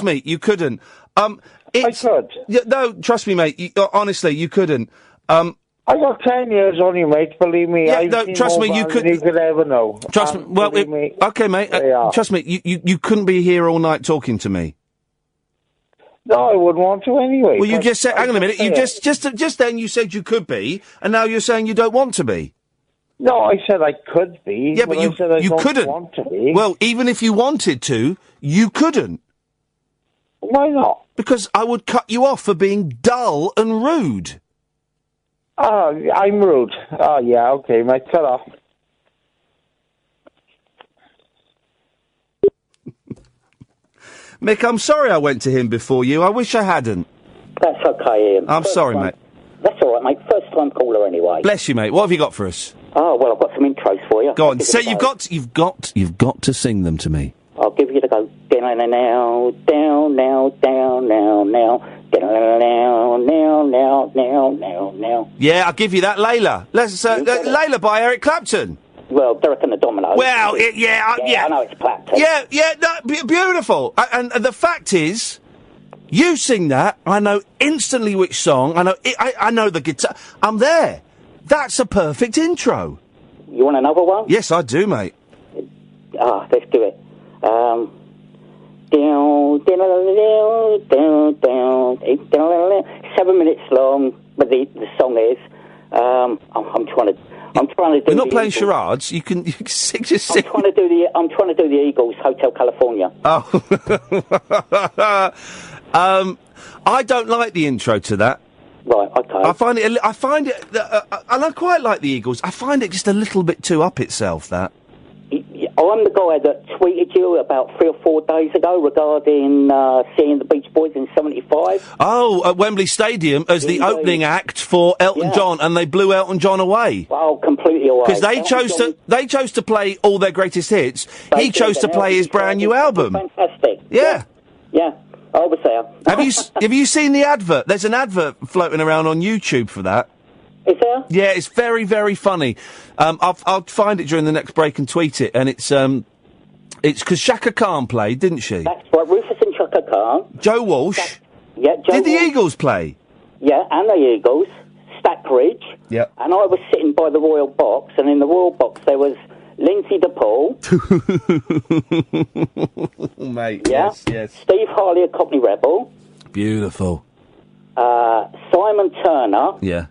me, you couldn't. I could. Yeah, no, trust me, mate. Honestly, you couldn't. I got 10 years on you, mate. Believe me. Yeah, I've no, seen trust more me, you bad could. than you could ever know. Trust me. Well, okay, mate. Trust me, you couldn't be here all night talking to me. No, I wouldn't want to anyway. Well, you just said. Hang on a minute. You just then you said you could be, and now you're saying you don't want to be. No, I said I could be. Yeah, but I said I you don't couldn't. want to be. Well, even if you wanted to, you couldn't. Why not? Because I would cut you off for being dull and rude. Oh, I'm rude. Oh, yeah, okay, mate, cut off. Mick, I'm sorry I went to him before you. I wish I hadn't. That's okay, Ian. I'm sorry, mate. That's all right, mate. First time caller anyway. Bless you, mate. What have you got for us? Oh, well, I've got some intros for you. Go on. Say you've got to sing them to me. I'll give you the go. Down now, down now, down now, now. Down now, now, now, now, now, now. Yeah, I'll give you that, Layla. Layla by Eric Clapton. Well, Derek and the Dominoes. Well, yeah. I know it's Clapton. Yeah, no, beautiful. And the fact is, you sing that, I know instantly which song. I know the guitar. I'm there. That's a perfect intro. You want another one? Yes, I do, mate. Let's do it. Down, down, down, down, down. 7 minutes long, but the song is. I'm trying to do. We're not playing charades. You can sing. Just sing. I'm trying to do the Eagles, Hotel California. Oh. I don't like the intro to that. Right. Okay. I find it, and I quite like the Eagles. I find it just a little bit too up itself. That. I'm the guy that tweeted you about 3 or 4 days ago regarding seeing the Beach Boys in '75. Oh, at Wembley Stadium as the opening act for Elton John, and they blew Elton John away. Oh, completely away. Because they chose to play all their greatest hits. He chose to play his brand new album. Fantastic. Yeah. Yeah. I was there. Have you seen the advert? There's an advert floating around on YouTube for that. Is there? Yeah, it's very, very funny. I'll find it during the next break and tweet it. And it's because Shaka Khan played, didn't she? That's right, Rufus and Shaka Khan. Joe Walsh. Joe Did the Walsh. Eagles play? Yeah, and the Eagles. Stackridge. Yeah. And I was sitting by the Royal Box, and in the Royal Box there was Lindsay DePaul. Mate, yeah? yes. Steve Harley of Cockney Rebel. Beautiful. Simon Turner. Yeah.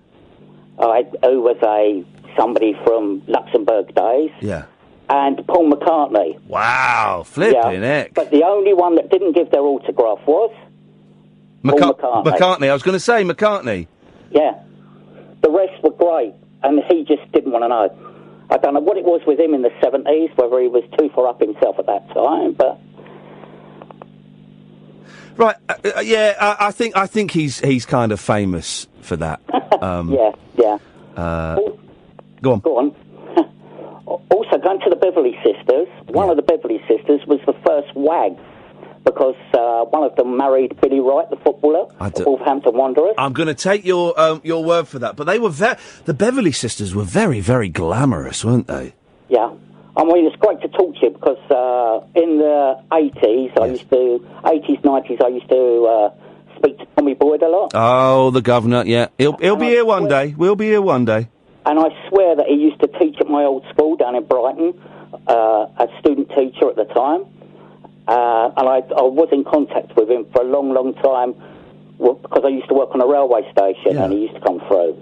Who was somebody from Luxembourg days. Yeah. And Paul McCartney. Wow, flipping heck. But the only one that didn't give their autograph was Paul McCartney. McCartney, I was going to say McCartney. Yeah. The rest were great, and he just didn't want to know. I don't know what it was with him in the 70s, whether he was too far up himself at that time, but... Right, I think he's kind of famous for that. Yeah. Go on. Go on. Also, going to the Beverly Sisters, one of the Beverly Sisters was the first WAG, because one of them married Billy Wright, the footballer, of Wolverhampton Wanderers. I'm going to take your word for that, but they were the Beverly Sisters were very, very glamorous, weren't they? Yeah. I mean, it's great to talk to you because in the 80s, 80s, 90s, I used to speak to Tommy Boyd a lot. Oh, the governor, yeah. He'll be here one day. We'll be here one day. And I swear that he used to teach at my old school down in Brighton, a student teacher at the time. And I was in contact with him for a long, long time because I used to work on a railway station and he used to come through.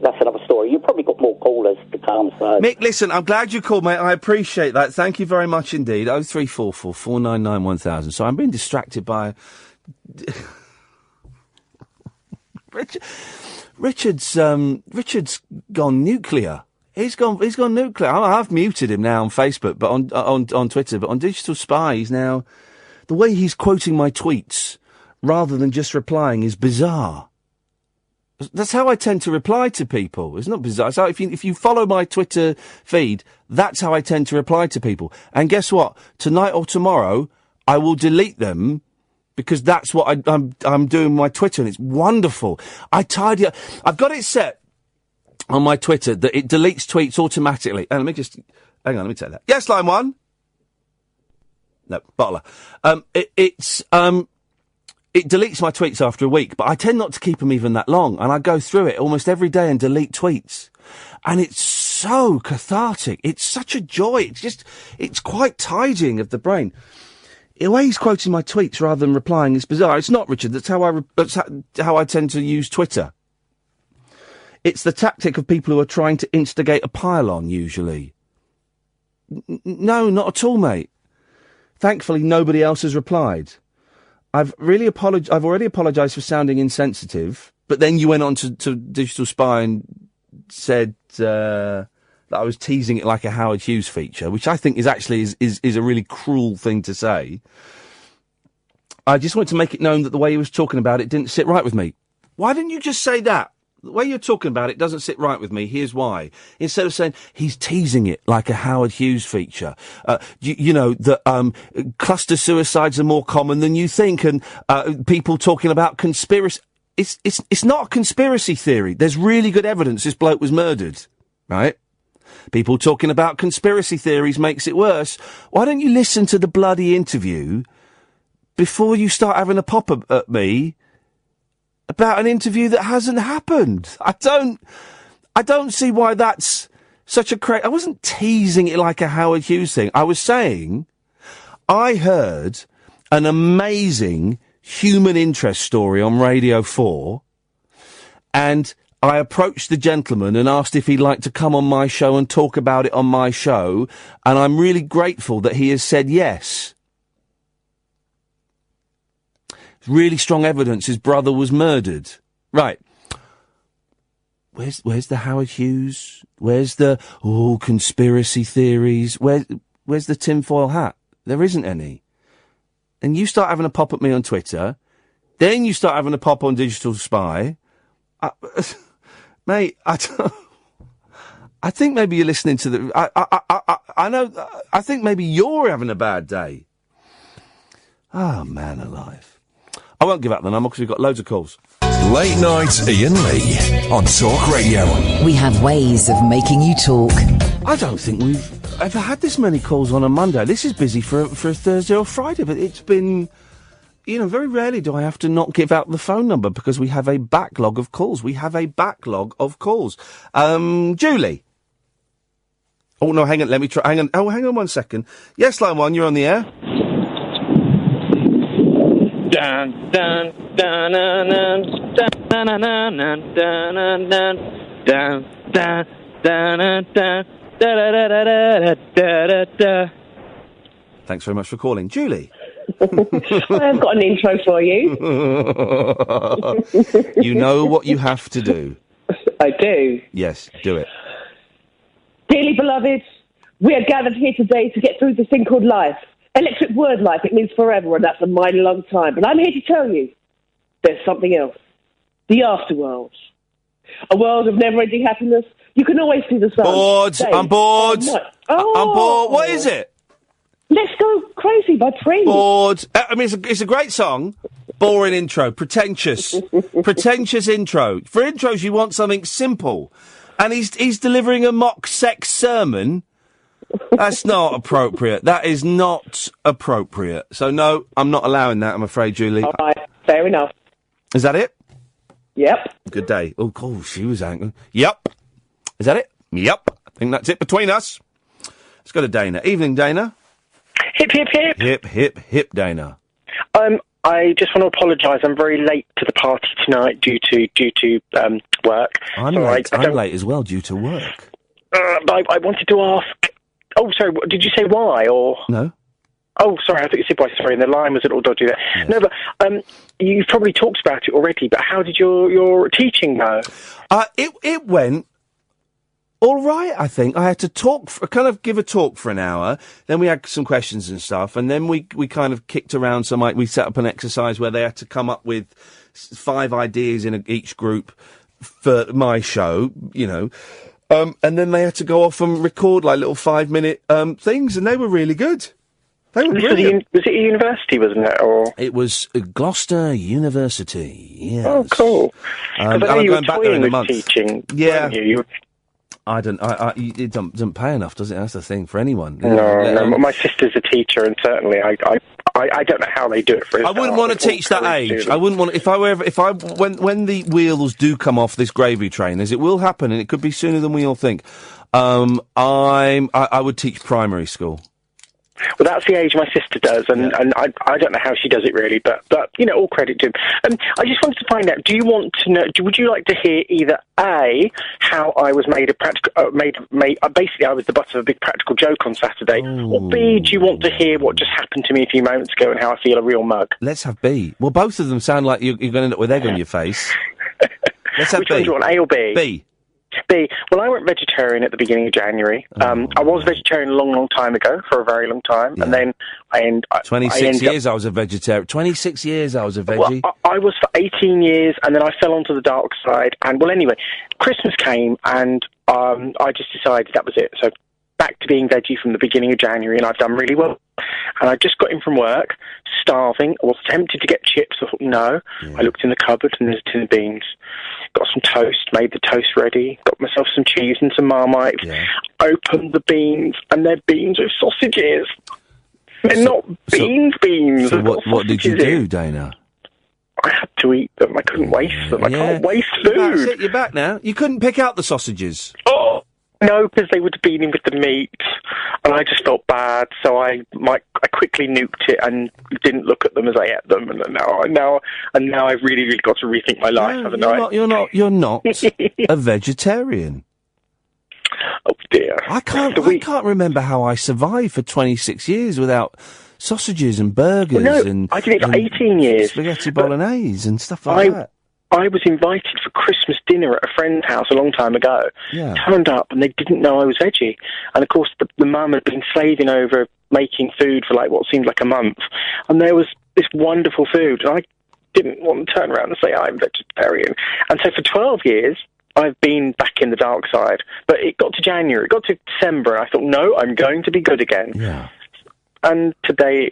That's another story. You've probably got more callers to come, so... Mick, listen, I'm glad you called, mate. I appreciate that. Thank you very much indeed. 0344 499 1000. So I'm being distracted by... Richard's gone nuclear. He's gone nuclear. I've muted him now on Facebook, but on Twitter, but on Digital Spy, he's now... The way he's quoting my tweets, rather than just replying, is bizarre. That's how I tend to reply to people. It's not bizarre. So if you follow my Twitter feed, that's how I tend to reply to people. And guess what? Tonight or tomorrow, I will delete them because that's what I'm doing with my Twitter, and it's wonderful. I tidy up. I've got it set on my Twitter that it deletes tweets automatically. And let me take that. Yes, line 1. No, bottler. It deletes my tweets after a week, but I tend not to keep them even that long, and I go through it almost every day and delete tweets. And it's so cathartic. It's such a joy. It's quite tidying of the brain. The way he's quoting my tweets rather than replying is bizarre. It's not, Richard. That's how I tend to use Twitter. It's the tactic of people who are trying to instigate a pile-on, usually. No, not at all, mate. Thankfully, nobody else has replied. I've already apologised for sounding insensitive, but then you went on to Digital Spy and said that I was teasing it like a Howard Hughes feature, which I think is a really cruel thing to say. I just wanted to make it known that the way he was talking about it didn't sit right with me. Why didn't you just say that? The way you're talking about it doesn't sit right with me. Here's why. Instead of saying, he's teasing it like a Howard Hughes feature. You know, that cluster suicides are more common than you think, and people talking about conspiracy. It's not a conspiracy theory. There's really good evidence this bloke was murdered, right? People talking about conspiracy theories makes it worse. Why don't you listen to the bloody interview before you start having a pop at me about an interview that hasn't happened? I don't see why that's such a I wasn't teasing it like a Howard Hughes thing. I was saying I heard an amazing human interest story on Radio 4, and I approached the gentleman and asked if he'd like to come on my show and talk about it on my show, and I'm really grateful that he has said yes. Really strong evidence his brother was murdered. Right. Where's the Howard Hughes? Where's the, conspiracy theories? Where's the tinfoil hat? There isn't any. And you start having a pop at me on Twitter, then you start having a pop on Digital Spy. Mate, I think maybe you're listening to the, I think maybe you're having a bad day. Oh, man alive. I won't give up the number because we've got loads of calls. Late night Iain Lee on Talk Radio. We have ways of making you talk. I don't think we've ever had this many calls on a Monday. This is busy for a Thursday or Friday, but it's been, very rarely do I have to not give out the phone number because we have a backlog of calls. Julie. Oh, no, hang on, let me try. Hang on. Oh, hang on 1 second. Yes, line 1, you're on the air. Dun dun dun dun dun dun dun dun dun dun dun dun dun dun. Thanks very much for calling, Julie. I've got an intro for you. You know what you have to do. I do. Yes, do it. Dearly beloved, we are gathered here today to get through this thing called life. Electric word life, it means forever, and that's a mighty long time. But I'm here to tell you, there's something else. The afterworld. A world of never-ending happiness. You can always see the sun. I'm bored. I'm bored. What is it? Let's Go Crazy by Prince. Bored. I mean, it's a great song. Boring intro. Pretentious. Pretentious intro. For intros, you want something simple. And he's delivering a mock sex sermon. That's not appropriate. That is not appropriate. So, no, I'm not allowing that, I'm afraid, Julie. All right, fair enough. Is that it? Yep. Good day. Oh, she was angry. Yep. Is that it? Yep. I think that's it between us. Let's go to Dana. Evening, Dana. Hip, hip, hip. Hip, hip, hip, Dana. I just want to apologise. I'm very late to the party tonight due to work. I'm late as well due to work. But I wanted to ask... Oh, sorry, did you say why, or...? No. Oh, sorry, I thought you said why, sorry, and the line was a little dodgy there. Yes. No, but you've probably talked about it already, but how did your teaching go? It went all right, I think. I had to give a talk for an hour, then we had some questions and stuff, and then we kind of kicked around some, we set up an exercise where they had to come up with 5 ideas in each group for my show, and then they had to go off and record little 5-minute things, and they were really good. They were brilliant. Was it a university, wasn't it? Or it was Gloucester University. Yes. Oh, cool. And I know I'm you going were back there in a toying month. with teaching. Yeah. weren't you? It doesn't pay enough, does it? That's the thing for anyone. No. My sister's a teacher, and certainly I don't know how they do it for. I wouldn't want to teach that age. I wouldn't want when the wheels do come off this gravy train, as it will happen, and it could be sooner than we all think. I would teach primary school. Well, that's the age my sister does, and I don't know how she does it really, but all credit to him. I just wanted to find out: do you want to know? Would you like to hear either A, how I was made a practical, basically I was the butt of a big practical joke on Saturday, or B, do you want to hear what just happened to me a few moments ago and how I feel a real mug? Let's have B. Well, both of them sound like you're going to end up with egg on your face. Let's have Which B. one do you want, A or B? B. B. Well, I went vegetarian at the beginning of January. I was vegetarian a long, long time ago, for a very long time, and then I 26 years I was a vegetarian. 26 years I was a veggie. Well, I was for 18 years, and then I fell onto the dark side. And, well, anyway, Christmas came, and I just decided that was it. So back to being veggie from the beginning of January, and I've done really well. And I just got in from work, starving. I was tempted to get chips. I thought, no. Yeah. I looked in the cupboard, and there's a tin of beans. Got some toast, made the toast ready, got myself some cheese and some Marmite, opened the beans, and they're beans with sausages. They're not beans. So what did you do, Dana? I had to eat them. I couldn't waste them. I can't waste food. That's it, you're back now. You couldn't pick out the sausages. Oh, no, because they would have been in with the meat, and I just felt bad, so I quickly nuked it and didn't look at them as I ate them, and now I've really, really got to rethink my life, haven't I? You're not a vegetarian. Oh dear. I can't remember how I survived for 26 years without sausages and burgers. Well, no, and I did it for 18 years. Spaghetti bolognese and stuff like that. I was invited for Christmas dinner at a friend's house a long time ago. Yeah. Turned up and they didn't know I was veggie. And of course the mum had been slaving over making food for what seemed like a month. And there was this wonderful food. And I didn't want to turn around and say I'm vegetarian. And so for 12 years, I've been back in the dark side. But it got to January, it got to December, and I thought, no, I'm going to be good again. Yeah. And today,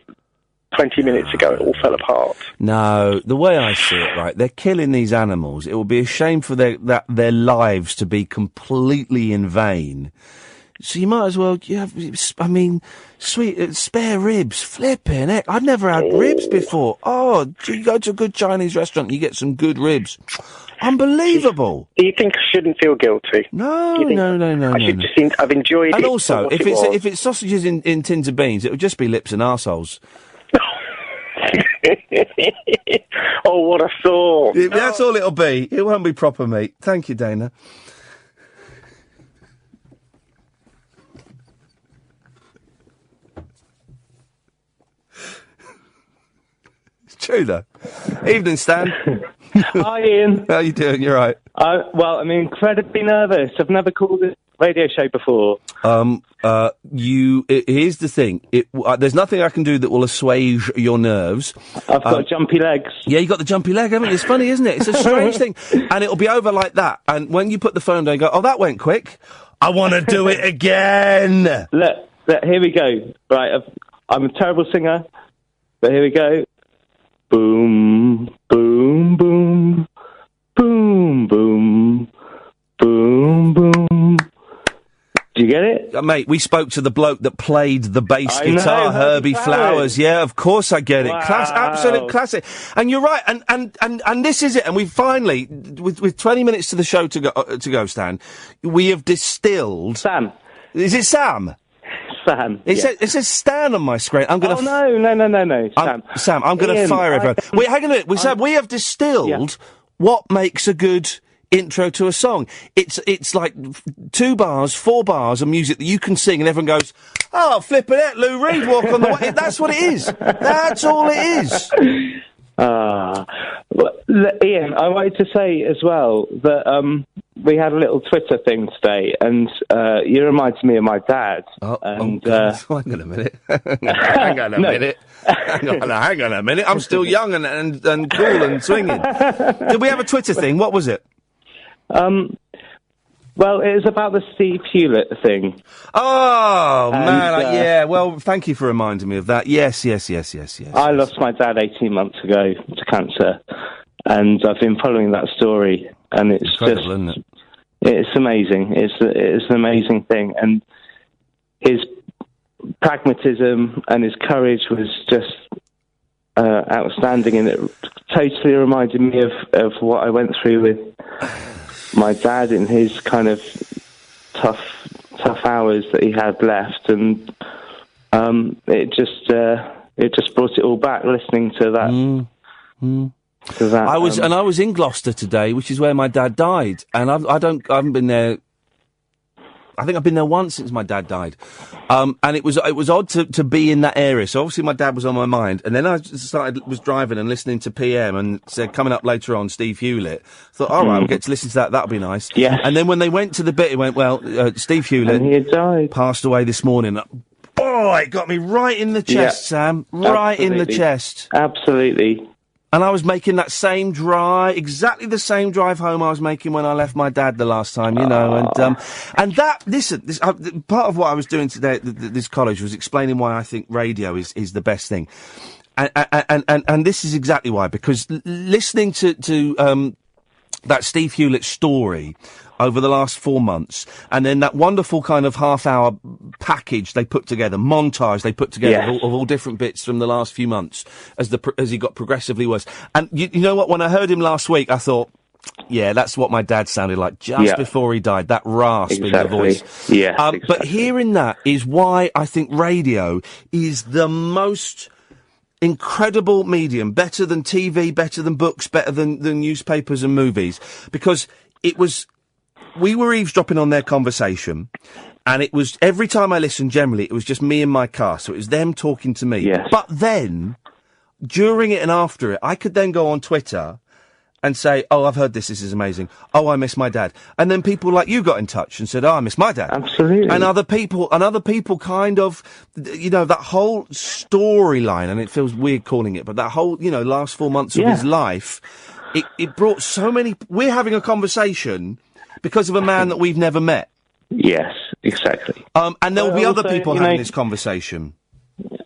20 minutes ago, it all fell apart. No, the way I see it, right, they're killing these animals. It would be a shame for their lives to be completely in vain. So you might as well, spare ribs, flipping heck. I'd never had ribs before. Oh, you go to a good Chinese restaurant and you get some good ribs. Unbelievable. Do you think I shouldn't feel guilty? No. I've enjoyed it. And also, if it's sausages in tins of beans, it would just be lips and arseholes. Oh, what a thought. That's all it'll be. It won't be proper meat. Thank you, Dana. It's true, though. Evening, Stan. Hi, Ian. How you doing? You're right. Well, I'm incredibly nervous. I've never called this radio show before. Here's the thing. There's nothing I can do that will assuage your nerves. I've got jumpy legs. Yeah, you got the jumpy leg, haven't you? It's funny, isn't it? It's a strange thing. And it'll be over like that. And when you put the phone down, you go, oh, that went quick. I want to do it again. Look, here we go. Right, I'm a terrible singer, but here we go. Boom, boom, boom, boom, boom, boom, boom. Do you get it? Mate, we spoke to the bloke that played the bass guitar, Herbie Flowers. Yeah, of course I get it. Wow. Absolute classic. And you're right, and this is it. And we finally, with 20 minutes to the show to go, Stan, we have distilled... Sam. Is it Sam? Sam. It says Stan on my screen. I'm going to... No. Sam, I'm going to fire everyone. Wait, hang on a minute. We have distilled what makes a good intro to a song. It's like 2 bars, 4 bars of music that you can sing and everyone goes, oh, flippin' it, Lou Reed, walk on the way. That's what it is. That's all it is. Well, Ian, I wanted to say as well that we had a little Twitter thing today, and you reminded me of my dad. Hang on a minute. Hang on a minute. I'm still young and cool and swinging. Did we have a Twitter thing? What was it? Well, it was about the Steve Hewlett thing. Oh, And, man, yeah, well, thank you for reminding me of that. Yes. I lost my dad 18 months ago to cancer, and I've been following that story, and it's incredible, just... isn't it? It's amazing. It's an amazing thing, and his pragmatism and his courage was just outstanding, and it totally reminded me of what I went through with my dad in his kind of tough hours that he had left, and it just brought it all back listening to that. To that, I was in Gloucester today, which is where my dad died, and I haven't been there. I think I've been there once since my dad died, and it was odd to be in that area. So obviously my dad was on my mind, and then I was driving and listening to PM, and said coming up later on Steve Hewlett. Thought, all right, we'll get to listen to that. That'll be nice. Yeah. And then when they went to the bit, it went, well, Steve Hewlett and he had died. Passed away this morning. Boy, it got me right in the chest, Sam. Right in the chest. Absolutely. And I was making that same drive, exactly the same drive home I was making when I left my dad the last time, you know. And that, listen, part of what I was doing today at this college was explaining why I think radio is the best thing. And this is exactly why, because listening to that Steve Hewlett story over the last 4 months, and then that wonderful kind of half-hour package they put together, montage they put together of all different bits from the last few months as he got progressively worse. And you know what? When I heard him last week, I thought, yeah, that's what my dad sounded like just before he died. That rasp in the voice. Yeah. But hearing that is why I think radio is the most incredible medium, better than TV, better than books, better than newspapers and movies, because we were eavesdropping on their conversation, and it was, every time I listened, generally, it was just me in my car, so it was them talking to me. Yes. But then, during it and after it, I could then go on Twitter and say, oh, I've heard this is amazing. Oh, I miss my dad. And then people like you got in touch and said, oh, I miss my dad. Absolutely. And other people kind of, you know, that whole storyline, and it feels weird calling it, but that whole, you know, last 4 months of his life, it brought so many, we're having a conversation because of a man that we've never met. Yes, exactly. And there'll be other people having this conversation.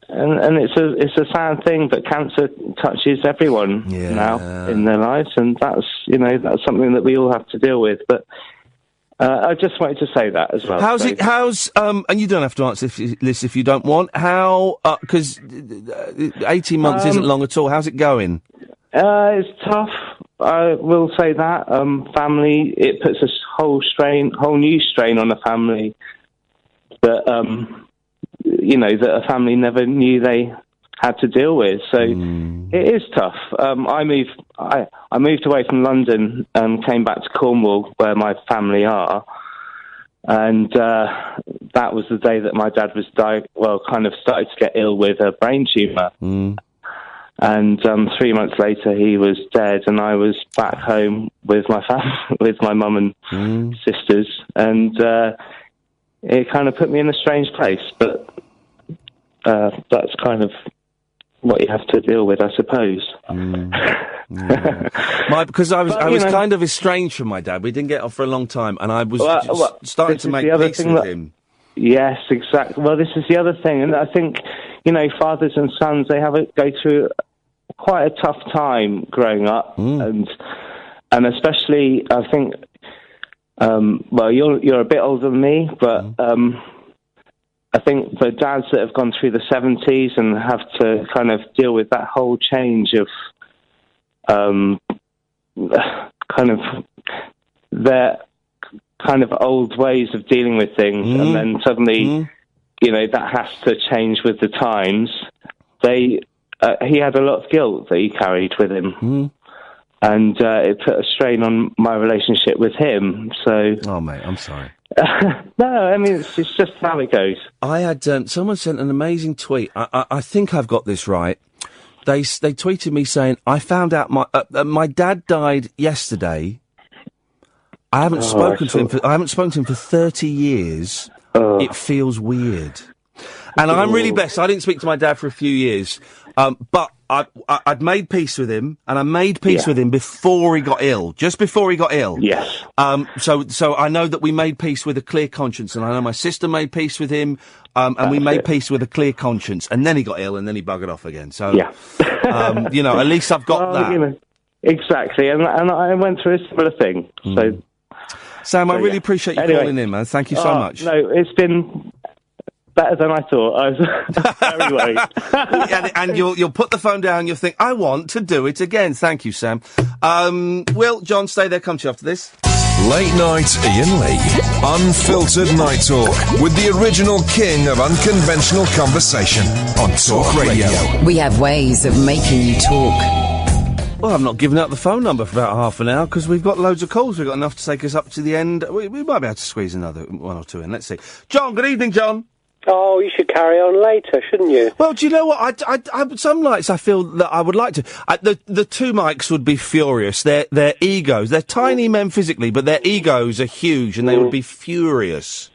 And it's a sad thing, but cancer touches everyone now in their lives, and that's something that we all have to deal with. But I just wanted to say that as well. And you don't have to answer this if you don't want. How, because 18 months isn't long at all. How's it going? It's tough. I will say that. Family, it puts a whole new strain on a family that, that a family never knew they had to deal with. So it is tough. I moved away from London and came back to Cornwall, where my family are. And that was the day that my dad was started to get ill with a brain tumour. And 3 months later, he was dead, and I was back home with my with my mum and sisters, and it kind of put me in a strange place. But that's kind of what you have to deal with, I suppose. Because I was kind of estranged from my dad. We didn't get off for a long time, and I was starting to make peace with him. Yes, exactly. Well, this is the other thing, and I think, fathers and sons, they go through quite a tough time growing up, and especially, I think, you're a bit older than me, but I think for dads that have gone through the 70s and have to kind of deal with that whole change of kind of their kind of old ways of dealing with things, and then suddenly, that has to change with the times. He had a lot of guilt that he carried with him, and it put a strain on my relationship with him. So, oh mate, I'm sorry. No, I mean it's just how it goes. I had someone sent an amazing tweet. I think I've got this right. They tweeted me saying, I found out my dad died yesterday. I haven't spoken to him for 30 years. It feels weird. And I'm really blessed. I didn't speak to my dad for a few years. But I'd made peace with him, and I made peace with him before he got ill. Just before he got ill. Yes. So I know that we made peace with a clear conscience, and I know my sister made peace with him, and we made peace with a clear conscience, and then he got ill, and then he buggered off again. So, at least I've got that. Exactly, and I went through a similar thing. So, Sam, I really appreciate you calling in, man. Thank you so much. No, it's been better than I thought. I was very worried. and you'll put the phone down and you'll think, I want to do it again. Thank you, Sam. Will, John, stay there. Come to you after this. Late Night Iain Lee. Unfiltered night talk with the original king of unconventional conversation on Talk Radio. We have ways of making you talk. Well, I've not given out the phone number for about half an hour because we've got loads of calls. We've got enough to take us up to the end. We might be able to squeeze another one or two in. Let's see. John, good evening, John. Oh, you should carry on later, shouldn't you? Well, do you know what? I some nights I feel that I would like to. The two mics would be furious. Their egos. They're tiny men physically, but their egos are huge, and they would be furious.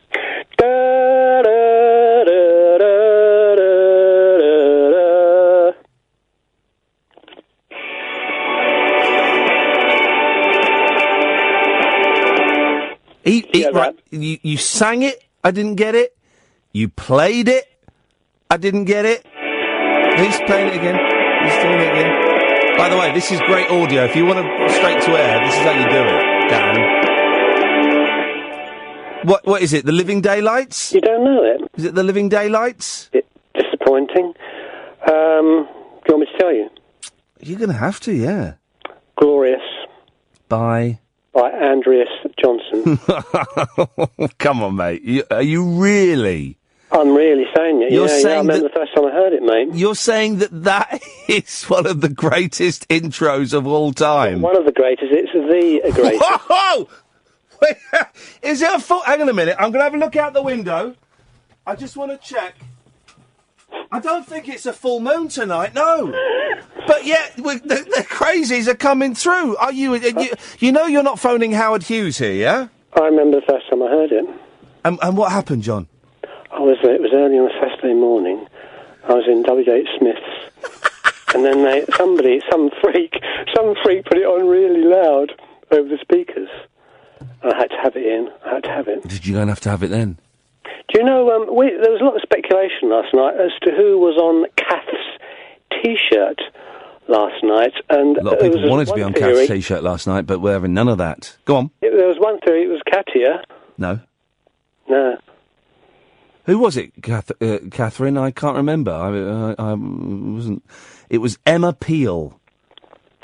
Right, you sang it, I didn't get it. You played it, I didn't get it. He's playing it again. He's doing it again. By the way, this is great audio. If you want to straight to air, this is how you do it, Dan. What is it? The Living Daylights? You don't know it. Is it the Living Daylights? Disappointing. Do you want me to tell you? You're going to have to, yeah. Glorious. By Andreas Johnson. Come on, mate. Are you really? I'm really saying it. You're saying I remember the first time I heard it, mate. You're saying that is one of the greatest intros of all time. One of the greatest. It's the greatest. Whoa! Wait, is it a full... Hang on a minute. I'm going to have a look out the window. I just want to check. I don't think it's a full moon tonight, no. But yet, the crazies are coming through. Are you... You know you're not phoning Howard Hughes here, yeah? I remember the first time I heard it. And what happened, John? It was early on a Saturday morning. I was in W.H. Smith's, and then some freak put it on really loud over the speakers. And I had to have it in. I had to have it. Did you go and have to have it then? Do you know, there was a lot of speculation last night as to who was on Kath's T-shirt last night. And a lot of people wanted to be on Kath's T-shirt last night, but we're having none of that. Go on. There was one theory, it was Katia. No. No. Who was it, Catherine? I can't remember. I wasn't... It was Emma Peel.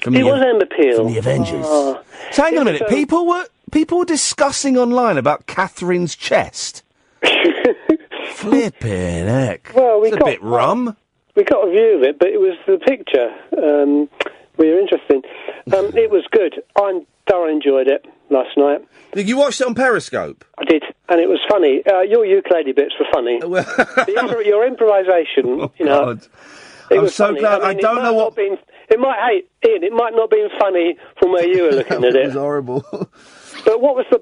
It was Emma Peel. From the Avengers. So hang on a minute. People were discussing online about Catherine's chest. Flippin' heck. Well, it's a bit rum. We got a view of it, but it was the picture. We were interested. It was good. I thoroughly enjoyed it last night. You watched it on Periscope? I did, and it was funny. Your ukulele bits were funny. Your improvisation, you know. God. I'm so funny. Glad. I don't know what... Ian, it might not have been funny from where you were looking at it. It was horrible. But what was the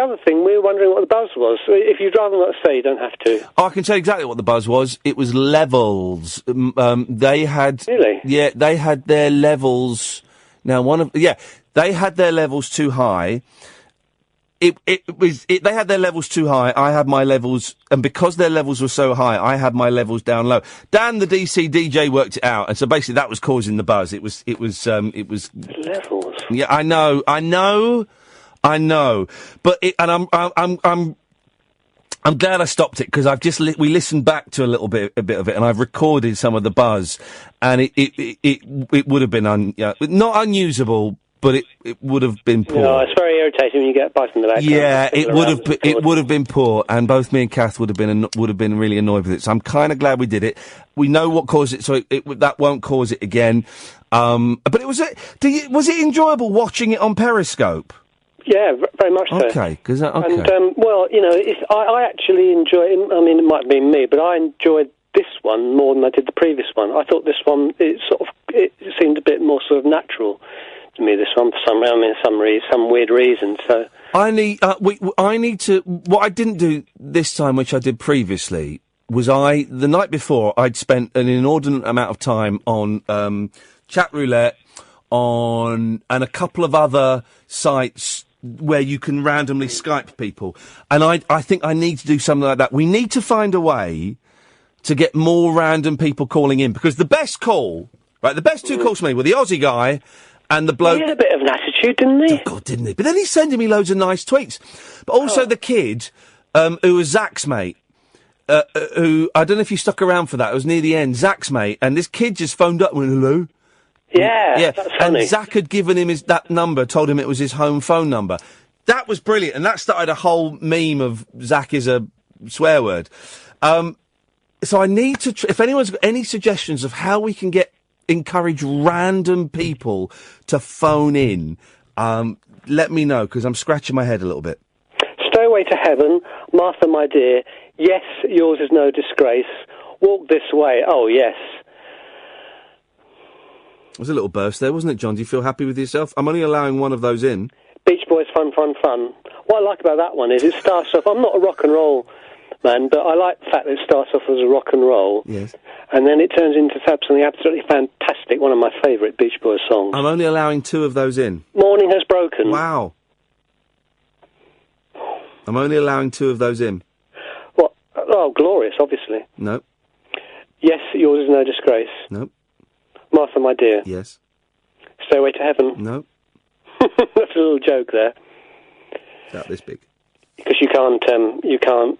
other thing? We were wondering what the buzz was. If you'd rather not say, you don't have to. Oh, I can tell you exactly what the buzz was. It was levels. They had... Really? Yeah, they had their levels... Now, they had their levels too high. They had their levels too high. I had my levels, and because their levels were so high, I had my levels down low. Dan, the DC DJ, worked it out, and so basically that was causing the buzz. It was levels. Yeah, I know. But I'm glad I stopped it because we listened back to a bit of it, and I've recorded some of the buzz, and it would have been not unusable. But it would have been poor. No, it's very irritating when you get a buzz in the background. Yeah, it would have been poor, and both me and Kath would have been really annoyed with it. So I'm kind of glad we did it. We know what caused it, so that won't cause it again. But was it enjoyable watching it on Periscope? Yeah, very much so. Okay, And I actually enjoy it. I mean, it might have been me, but I enjoyed this one more than I did the previous one. I thought this one it seemed a bit more sort of natural to me, this one, for some weird reason. So I need to. What I didn't do this time, which I did previously, was the night before, I'd spent an inordinate amount of time on chat roulette, and a couple of other sites where you can randomly Skype people. And I think I need to do something like that. We need to find a way to get more random people calling in, because the best call, right, the best two calls for me were the Aussie guy and the bloke... He had a bit of an attitude, didn't he? Oh, God, didn't he? But then he's sending me loads of nice tweets. But also the kid, who was Zach's mate, who, I don't know if you stuck around for that, it was near the end, Zach's mate, and this kid just phoned up and went, hello? Yeah, that's funny. And Zach had given him that number, told him it was his home phone number. That was brilliant, and that started a whole meme of Zach is a swear word. So I need to, if anyone's got any suggestions of how we can encourage random people to phone in, let me know, because I'm scratching my head a little bit. Stairway to Heaven, Martha, my dear, yes, yours is no disgrace, walk this way, oh yes. There was a little burst there, wasn't it, John? Do you feel happy with yourself? I'm only allowing one of those in. Beach Boys, fun, fun, fun. What I like about that one is it starts off, I'm not a rock and roll man, but I like the fact that it starts off as a rock and roll. Yes. And then it turns into something absolutely fantastic, one of my favourite Beach Boys songs. I'm only allowing 2 of those in. Morning Has Broken. Wow. I'm only allowing 2 of those in. What? Oh, glorious, obviously. No. Yes, yours is no disgrace. No. Martha, my dear. Yes. Stairway to Heaven. No. That's a little joke there. About this big. Because you can't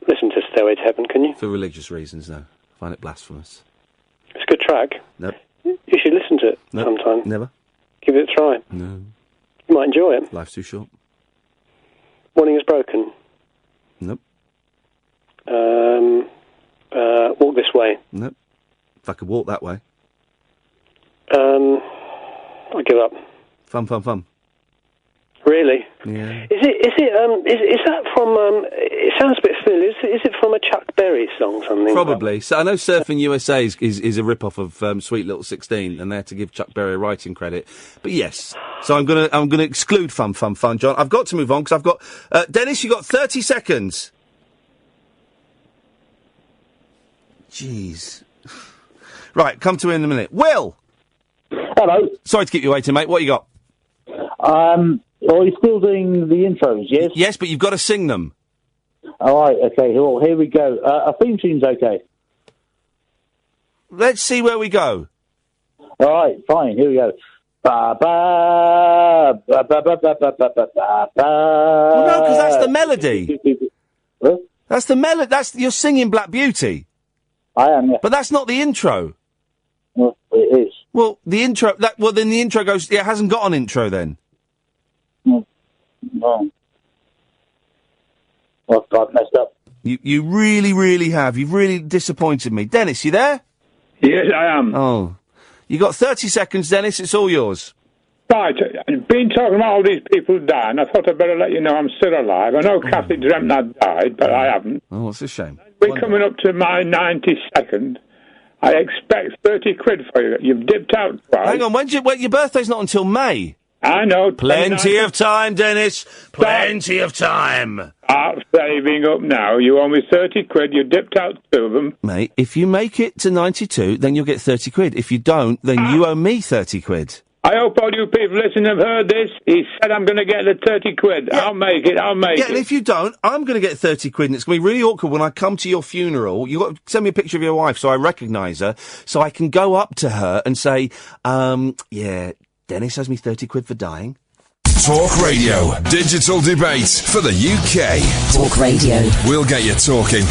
listen to Stairway to Heaven, can you? For religious reasons, no. I find it blasphemous. It's a good track. Nope. You should listen to it sometime. Never. Give it a try. No. You might enjoy it. Life's too short. Morning Is Broken. Nope. Walk This Way. Nope. If I could walk that way. I give up. Fun, fun, fun. Really? Yeah. Is that from? It sounds a bit familiar. Is it from a Chuck Berry song? Something? Probably. So I know Surfing USA is a rip-off of Sweet Little 16, and they had to give Chuck Berry a writing credit. But yes. So I'm gonna exclude fun, fun, fun, John. I've got to move on because I've got Dennis. You got 30 seconds. Jeez. Right, come to it in a minute. Will. Hello. Sorry to keep you waiting, mate. What you got? Are you still doing the intros, yes? Yes, but you've got to sing them. All right, okay, well, here we go. A theme tune's okay. Let's see where we go. All right, fine, here we go. Ba ba ba ba ba ba ba ba ba ba. Well, no, because that's the melody. What? That's the melody. You're singing Black Beauty. I am, yeah. But that's not the intro. Well, it is. Well, the intro. Then the intro goes. It hasn't got an intro then. No. Well, I've messed up. You really, really have. You've really disappointed me. Dennis, you there? Yes, I am. Oh. You got 30 seconds, Dennis. It's all yours. Right. I've been talking about all these people dying. I thought I'd better let you know I'm still alive. I know Kathy dreamt I'd died, but I haven't. Oh, it's a shame. We're coming up to my 92nd. I expect 30 quid for you. You've dipped out twice. Hang on, your birthday's not until May. I know. Plenty of time, Dennis. Plenty of time. Start saving up now. You owe me 30 quid. You dipped out 2 of them. Mate, if you make it to 92, then you'll get 30 quid. If you don't, then you owe me 30 quid. I hope all you people listening have heard this. He said I'm going to get the 30 quid. Yeah. I'll make it. Yeah, and if you don't, I'm going to get 30 quid, and it's going to be really awkward when I come to your funeral. You've got to send me a picture of your wife so I recognise her, so I can go up to her and say, yeah, Dennis owes me 30 quid for dying. Talk Radio. Digital debate for the UK. Talk Radio. We'll get you talking.